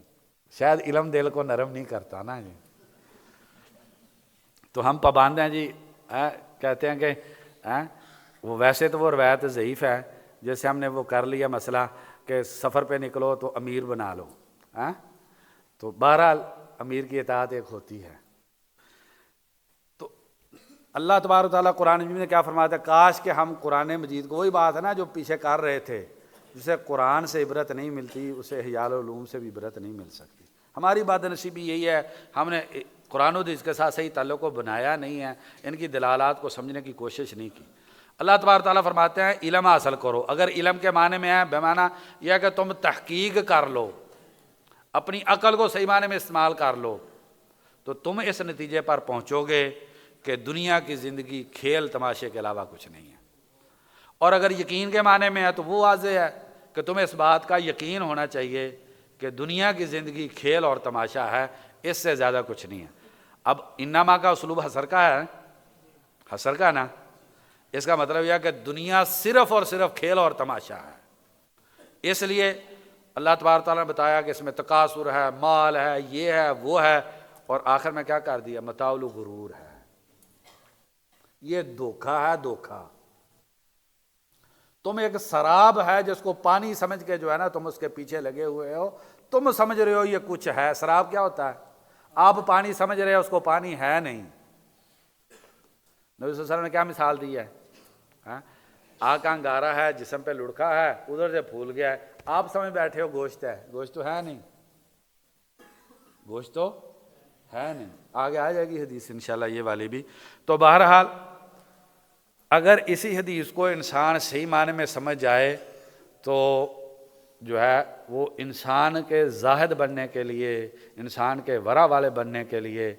شاید علم دل کو نرم نہیں کرتا نا جی. تو ہم پابند ہیں جی، کہتے ہیں کہ وہ ویسے تو وہ روایت ضعیف ہے، جیسے ہم نے وہ کر لیا مسئلہ کہ سفر پہ نکلو تو امیر بنا لو. تو بہرحال امیر کی اطاعت ایک ہوتی ہے. تو اللہ تبارک تعالیٰ قرآن مجید میں کیا فرماتا ہے؟ کاش کہ ہم قرآن مجید کو، وہی بات ہے نا جو پیچھے کر رہے تھے، جسے قرآن سے عبرت نہیں ملتی اسے حیاء العلوم سے بھی عبرت نہیں مل سکتی. ہماری بد نصیبی یہی ہے، ہم نے قرآن و حدیث کے ساتھ صحیح تعلق کو بنایا نہیں ہے، ان کی دلالات کو سمجھنے کی کوشش نہیں کی. اللہ تبارک تعالیٰ فرماتے ہیں علم حاصل کرو. اگر علم کے معنی میں ہے بے معنی یہ ہے کہ تم تحقیق کر لو، اپنی عقل کو صحیح معنی میں استعمال کر لو، تو تم اس نتیجے پر پہنچو گے کہ دنیا کی زندگی کھیل تماشے کے علاوہ کچھ نہیں ہے. اور اگر یقین کے معنی میں ہے تو وہ واضح ہے کہ تمہیں اس بات کا یقین ہونا چاہیے کہ دنیا کی زندگی کھیل اور تماشا ہے، اس سے زیادہ کچھ نہیں ہے. اب انما کا اسلوب حصر کا ہے، حصر کا نا، اس کا مطلب یہ ہے کہ دنیا صرف اور صرف کھیل اور تماشا ہے. اس لیے اللہ تبارک تعالیٰ نے بتایا کہ اس میں تکاثر ہے، مال ہے، یہ ہے وہ ہے، اور آخر میں کیا کر دیا؟ متاع الغرور ہے. یہ دھوکا ہے، دھوکا. تم ایک سراب ہے جس کو پانی سمجھ کے جو ہے نا تم اس کے پیچھے لگے ہوئے ہو، تم سمجھ رہے ہو یہ کچھ ہے. سراب کیا ہوتا ہے؟ آپ پانی سمجھ رہے ہو، اس کو پانی ہے نہیں. نبی صلی اللہ علیہ وسلم نے کیا مثال دی ہے؟ آگ کا انگارہ ہے، جسم پہ لڑکا ہے، ادھر سے پھول گیا ہے، آپ سمجھ بیٹھے ہو گوشت ہے، گوشت تو ہے نہیں، گوشت تو ہے نہیں. آگے آ جائے گی حدیث انشاءاللہ یہ والی بھی. تو بہرحال اگر اسی حدیث کو انسان صحیح معنی میں سمجھ جائے تو جو ہے وہ انسان کے زاہد بننے کے لیے، انسان کے ورع والے بننے کے لیے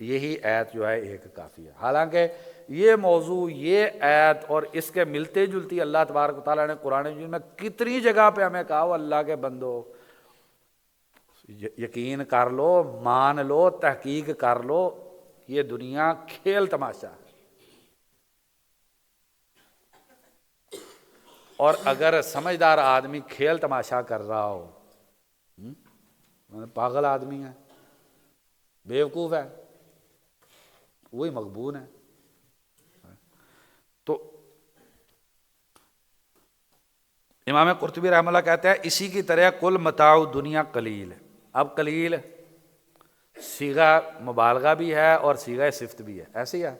یہی آیت جو ہے ایک کافی ہے. حالانکہ یہ موضوع، یہ آیت اور اس کے ملتے جلتی اللہ تبارک و تعالیٰ نے قرآن مجید میں کتنی جگہ پہ ہمیں کہا وہ اللہ کے بندو یقین کر لو، مان لو، تحقیق کر لو، یہ دنیا کھیل تماشا ہے. اور اگر سمجھدار آدمی کھیل تماشا کر رہا ہو، پاگل آدمی ہے، بیوقوف ہے، وہی مغبون ہے. تو امام قرطبی رحمہ اللہ کہتے ہیں اسی کی طرح کل متاع دنیا قلیل. اب قلیل صیغہ مبالغہ بھی ہے اور صیغہ صفت بھی ہے، ایسے ہی ہے.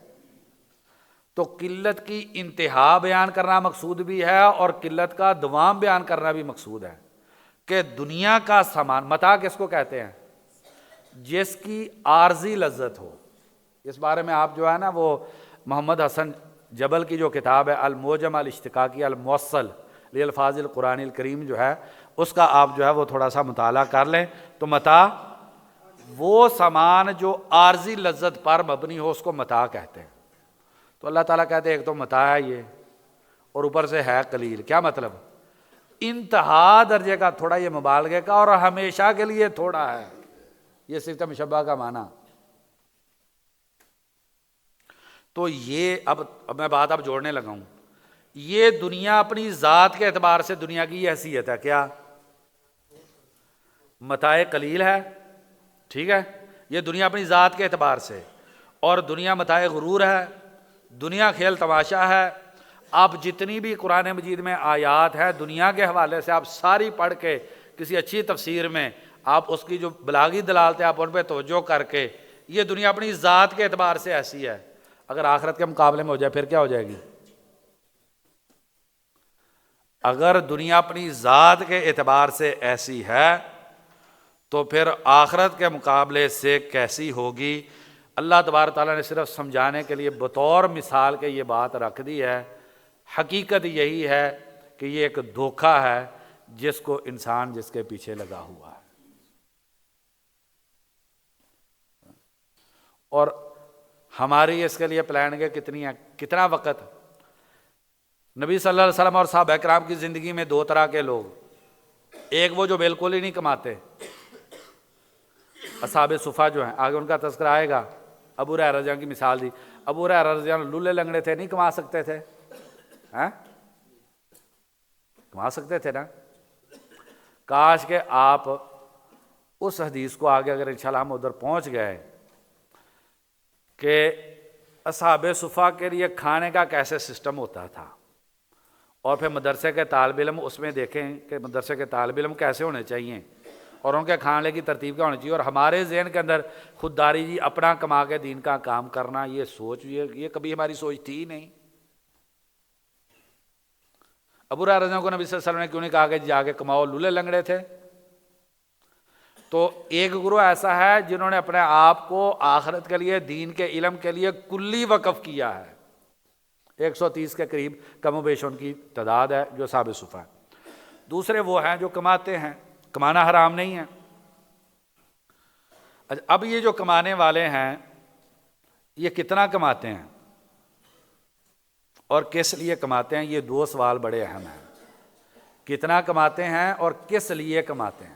تو قلت کی انتہا بیان کرنا مقصود بھی ہے اور قلت کا دوام بیان کرنا بھی مقصود ہے کہ دنیا کا سامان، متاع کس کو کہتے ہیں؟ جس کی عارضی لذت ہو. اس بارے میں آپ جو ہے نا وہ محمد حسن جبل کی جو کتاب ہے الموجم الاشتقاقی الموصل للفاظ القرآن الکریم جو ہے، اس کا آپ جو ہے وہ تھوڑا سا مطالعہ کر لیں. تو متاع وہ سامان جو عارضی لذت پر مبنی ہو اس کو متاع کہتے ہیں. تو اللہ تعالیٰ کہتے ہیں ایک تو متاع ہے یہ، اور اوپر سے ہے قلیل. کیا مطلب؟ انتہا درجے کا تھوڑا یہ مبالغے کا اور ہمیشہ کے لیے تھوڑا ہے، یہ صفت مشبہ کا معنی۔ تو یہ اب میں بات اب جوڑنے لگا ہوں، یہ دنیا اپنی ذات کے اعتبار سے دنیا کی یہ حیثیت ہے، کیا متاع قلیل ہے، ٹھیک ہے، یہ دنیا اپنی ذات کے اعتبار سے، اور دنیا متاع غرور ہے، دنیا کھیل تماشا ہے۔ آپ جتنی بھی قرآن مجید میں آیات ہے دنیا کے حوالے سے آپ ساری پڑھ کے کسی اچھی تفسیر میں آپ اس کی جو بلاغی دلالت ہے آپ ان پہ توجہ کر کے، یہ دنیا اپنی ذات کے اعتبار سے ایسی ہے، اگر آخرت کے مقابلے میں ہو جائے پھر کیا ہو جائے گی؟ اگر دنیا اپنی ذات کے اعتبار سے ایسی ہے تو پھر آخرت کے مقابلے سے کیسی ہوگی؟ اللہ تبارک تعالیٰ نے صرف سمجھانے کے لیے بطور مثال کے یہ بات رکھ دی ہے۔ حقیقت یہی ہے کہ یہ ایک دھوکہ ہے جس کو انسان جس کے پیچھے لگا ہوا ہے، اور ہماری اس کے لیے پلاننگ کتنی ہے، کتنا وقت؟ نبی صلی اللہ علیہ وسلم اور صحابہ کرام کی زندگی میں دو طرح کے لوگ، ایک وہ جو بالکل ہی نہیں کماتے، اصحاب صفا جو ہیں، آگے ان کا تذکرہ آئے گا۔ ابو ہریرہ رضی اللہ عنہ کی مثال دی، ابو ہریرہ رضی اللہ عنہ لولے لنگڑے تھے، نہیں کما سکتے تھے، کما سکتے تھے نا۔ کاش کہ آپ اس حدیث کو آگے اگر انشاءاللہ ہم ادھر پہنچ گئے کہ اصحاب صفا کے لیے کھانے کا کیسے سسٹم ہوتا تھا، اور پھر مدرسے کے طالب علم اس میں دیکھیں کہ مدرسے کے طالب علم کیسے ہونے چاہیے اور ان کے کھانے کی ترتیب کیا ہونی چاہیے، اور ہمارے ذہن کے اندر خودداری جی اپنا کما کے دین کا کام کرنا، یہ سوچ یہ کبھی ہماری سوچ تھی ہی نہیں۔ ابو ہریرہ رضی اللہ عنہ کو نبی صلی اللہ علیہ وسلم نے کیوں نہیں کہا کہ جا کے کماؤ، لولے لنگڑے تھے؟ تو ایک گروہ ایسا ہے جنہوں نے اپنے آپ کو آخرت کے لیے، دین کے علم کے لیے کلی وقف کیا ہے، 130 کے قریب کم و بیش ان کی تعداد ہے جو اصحاب صفا ہے۔ دوسرے وہ ہیں جو کماتے ہیں، کمانا حرام نہیں ہے۔ اب یہ جو کمانے والے ہیں یہ کتنا کماتے ہیں اور کس لیے کماتے ہیں؟ یہ دو سوال بڑے اہم ہیں، کتنا کماتے ہیں اور کس لیے کماتے ہیں۔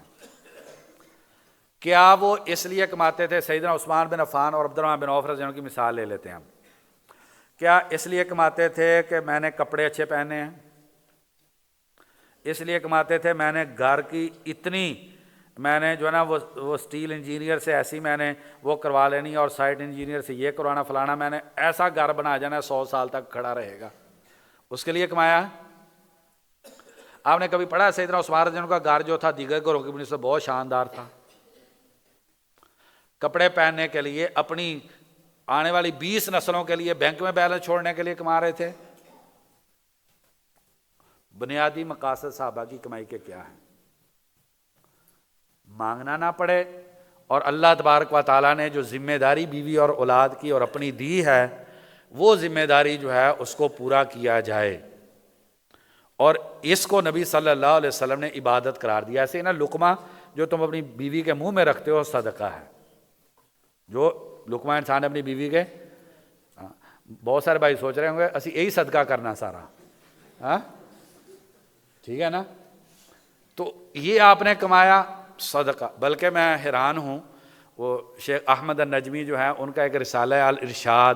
کیا وہ اس لیے کماتے تھے؟ سیدنا عثمان بن عفان اور عبد الرحمن بن عوف رضی اللہ عنہ کی مثال لے لیتے ہیں ہم۔ کیا اس لیے کماتے تھے کہ میں نے کپڑے اچھے پہنے ہیں؟ اس لیے کماتے تھے میں نے گھر کی اتنی، میں نے جو ہے نا وہ سٹیل انجینئر سے ایسی میں نے وہ کروا لینی اور سائٹ انجینئر سے یہ کروانا فلانا، میں نے ایسا گھر بنا جانا 100 سال تک کھڑا رہے گا، اس کے لیے کمایا؟ آپ نے کبھی پڑھا سیدنا عثمان رضی اللہ عنہ کا گھر جو تھا دیگر گھروں کی بنسبت بہت شاندار تھا؟ کپڑے پہننے کے لیے، اپنی آنے والی 20 نسلوں کے لیے بینک میں بیلنس چھوڑنے کے لیے کما رہے تھے۔ بنیادی مقاصد صحابہ کی کمائی کے کیا ہیں؟ مانگنا نہ پڑے، اور اللہ تبارک و تعالیٰ نے جو ذمہ داری بیوی اور اولاد کی اور اپنی دی ہے وہ ذمہ داری جو ہے اس کو پورا کیا جائے، اور اس کو نبی صلی اللہ علیہ وسلم نے عبادت قرار دیا۔ ایسے نا لقمہ جو تم اپنی بیوی کے منہ میں رکھتے ہو صدقہ ہے، جو لقمہ انسان اپنی بیوی کے، بہت سارے بھائی سوچ رہے ہوں گے اسی یہی صدقہ کرنا سارا، ہاں ٹھیک ہے نا، تو یہ آپ نے کمایا صدقہ۔ بلکہ میں حیران ہوں، وہ شیخ احمد النجمی جو ہیں ان کا ایک رسالہ ہے الارشاد،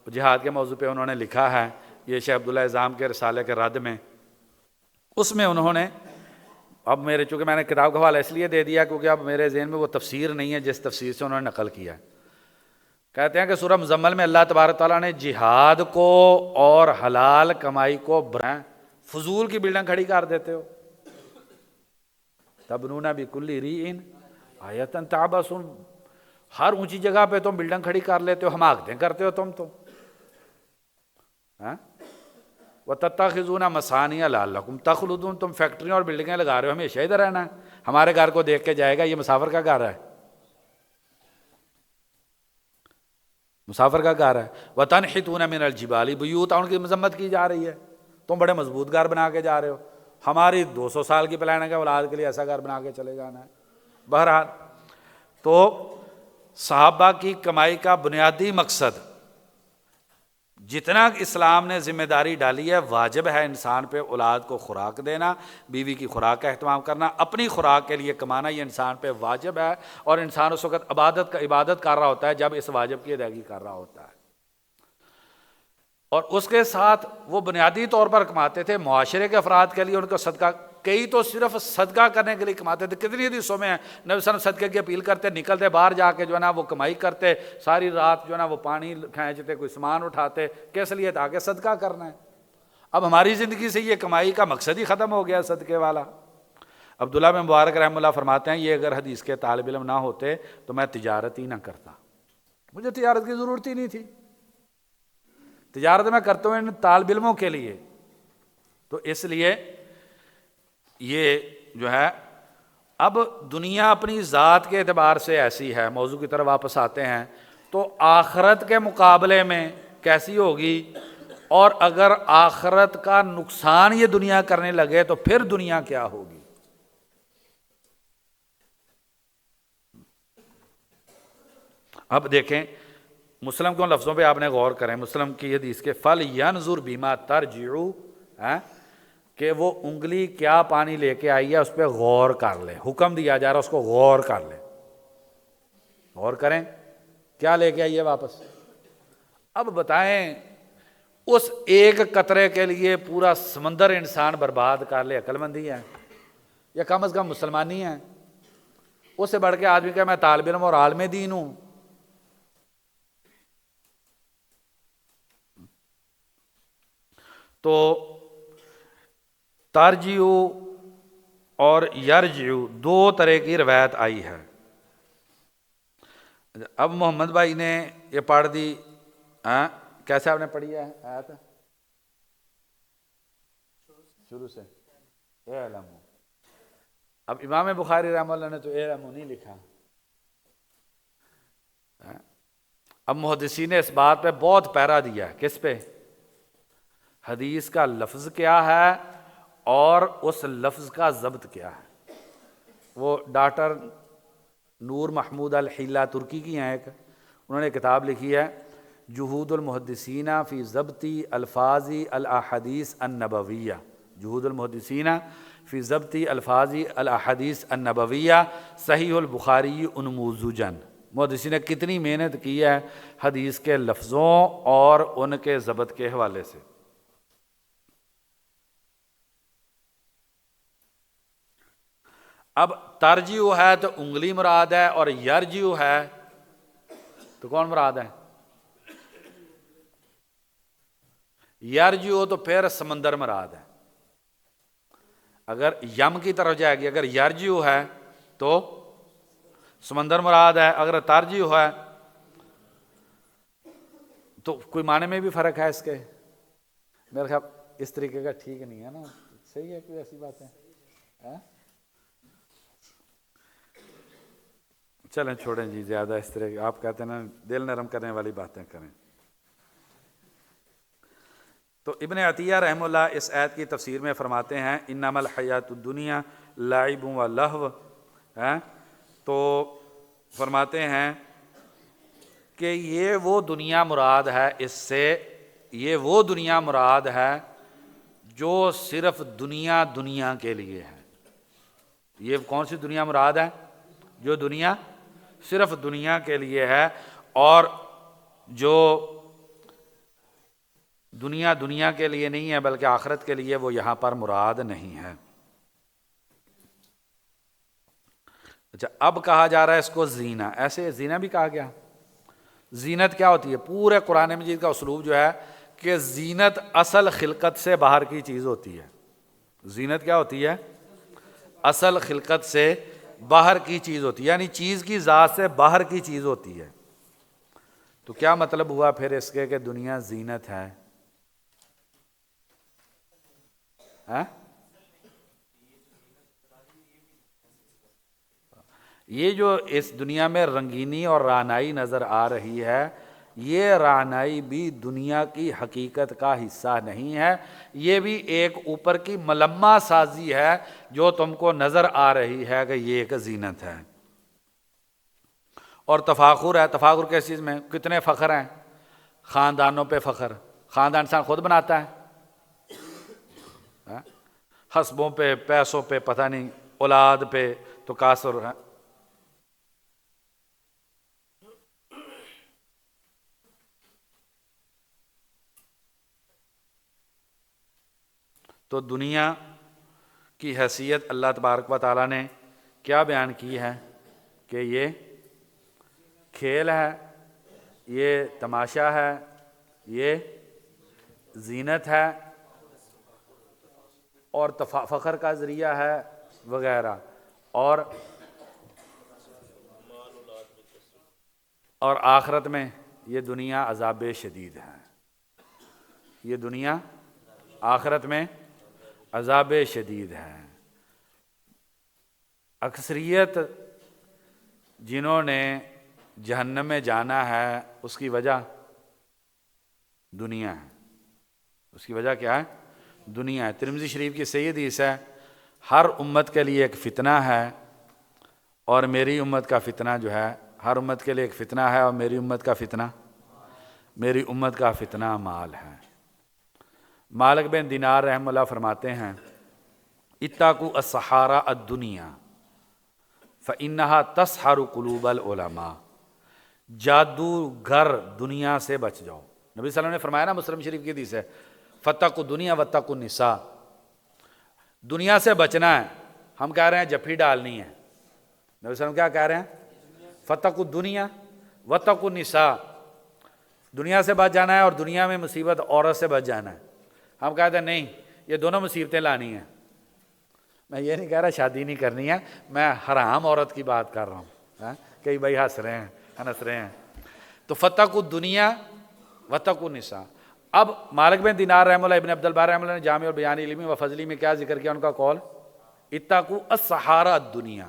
جہاد کے موضوع پہ انہوں نے لکھا ہے، یہ شیخ عبداللہ اعظام کے رسالے کے رد میں، اس میں انہوں نے، اب میرے چونکہ میں نے کتاب کا حوالہ اس لیے دے دیا کیونکہ اب میرے ذہن میں وہ تفسیر نہیں ہے جس تفسیر سے انہوں نے نقل کیا ہے۔ کہتے ہیں کہ سورہ مزمل میں اللہ تبارک تعالیٰ نے جہاد کو اور حلال کمائی کو فضول کی بلڈنگ کھڑی کر دیتے ہو، تبنون بکل ریع آیۃ تعبثون، ہر اونچی جگہ پہ تم بلڈنگ کھڑی کر لیتے ہو، حماقتیں کرتے ہو تم تو، وَتَتَّخِذُونَ مَصَانِعَ لَعَلَّكُمْ تَخْلُدُونَ، تم فیکٹریاں اور بلڈنگیں لگا رہے ہو ہمیشہ ادھر رہنا ہے، ہمارے گھر کو دیکھ کے جائے گا یہ مسافر کا گھر ہے، مسافر کا گھر ہے۔ وَتَنْحِتُونَ مِنَ الْجِبَالِ بُيُوتًا، ان کی مذمت کی جا رہی ہے، تم بڑے مضبوط گھر بنا کے جا رہے ہو، ہماری 200 سال کی پلان ہے کہ اولاد کے لیے ایسا گھر بنا کے چلے جانا ہے۔ بہرحال تو صحابہ کی کمائی کا بنیادی مقصد جتنا اسلام نے ذمہ داری ڈالی ہے، واجب ہے انسان پہ اولاد کو خوراک دینا، بیوی کی خوراک کا اہتمام کرنا، اپنی خوراک کے لیے کمانا، یہ انسان پہ واجب ہے۔ اور انسان اس وقت عبادت کر رہا ہوتا ہے جب اس واجب کی ادائیگی کر رہا ہوتا ہے۔ اور اس کے ساتھ وہ بنیادی طور پر کماتے تھے معاشرے کے افراد کے لیے، ان کو صدقہ، کئی تو صرف صدقہ کرنے کے لیے کماتے تھے۔ کتنی حدیثوں میں نبی صلی اللہ علیہ وسلم صدقے کی اپیل کرتے، نکلتے باہر جا کے جو ہے نا وہ کمائی کرتے، ساری رات جو ہے نا وہ پانی کھینچتے، کوئی سامان اٹھاتے، کس لیے؟ تاکہ صدقہ کرنا ہے۔ اب ہماری زندگی سے یہ کمائی کا مقصد ہی ختم ہو گیا صدقے والا۔ عبداللہ بن مبارک رحمہ اللہ فرماتے ہیں، یہ اگر حدیث کے طالب علم نہ ہوتے تو میں تجارت ہی نہ کرتا، مجھے تجارت کی ضرورت ہی نہیں تھی۔ تجارت میں کرتا ہوں ان طالب علموں کے لیے۔ تو اس لیے یہ جو ہے اب دنیا اپنی ذات کے اعتبار سے ایسی ہے، موضوع کی طرف واپس آتے ہیں، تو آخرت کے مقابلے میں کیسی ہوگی؟ اور اگر آخرت کا نقصان یہ دنیا کرنے لگے تو پھر دنیا کیا ہوگی؟ اب دیکھیں مسلم کے لفظوں پہ آپ نے غور کریں، مسلم کی حدیث کے فل ینظر بما ترجعو، کہ وہ انگلی کیا پانی لے کے آئی ہے اس پہ غور کر لے، حکم دیا جا رہا اس کو غور کر لے، غور کریں کیا لے کے آئی ہے واپس۔ اب بتائیں اس ایک قطرے کے لیے پورا سمندر انسان برباد کر لے، عقل مندی ہے یا کم از کم مسلمانی ہے؟ اس سے بڑھ کے آدمی کہ میں طالب علم اور عالم دین ہوں۔ تو ترجیو اور یرجیو دو طرح کی روایت آئی ہے۔ اب محمد بھائی نے یہ پڑھ دی، کیسے آپ نے پڑھی ہے آیت؟ شروع سے اعلموا۔ اب امام بخاری رحمہ اللہ نے تو اعلموا نہیں لکھا۔ اب محدثین نے اس بات پہ بہت پیرا دیا، کس پہ؟ حدیث کا لفظ کیا ہے اور اس لفظ کا ضبط کیا ہے۔ وہ ڈاکٹر نور محمود الحلہ ترکی کی ہیں ایک، انہوں نے کتاب لکھی ہے جہود المحدثین فی ضبطی الفاظی الاحادیث النبویہ، جہود المحدثین فی ضبطی الفاظی الاحادیث النبویہ صحیح البخاری انموذجاً۔ محدثین نے کتنی محنت کی ہے حدیث کے لفظوں اور ان کے ضبط کے حوالے سے۔ اب ترجیو ہے تو انگلی مراد ہے، اور یرجیو ہے تو کون مراد ہے؟ یرجیو تو پھر سمندر مراد ہے۔ اگر یم کی طرف جائے گی، اگر یرجیو ہے تو سمندر مراد ہے، اگر ترجیو ہے تو کوئی معنی میں بھی فرق ہے اس کے؟ میرے خیال اس طریقے کا ٹھیک نہیں ہے نا، صحیح ہے کوئی ایسی بات ہے؟ چلیں چھوڑیں جی، زیادہ اس طرح آپ کہتے ہیں نا دل نرم کرنے والی باتیں کریں۔ تو ابن عطیہ رحمہ اللہ اس آیت کی تفسیر میں فرماتے ہیں انما الحیات الدنیا لعب و لہو، تو فرماتے ہیں کہ یہ وہ دنیا مراد ہے، اس سے یہ وہ دنیا مراد ہے جو صرف دنیا کے لیے ہے۔ یہ کون سی دنیا مراد ہے؟ جو دنیا صرف دنیا کے لیے ہے، اور جو دنیا کے لیے نہیں ہے بلکہ آخرت کے لیے، وہ یہاں پر مراد نہیں ہے۔ اچھا، اب کہا جا رہا ہے اس کو زینہ، ایسے زینہ بھی کہا گیا۔ زینت کیا ہوتی ہے؟ پورے قرآن مجید کا اسلوب جو ہے کہ زینت اصل خلقت سے باہر کی چیز ہوتی ہے۔ زینت کیا ہوتی ہے؟ اصل خلقت سے باہر کی چیز ہوتی ہے، یعنی چیز کی ذات سے باہر کی چیز ہوتی ہے۔ تو کیا مطلب ہوا پھر اس کے کہ دنیا زینت ہے؟ یہ جو اس دنیا میں رنگینی اور رعنائی نظر آ رہی ہے، یہ رعنائی بھی دنیا کی حقیقت کا حصہ نہیں ہے، یہ بھی ایک اوپر کی ملمہ سازی ہے جو تم کو نظر آ رہی ہے کہ یہ ایک زینت ہے۔ اور تفاخر ہے، تفاخر کس چیز میں؟ کتنے فخر ہیں؟ خاندانوں پہ فخر، خاندان انسان خود بناتا ہے، حسبوں پہ، پیسوں پہ، پتہ نہیں اولاد پہ تو کاثر ہے۔ تو دنیا کی حیثیت اللہ تبارک و تعالیٰ نے کیا بیان کی ہے کہ یہ کھیل ہے، یہ تماشا ہے، یہ زینت ہے اور فخر کا ذریعہ ہے وغیرہ، اور آخرت میں یہ دنیا عذاب شدید ہے، یہ دنیا آخرت میں عذاب شدید ہے۔ اکثریت جنہوں نے جہنم میں جانا ہے اس کی وجہ دنیا ہے، اس کی وجہ کیا ہے؟ دنیا ہے۔ ترمذی شریف کی صحیح حدیث ہے، ہر امت کے لیے ایک فتنہ ہے، اور میری امت کا فتنہ جو ہے، ہر امت کے لیے ایک فتنہ ہے، اور میری امت کا فتنہ مال ہے۔ مالک بن دینار رحمہ اللہ فرماتے ہیں اتقوا السحارى الدنیا فإنها تسحر قلوب العلماء، جادوگر دنیا سے بچ جاؤ۔ نبی صلی اللہ علیہ وسلم نے فرمایا نا، مسلم شریف کی حدیث ہے، فاتقوا الدنیا واتقوا النساء، دنیا سے بچنا ہے۔ ہم کہہ رہے ہیں جفی ڈالنی ہے، نبی صلی اللہ علیہ وسلم کیا کہہ رہے ہیں؟ فاتقوا الدنیا واتقوا النساء، دنیا سے بچ جانا ہے اور دنیا میں مصیبت عورت سے بچ جانا ہے۔ ہم کہتے ہیں نہیں، یہ دونوں مصیبتیں لانی ہیں۔ میں یہ نہیں کہہ رہا شادی نہیں کرنی ہے، میں حرام عورت کی بات کر رہا ہوں۔ کئی بھائی ہنس رہے ہیں۔ تو فاتقوا الدنیا واتقوا النساء۔ اب مالک بن دینار رحمہ اللہ، ابن عبد البر رحمہ اللہ نے جامع البیان علمی و فضلی میں کیا ذکر کیا ان کا قول؟ اتقوا السحارى الدنیا،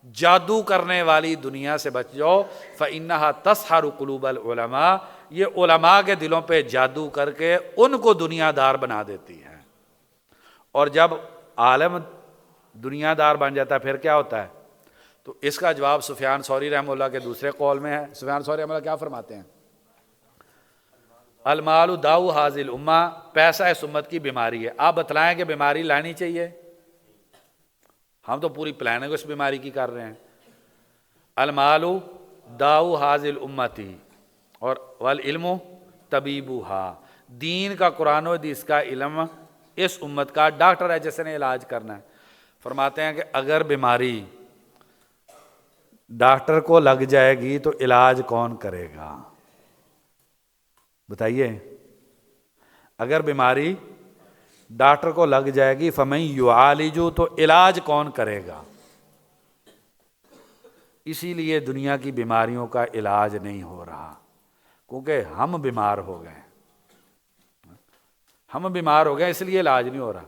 جادو کرنے والی دنیا سے بچ جاؤ، فإنها تسحر قلوب العلماء، یہ علماء کے دلوں پہ جادو کر کے ان کو دنیا دار بنا دیتی ہے۔ اور جب عالم دنیا دار بن جاتا ہے پھر کیا ہوتا ہے؟ تو اس کا جواب سفیان ثوری رحمہ اللہ کے دوسرے قول میں ہے۔ سفیان ثوری رحمہ اللہ کیا فرماتے ہیں؟ المال داؤ حاضل الامہ، پیسہ اس امت کی بیماری ہے۔ آپ بتلائیں کہ بیماری لانی چاہیے، ہم تو پوری پلاننگ اس بیماری کی کر رہے ہیں۔ المال داؤ حاضل امتی اور والعلم طبیبها، دین کا، قرآن و حدیث کا علم اس امت کا ڈاکٹر ہے جس نے علاج کرنا ہے۔ فرماتے ہیں کہ اگر بیماری ڈاکٹر کو لگ جائے گی تو علاج کون کرے گا؟ بتائیے، اگر بیماری ڈاکٹر کو لگ جائے گی فمن یعالج، تو علاج کون کرے گا؟ اسی لیے دنیا کی بیماریوں کا علاج نہیں ہو رہا، کیونکہ ہم بیمار ہو گئے، اس لیے علاج نہیں ہو رہا۔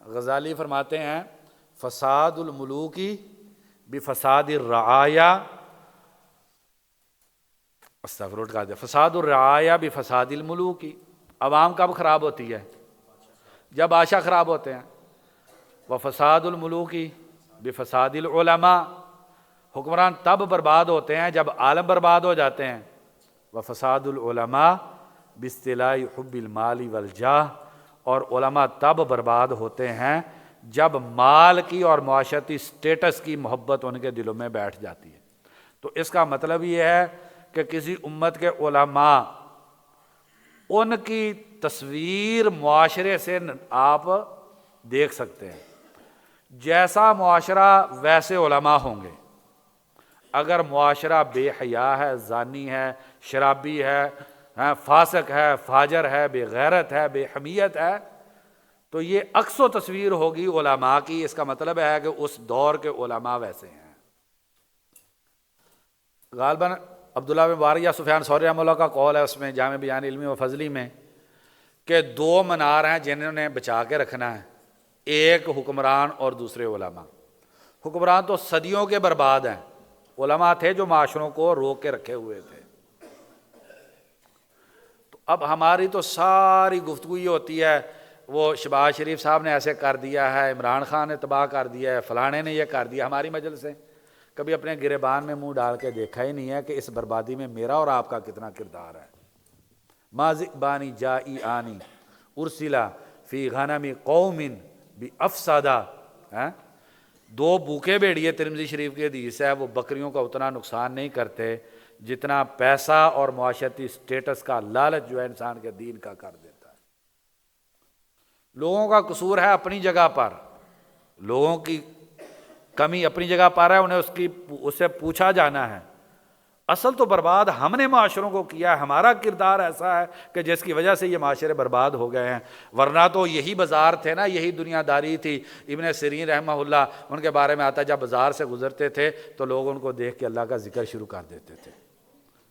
غزالی فرماتے ہیں فساد الملوک بفساد الرعایا، فساد الرعایا بفساد الملوک، عوام کب خراب ہوتی ہے؟ جب بادشاہ خراب ہوتے ہیں۔ وفساد الملوک بفساد العلماء، حکمران تب برباد ہوتے ہیں جب عالم برباد ہو جاتے ہیں۔ وفساد العلماء باصطلاح حب المال والجاہ، اور علماء تب برباد ہوتے ہیں جب مال کی اور معاشرتی سٹیٹس کی محبت ان کے دلوں میں بیٹھ جاتی ہے۔ تو اس کا مطلب یہ ہے کہ کسی امت کے علماء، ان کی تصویر معاشرے سے آپ دیکھ سکتے ہیں، جیسا معاشرہ ویسے علماء ہوں گے۔ اگر معاشرہ بے حیا ہے، زانی ہے، شرابی ہے، فاسق ہے، فاجر ہے، بے غیرت ہے، بے حمیت ہے، تو یہ عکس و تصویر ہوگی علماء کی۔ اس کا مطلب ہے کہ اس دور کے علماء ویسے ہیں۔ غالباً عبداللہ بن مبارک یا سفیان ثوری رحمہ اللہ کا قول ہے اس میں جامع بیان علمی و فضلی میں، کہ دو منار ہیں جنہوں نے بچا کے رکھنا ہے، ایک حکمران اور دوسرے علماء۔ حکمران تو صدیوں کے برباد ہیں، علماء تھے جو معاشروں کو روک کے رکھے ہوئے تھے۔ تو اب ہماری تو ساری گفتگو یہ ہوتی ہے، وہ شہباز شریف صاحب نے ایسے کر دیا ہے، عمران خان نے تباہ کر دیا ہے، فلانے نے یہ کر دیا۔ ہماری مجلس سے کبھی اپنے گریبان میں منہ ڈال کے دیکھا ہی نہیں ہے کہ اس بربادی میں میرا اور آپ کا کتنا کردار ہے۔ ما ذئبان جائعان ارسلا فی غنم قوم بافسدا، دو بھوکے بھیڑیے، ترمذی شریف کی حدیث ہے، وہ بکریوں کا اتنا نقصان نہیں کرتے جتنا پیسہ اور معاشرتی سٹیٹس کا لالچ جو ہے انسان کے دین کا کر دیتا ہے۔ لوگوں کا قصور ہے اپنی جگہ پر، لوگوں کی کمی اپنی جگہ پر ہے، انہیں اس سے پوچھا جانا ہے۔ اصل تو برباد ہم نے معاشروں کو کیا ہے، ہمارا کردار ایسا ہے کہ جس کی وجہ سے یہ معاشرے برباد ہو گئے ہیں، ورنہ تو یہی بازار تھے نا، یہی دنیا داری تھی۔ ابن سیرین رحمہ اللہ ان کے بارے میں آتا ہے جب بازار سے گزرتے تھے تو لوگ ان کو دیکھ کے اللہ کا ذکر شروع کر دیتے تھے۔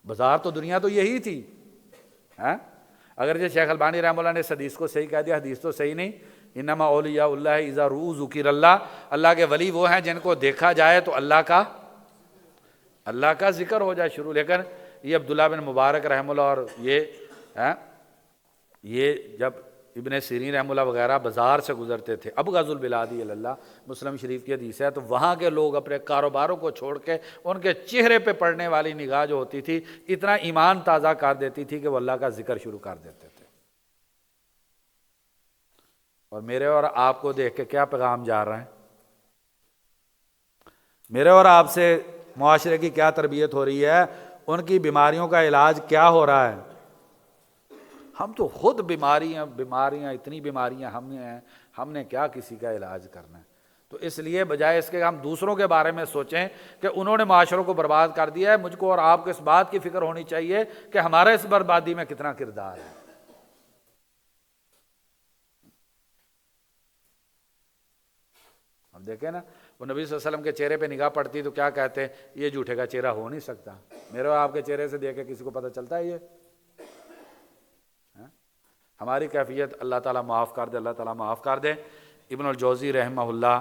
بازار تو دنیا تو یہی تھی۔ اگر شیخ البانی رحمہ اللہ نے اس حدیث کو صحیح کہہ دیا، حدیث تو صحیح نہیں، انما اولیاء اللہ اذا رؤوا ذکر اللہ، اللہ کے ولی وہ ہیں جن کو دیکھا جائے تو اللہ کا ذکر ہو جائے شروع۔ لیکن یہ عبداللہ بن مبارک رحمہ اللہ اور یہ جب ابن سیرین رحمہ اللہ وغیرہ بازار سے گزرتے تھے، ابغض البلاد الی اللہ، مسلم شریف کی حدیث ہے، تو وہاں کے لوگ اپنے کاروباروں کو چھوڑ کے ان کے چہرے پہ پڑنے والی نگاہ جو ہوتی تھی اتنا ایمان تازہ کر دیتی تھی کہ وہ اللہ کا ذکر شروع کر دیتے تھے۔ اور میرے اور آپ کو دیکھ کے کیا پیغام جا رہا ہے؟ میرے اور آپ سے معاشرے کی کیا تربیت ہو رہی ہے؟ ان کی بیماریوں کا علاج کیا ہو رہا ہے؟ ہم تو خود بیماریاں اتنی بیماریاں ہم نے کیا کسی کا علاج کرنا ہے؟ تو اس لیے بجائے اس کے ہم دوسروں کے بارے میں سوچیں کہ انہوں نے معاشروں کو برباد کر دیا ہے، مجھ کو اور آپ کو اس بات کی فکر ہونی چاہیے کہ ہمارا اس بربادی میں کتنا کردار ہے۔ ہم دیکھیں نا، وہ نبی صلی اللہ علیہ وسلم کے چہرے پہ نگاہ پڑتی تو کیا کہتے ہیں؟ یہ جھوٹے کا چہرہ ہو نہیں سکتا۔ میرے اور آپ کے چہرے سے دیکھ کے کسی کو پتہ چلتا ہے؟ یہ ہماری کیفیت اللہ تعالیٰ معاف کر دے، اللہ تعالیٰ معاف کر دے۔ ابن الجوزی رحمہ اللہ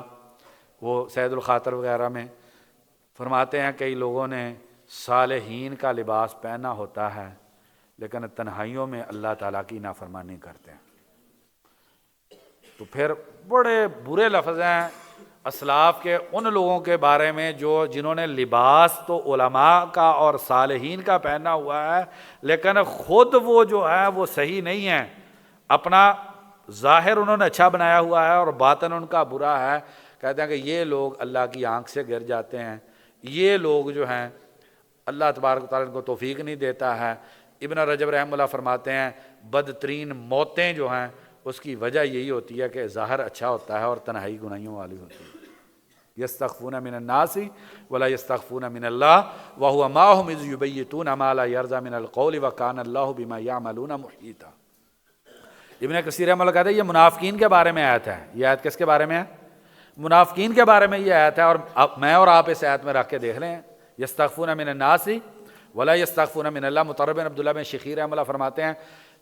وہ سید الخاطر وغیرہ میں فرماتے ہیں کئی لوگوں نے صالحین کا لباس پہنا ہوتا ہے لیکن تنہائیوں میں اللہ تعالیٰ کی نافرمانی کرتے ہیں۔ تو پھر بڑے برے لفظ ہیں اسلاف کے ان لوگوں کے بارے میں جنہوں نے لباس تو علماء کا اور صالحین کا پہنا ہوا ہے لیکن خود وہ جو ہے وہ صحیح نہیں ہے، اپنا ظاہر انہوں نے اچھا بنایا ہوا ہے اور باطن ان کا برا ہے۔ کہتے ہیں کہ یہ لوگ اللہ کی آنکھ سے گر جاتے ہیں، یہ لوگ جو ہیں اللہ تبارک و تعالیٰ ان کو توفیق نہیں دیتا ہے۔ ابن رجب رحمہ اللہ فرماتے ہیں بدترین موتیں جو ہیں اس کی وجہ یہی ہوتی ہے کہ ظاہر اچھا ہوتا ہے اور تنہائی گناہیوں والی ہوتی ہے۔ یستخفون من الناس ولا یستخفون من اللہ وهو معهم اذ یبیتون ما لا یرضی من القول وکان اللہ بما یعملون محیطا۔ ابن کثیر رحمہ اللہ کہتے ہیں یہ منافقین کے بارے میں آیت ہے۔ یہ آیت کس کے بارے میں ہے؟ منافقین کے بارے میں یہ آیت ہے، اور میں اور آپ اس آیت میں رکھ کے دیکھ لیں، یستخفون من الناس ولا یستخفون من اللہ۔ مطرب بن عبداللہ بن شخیر رحمہ اللہ فرماتے ہیں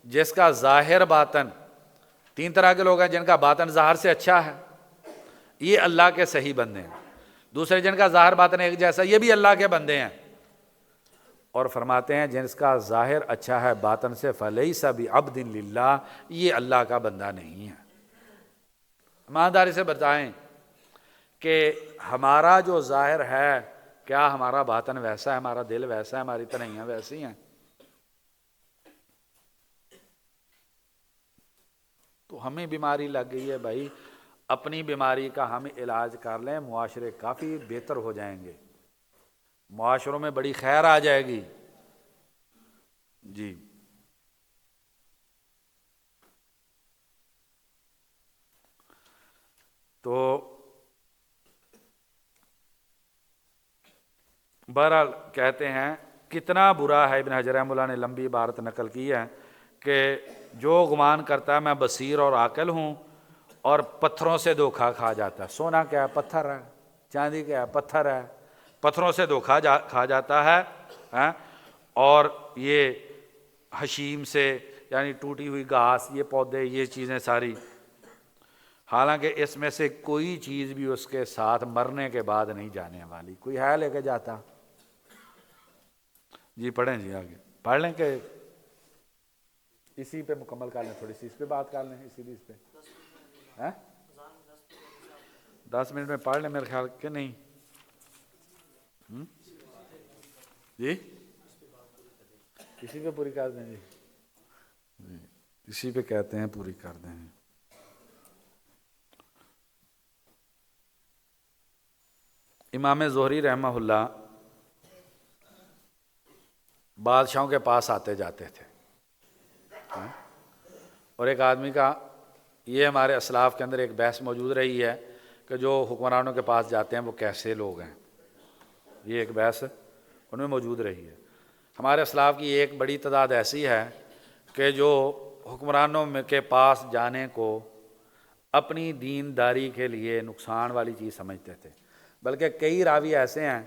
جس کا ظاہر باطن، تین طرح کے لوگ ہیں جن کا باطن ظاہر سے اچھا ہے، یہ اللہ کے صحیح بندے ہیں۔ دوسرے جن کا ظاہر باطن ایک جیسا، یہ بھی اللہ کے بندے ہیں۔ اور فرماتے ہیں جس کا ظاہر اچھا ہے باطن سے فلیس بعبد للہ، یہ اللہ کا بندہ نہیں ہے۔ ایمانداری سے بتائیں کہ ہمارا جو ظاہر ہے کیا ہمارا باطن ویسا ہے؟ ہمارا دل ویسا ہے؟ ہماری تنہائیاں ویسی ہیں؟ تو ہمیں بیماری لگ گئی ہے بھائی، اپنی بیماری کا ہم علاج کر لیں، معاشرے کافی بہتر ہو جائیں گے، معاشروں میں بڑی خیر آ جائے گی۔ جی تو بہرحال کہتے ہیں کتنا برا ہے، ابن حجر رحمہ اللہ نے لمبی عبارت نقل کی ہے کہ جو گمان کرتا ہے میں بصیر اور عاقل ہوں اور پتھروں سے دھوکا کھا جاتا ہے۔ سونا کیا ہے؟ پتھر ہے۔ چاندی کیا ہے؟ پتھر ہے۔ پتھروں سے دھوکا کھا جاتا ہے، اور یہ حشیم سے یعنی ٹوٹی ہوئی گھاس، یہ پودے، یہ چیزیں ساری، حالانکہ اس میں سے کوئی چیز بھی اس کے ساتھ مرنے کے بعد نہیں جانے والی۔ کوئی ہے لے کے جاتا؟ جی پڑھیں، جی آگے پڑھ لیں کہ اسی پہ مکمل کر لیں، تھوڑی سی اس پہ بات کر لیں، اسی بھی اس پہ 10 منٹ میں پڑھ لیں میرے خیال کہ نہیں؟ جی اسی پہ پوری کر دیں۔ جی اسی پہ کہتے ہیں پوری کر دیں۔ امام زہری رحمہ اللہ بادشاہوں کے پاس آتے جاتے تھے، اور ایک آدمی کا یہ ہمارے اسلاف کے اندر ایک بحث موجود رہی ہے کہ جو حکمرانوں کے پاس جاتے ہیں وہ کیسے لوگ ہیں، یہ ایک بحث ان میں موجود رہی ہے۔ ہمارے اسلاف کی ایک بڑی تعداد ایسی ہے کہ جو حکمرانوں کے پاس جانے کو اپنی دینداری کے لیے نقصان والی چیز سمجھتے تھے، بلکہ کئی راوی ایسے ہیں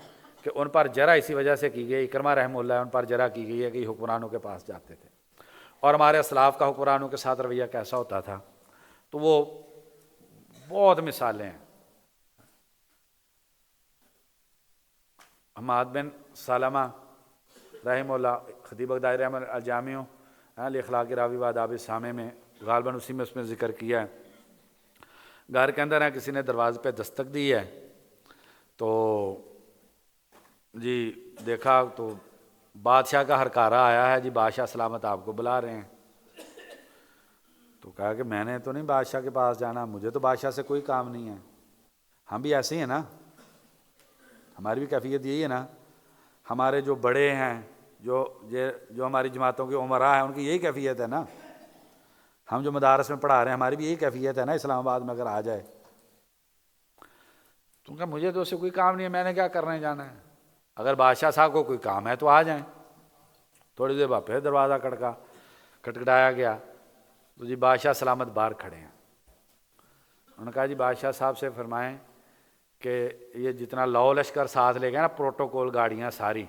کہ ان پر جرح اسی وجہ سے کی گئی، اکرمہ رحمہ اللہ ان پر جرح کی گئی ہے کہ یہ حکمرانوں کے پاس جاتے تھے۔ اور ہمارے اسلاف کا حکمرانوں کے ساتھ رویہ کیسا ہوتا تھا، تو وہ بہت مثالیں ہیں۔ حماد بن سلمہ رحمہ اللہ، خطیب بغدادی رحمہ اللہ الجامع اخلاق راوی و آداب السامع میں غالباً اسی میں اس میں ذکر کیا ہے، گھر کے اندر ہے، کسی نے دروازے پہ دستک دی ہے، تو جی دیکھا تو بادشاہ کا ہرکارہ آیا ہے، جی بادشاہ سلامت آپ کو بلا رہے ہیں۔ تو کہا کہ میں نے تو نہیں بادشاہ کے پاس جانا، مجھے تو بادشاہ سے کوئی کام نہیں ہے۔ ہم بھی ایسے ہی ہیں نا، ہماری بھی کیفیت یہی ہے نا، ہمارے جو بڑے ہیں، جو ہماری جماعتوں کے عمراء ہیں، ان کی یہی کیفیت ہے نا۔ ہم جو مدارس میں پڑھا رہے ہیں ہماری بھی یہی کیفیت ہے نا، اسلام آباد میں اگر آ جائے تو کہا مجھے تو اس سے کوئی کام نہیں ہے، میں نے کیا کرنے جانا ہے، اگر بادشاہ صاحب کو کوئی کام ہے تو آ جائیں۔ تھوڑی دیر بعد پھر دروازہ کھٹکھٹایا گیا، تو جی بادشاہ سلامت باہر کھڑے ہیں۔ انہوں نے کہا جی بادشاہ صاحب سے فرمائیں کہ یہ جتنا لو لشکر ساتھ لے گئے نا، پروٹوکول گاڑیاں ساری،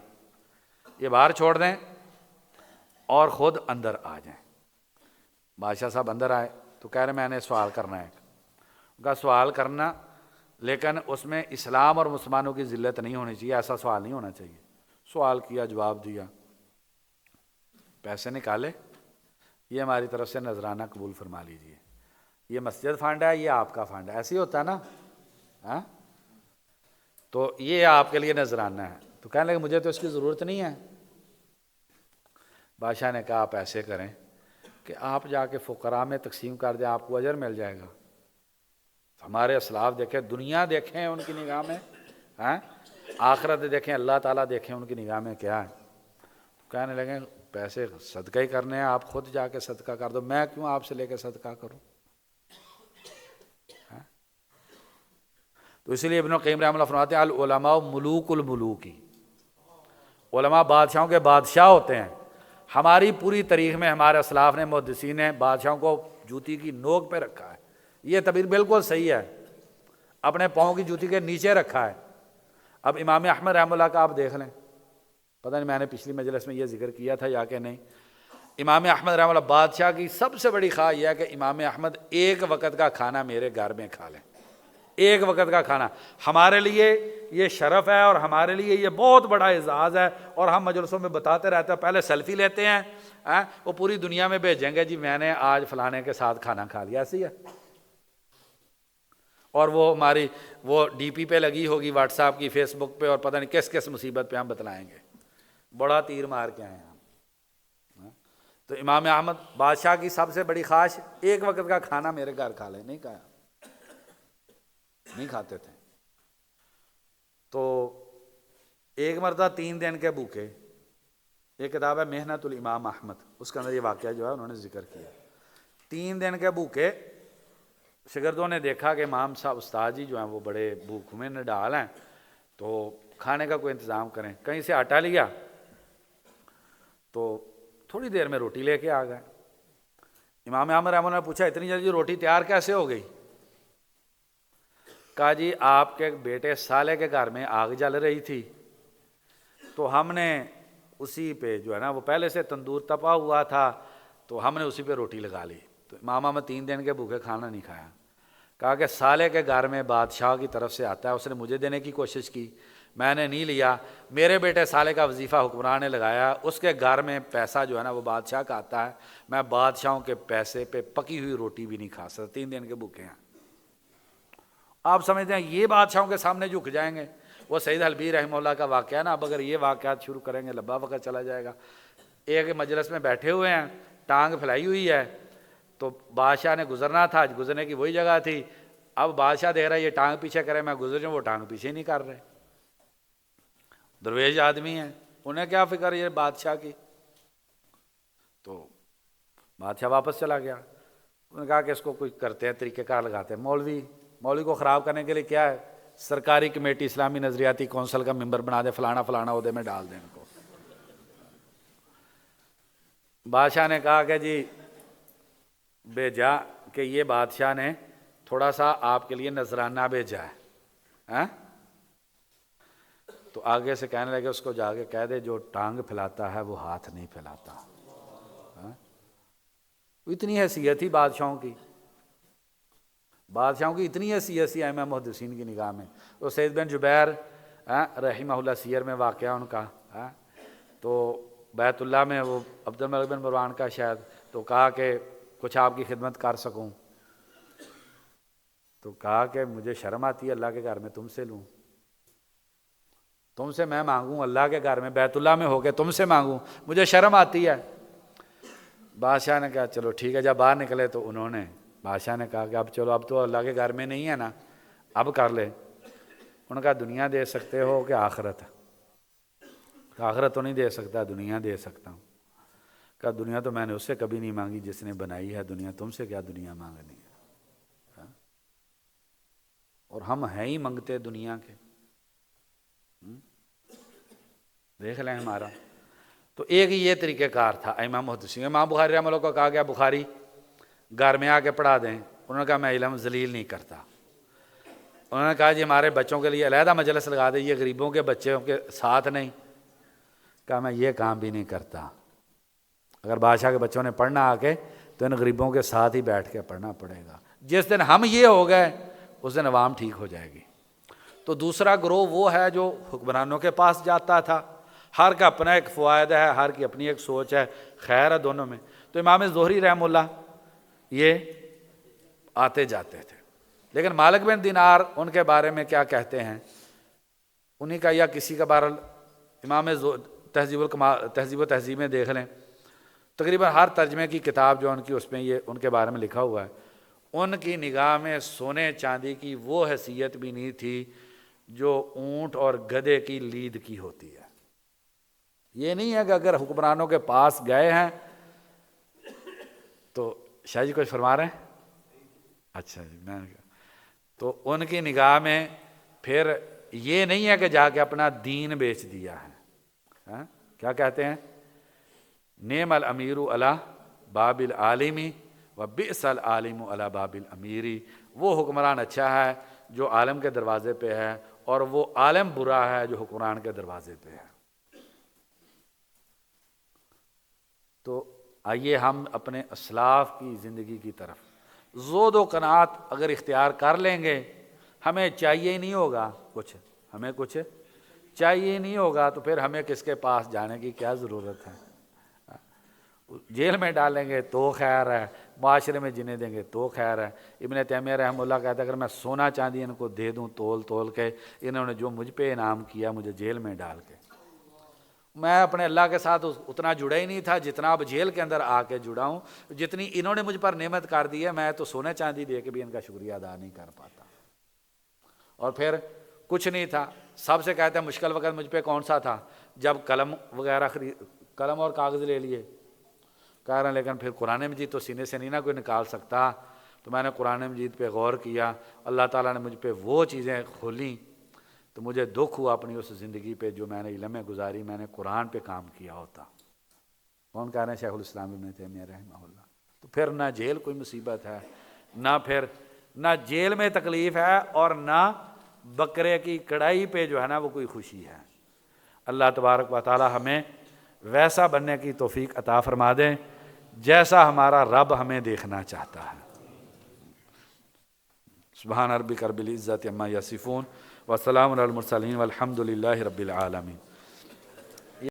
یہ باہر چھوڑ دیں اور خود اندر آ جائیں۔ بادشاہ صاحب اندر آئے تو کہہ رہے میں نے سوال کرنا ہے۔ ان کا سوال کرنا، لیکن اس میں اسلام اور مسلمانوں کی ذلت نہیں ہونی چاہیے، ایسا سوال نہیں ہونا چاہیے۔ سوال کیا، جواب دیا، پیسے نکالے، یہ ہماری طرف سے نذرانہ قبول فرما لیجئے، یہ مسجد فنڈ ہے، یہ آپ کا فنڈ ہے، ایسے ہی ہوتا ہے نا، ہاں؟ تو یہ آپ کے لیے نذرانہ ہے۔ تو کہنے لگے مجھے تو اس کی ضرورت نہیں ہے۔ بادشاہ نے کہا آپ ایسے کریں کہ آپ جا کے فقراء میں تقسیم کر دیں، آپ کو اجر مل جائے گا۔ ہمارے اسلاف دیکھیں، دنیا دیکھیں ان کی نگاہ میں، آخرت دیکھیں، اللہ تعالیٰ دیکھیں ان کی نگاہ میں کیا ہے۔ تو کہنے لگے پیسے صدقہ ہی کرنے ہیں، آپ خود جا کے صدقہ کر دو، میں کیوں آپ سے لے کے صدقہ کروں۔ تو اسی لیے ابن القیم رحمہ اللہ فرماتے ہیں العلماء ملوک الملوک، علماء بادشاہوں کے بادشاہ ہوتے ہیں۔ ہماری پوری تاریخ میں ہمارے اسلاف نے، محدثین نے بادشاہوں کو جوتی کی نوک پہ رکھا ہے، یہ تعبیر بالکل صحیح ہے، اپنے پاؤں کی جوتی کے نیچے رکھا ہے۔ اب امام احمد رحمہ اللہ کا آپ دیکھ لیں، پتہ نہیں میں نے پچھلی مجلس میں یہ ذکر کیا تھا یا کہ نہیں، امام احمد رحمہ اللہ بادشاہ کی سب سے بڑی خواہش یہ ہے کہ امام احمد ایک وقت کا کھانا میرے گھر میں کھا لیں، ایک وقت کا کھانا۔ ہمارے لیے یہ شرف ہے اور ہمارے لیے یہ بہت بڑا اعزاز ہے، اور ہم مجلسوں میں بتاتے رہتے ہیں، پہلے سیلفی لیتے ہیں، وہ پوری دنیا میں بھیجیں گے جی میں نے آج فلانے کے ساتھ کھانا کھا لیا، ایسی ہے۔ اور وہ ہماری وہ ڈی پی پہ لگی ہوگی، واٹس ایپ کی، فیس بک پہ، اور پتہ نہیں کس کس مصیبت پہ ہم بتلائیں گے، بڑا تیر مار کے آئے ہیں ہم۔ تو امام احمد بادشاہ کی سب سے بڑی خواہش ایک وقت کا کھانا میرے گھر کھا لیں، نہیں کھایا، نہیں کھاتے تھے۔ تو ایک مرتبہ 3 دن کے بھوکے، ایک کتاب ہے محنت الامام احمد، اس کے اندر یہ واقعہ جو ہے انہوں نے ذکر کیا، 3 دن کے بھوکے، شاگردوں نے دیکھا کہ امام صاحب استاد جی جو ہیں وہ بڑے بھوک میں نڈال ہیں، تو کھانے کا کوئی انتظام کریں۔ کہیں سے آٹا لیا تو تھوڑی دیر میں روٹی لے کے آ گئے۔ امام احمد رحمہ اللہ نے پوچھا اتنی جلدی روٹی تیار کیسے ہو گئی؟ کہا جی آپ کے بیٹے سالے کے گھر میں آگ جل رہی تھی، تو ہم نے اسی پہ جو ہے نا، وہ پہلے سے تندور تپا ہوا تھا، تو ہم نے اسی پہ روٹی لگا لی۔ تو امام احمد 3 دن کے بھوکے کھانا نہیں کھایا۔ کہا کہ سالے کے گھر میں بادشاہ کی طرف سے آتا ہے، اس نے مجھے دینے کی کوشش کی، میں نے نہیں لیا، میرے بیٹے سالے کا وظیفہ حکمران نے لگایا، اس کے گھر میں پیسہ جو ہے نا وہ بادشاہ کا آتا ہے، میں بادشاہوں کے پیسے پہ پکی ہوئی روٹی بھی نہیں کھا سکتا، 3 دن کے بھوکے ہیں۔ آپ سمجھتے ہیں یہ بادشاہوں کے سامنے جھک جائیں گے؟ وہ سید حلبی رحمہ اللہ کا واقعہ ہے نا، اب اگر یہ واقعات شروع کریں گے لمبا وقت چلا جائے گا۔ ایک مجلس میں بیٹھے ہوئے ہیں، ٹانگ پھیلائی ہوئی ہے، تو بادشاہ نے گزرنا تھا، گزرنے کی وہی جگہ تھی، اب بادشاہ دیکھ رہا ہے یہ ٹانگ پیچھے کرے میں گزر جاؤں، وہ ٹانگ پیچھے نہیں کر رہے، درویش آدمی ہیں، انہیں کیا فکر یہ بادشاہ کی۔ تو بادشاہ واپس چلا گیا، انہوں نے کہا کہ اس کو کوئی کرتے ہیں، طریقہ کار لگاتے ہیں، مولوی کو خراب کرنے کے لیے کیا ہے، سرکاری کمیٹی اسلامی نظریاتی کونسل کا ممبر بنا دے، فلانا فلانا عہدے میں ڈال دیں ان کو۔ بادشاہ نے کہا کہ جی بھیجا کہ یہ بادشاہ نے تھوڑا سا آپ کے لیے نذرانہ بھیجا ہے، تو آگے سے کہنے لگے اس کو جا کے کہہ دے جو ٹانگ پھیلاتا ہے وہ ہاتھ نہیں پھیلاتا۔ اتنی حیثیت تھی بادشاہوں کی، اتنی حیثیت تھی ائمہ محدثین کی نگاہ میں۔ تو سعید بن جبیر رحمہ اللہ سیر میں واقعہ ان کا، تو بیت اللہ میں وہ عبد الملک بن مروان کا شاید، تو کہا کہ کچھ آپ کی خدمت کر سکوں، تو کہا کہ مجھے شرم آتی ہے اللہ کے گھر میں تم سے لوں، تم سے میں مانگوں اللہ کے گھر میں بیت اللہ میں ہو کے تم سے مانگوں، مجھے شرم آتی ہے۔ بادشاہ نے کہا چلو ٹھیک ہے، جب باہر نکلے تو بادشاہ نے کہا کہ اب چلو اب تو اللہ کے گھر میں نہیں ہے نا، اب کر لے۔ انہوں نے کہا دنیا دے سکتے ہو کہ آخرت؟ آخرت تو نہیں دے سکتا، دنیا دے سکتا ہوں۔ کہا دنیا تو میں نے اس سے کبھی نہیں مانگی جس نے بنائی ہے دنیا، تم سے کیا دنیا مانگنی ہے، اور ہم ہیں ہی منگتے دنیا کے، دیکھ لیں ہمارا۔ تو ایک یہ طریقہ کار تھا امام محدثین۔ امام بخاری رحمہ اللہ کو کہا گیا بخاری گھر میں آ کے پڑھا دیں، انہوں نے کہا میں علم ذلیل نہیں کرتا۔ انہوں نے کہا جی ہمارے بچوں کے لیے علیحدہ مجلس لگا دیں، یہ غریبوں کے بچوں کے ساتھ نہیں۔ کہا میں یہ کام بھی نہیں کرتا، اگر بادشاہ کے بچوں نے پڑھنا آ کے تو ان غریبوں کے ساتھ ہی بیٹھ کے پڑھنا پڑے گا۔ جس دن ہم یہ ہو گئے اس دن عوام ٹھیک ہو جائے گی۔ تو دوسرا گروہ وہ ہے جو حکمرانوں کے پاس جاتا تھا، ہر کا اپنا ایک فوائد ہے، ہر کی اپنی ایک سوچ ہے، خیر ہے دونوں میں۔ تو امام زہری رحمہ اللہ یہ آتے جاتے تھے، لیکن مالک بن دینار ان کے بارے میں کیا کہتے ہیں، انہی کا یا کسی کا بہرحال امام تہذیب و تہذیب میں دیکھ لیں، تقریباً ہر ترجمے کی کتاب جو ان کی اس میں یہ ان کے بارے میں لکھا ہوا ہے۔ ان کی نگاہ میں سونے چاندی کی وہ حیثیت بھی نہیں تھی جو اونٹ اور گدھے کی لید کی ہوتی ہے۔ یہ نہیں ہے کہ اگر حکمرانوں کے پاس گئے ہیں تو شاہ جی کچھ فرما رہے ہیں؟ اچھا جی، میں تو ان کی نگاہ میں پھر یہ نہیں ہے کہ جا کے اپنا دین بیچ دیا ہے۔ کیا کہتے ہیں؟ نعم الامیر علی باب العالمی و بئس العالم علی باب الامیری۔ وہ حکمران اچھا ہے جو عالم کے دروازے پہ ہے، اور وہ عالم برا ہے جو حکمران کے دروازے پہ ہے۔ تو آئیے ہم اپنے اسلاف کی زندگی کی طرف زہد و قناعت اگر اختیار کر لیں گے، ہمیں چاہیے ہی نہیں ہوگا کچھ، ہمیں کچھ چاہیے ہی نہیں ہوگا، تو پھر ہمیں کس کے پاس جانے کی کیا ضرورت ہے؟ جیل میں ڈالیں گے تو خیر ہے، معاشرے میں جینے دیں گے تو خیر ہے۔ ابن تیمیہ رحمہ اللہ کہتا ہے اگر میں سونا چاندی ان کو دے دوں تول تول کے، انہوں نے جو مجھ پہ انعام کیا مجھے جیل میں ڈال کے، میں اپنے اللہ کے ساتھ اتنا جڑا ہی نہیں تھا جتنا اب جیل کے اندر آ کے جڑا ہوں۔ جتنی انہوں نے مجھ پر نعمت کر دی ہے میں تو سونے چاندی دے کے بھی ان کا شکریہ ادا نہیں کر پاتا۔ اور پھر کچھ نہیں تھا، سب سے کہتے ہیں مشکل وقت مجھ پہ کون سا تھا، جب قلم وغیرہ قلم اور کاغذ لے لیے، کہہ رہے ہیں لیکن پھر قرآن مجید تو سینے سے نہیں نا کوئی نکال سکتا۔ تو میں نے قرآن مجید پہ غور کیا، اللہ تعالیٰ نے مجھ پہ وہ چیزیں کھولیں، تو مجھے دکھ ہوا اپنی اس زندگی پہ جو میں نے علم میں گزاری، میں نے قرآن پہ کام کیا ہوتا۔ کون کہہ رہے ہیں؟ شیخ الاسلام ابن تیمیہ رحمہ اللہ۔ تو پھر نہ جیل کوئی مصیبت ہے، نہ جیل میں تکلیف ہے، اور نہ بکرے کی کڑائی پہ جو ہے نا وہ کوئی خوشی ہے۔ اللہ تبارک و تعالی ہمیں ویسا بننے کی توفیق عطا فرما دیں جیسا ہمارا رب ہمیں دیکھنا چاہتا ہے۔ سبحان ربک رب العزت عما یصفون وسلام علی المرسلین والحمد للہ رب العالمین۔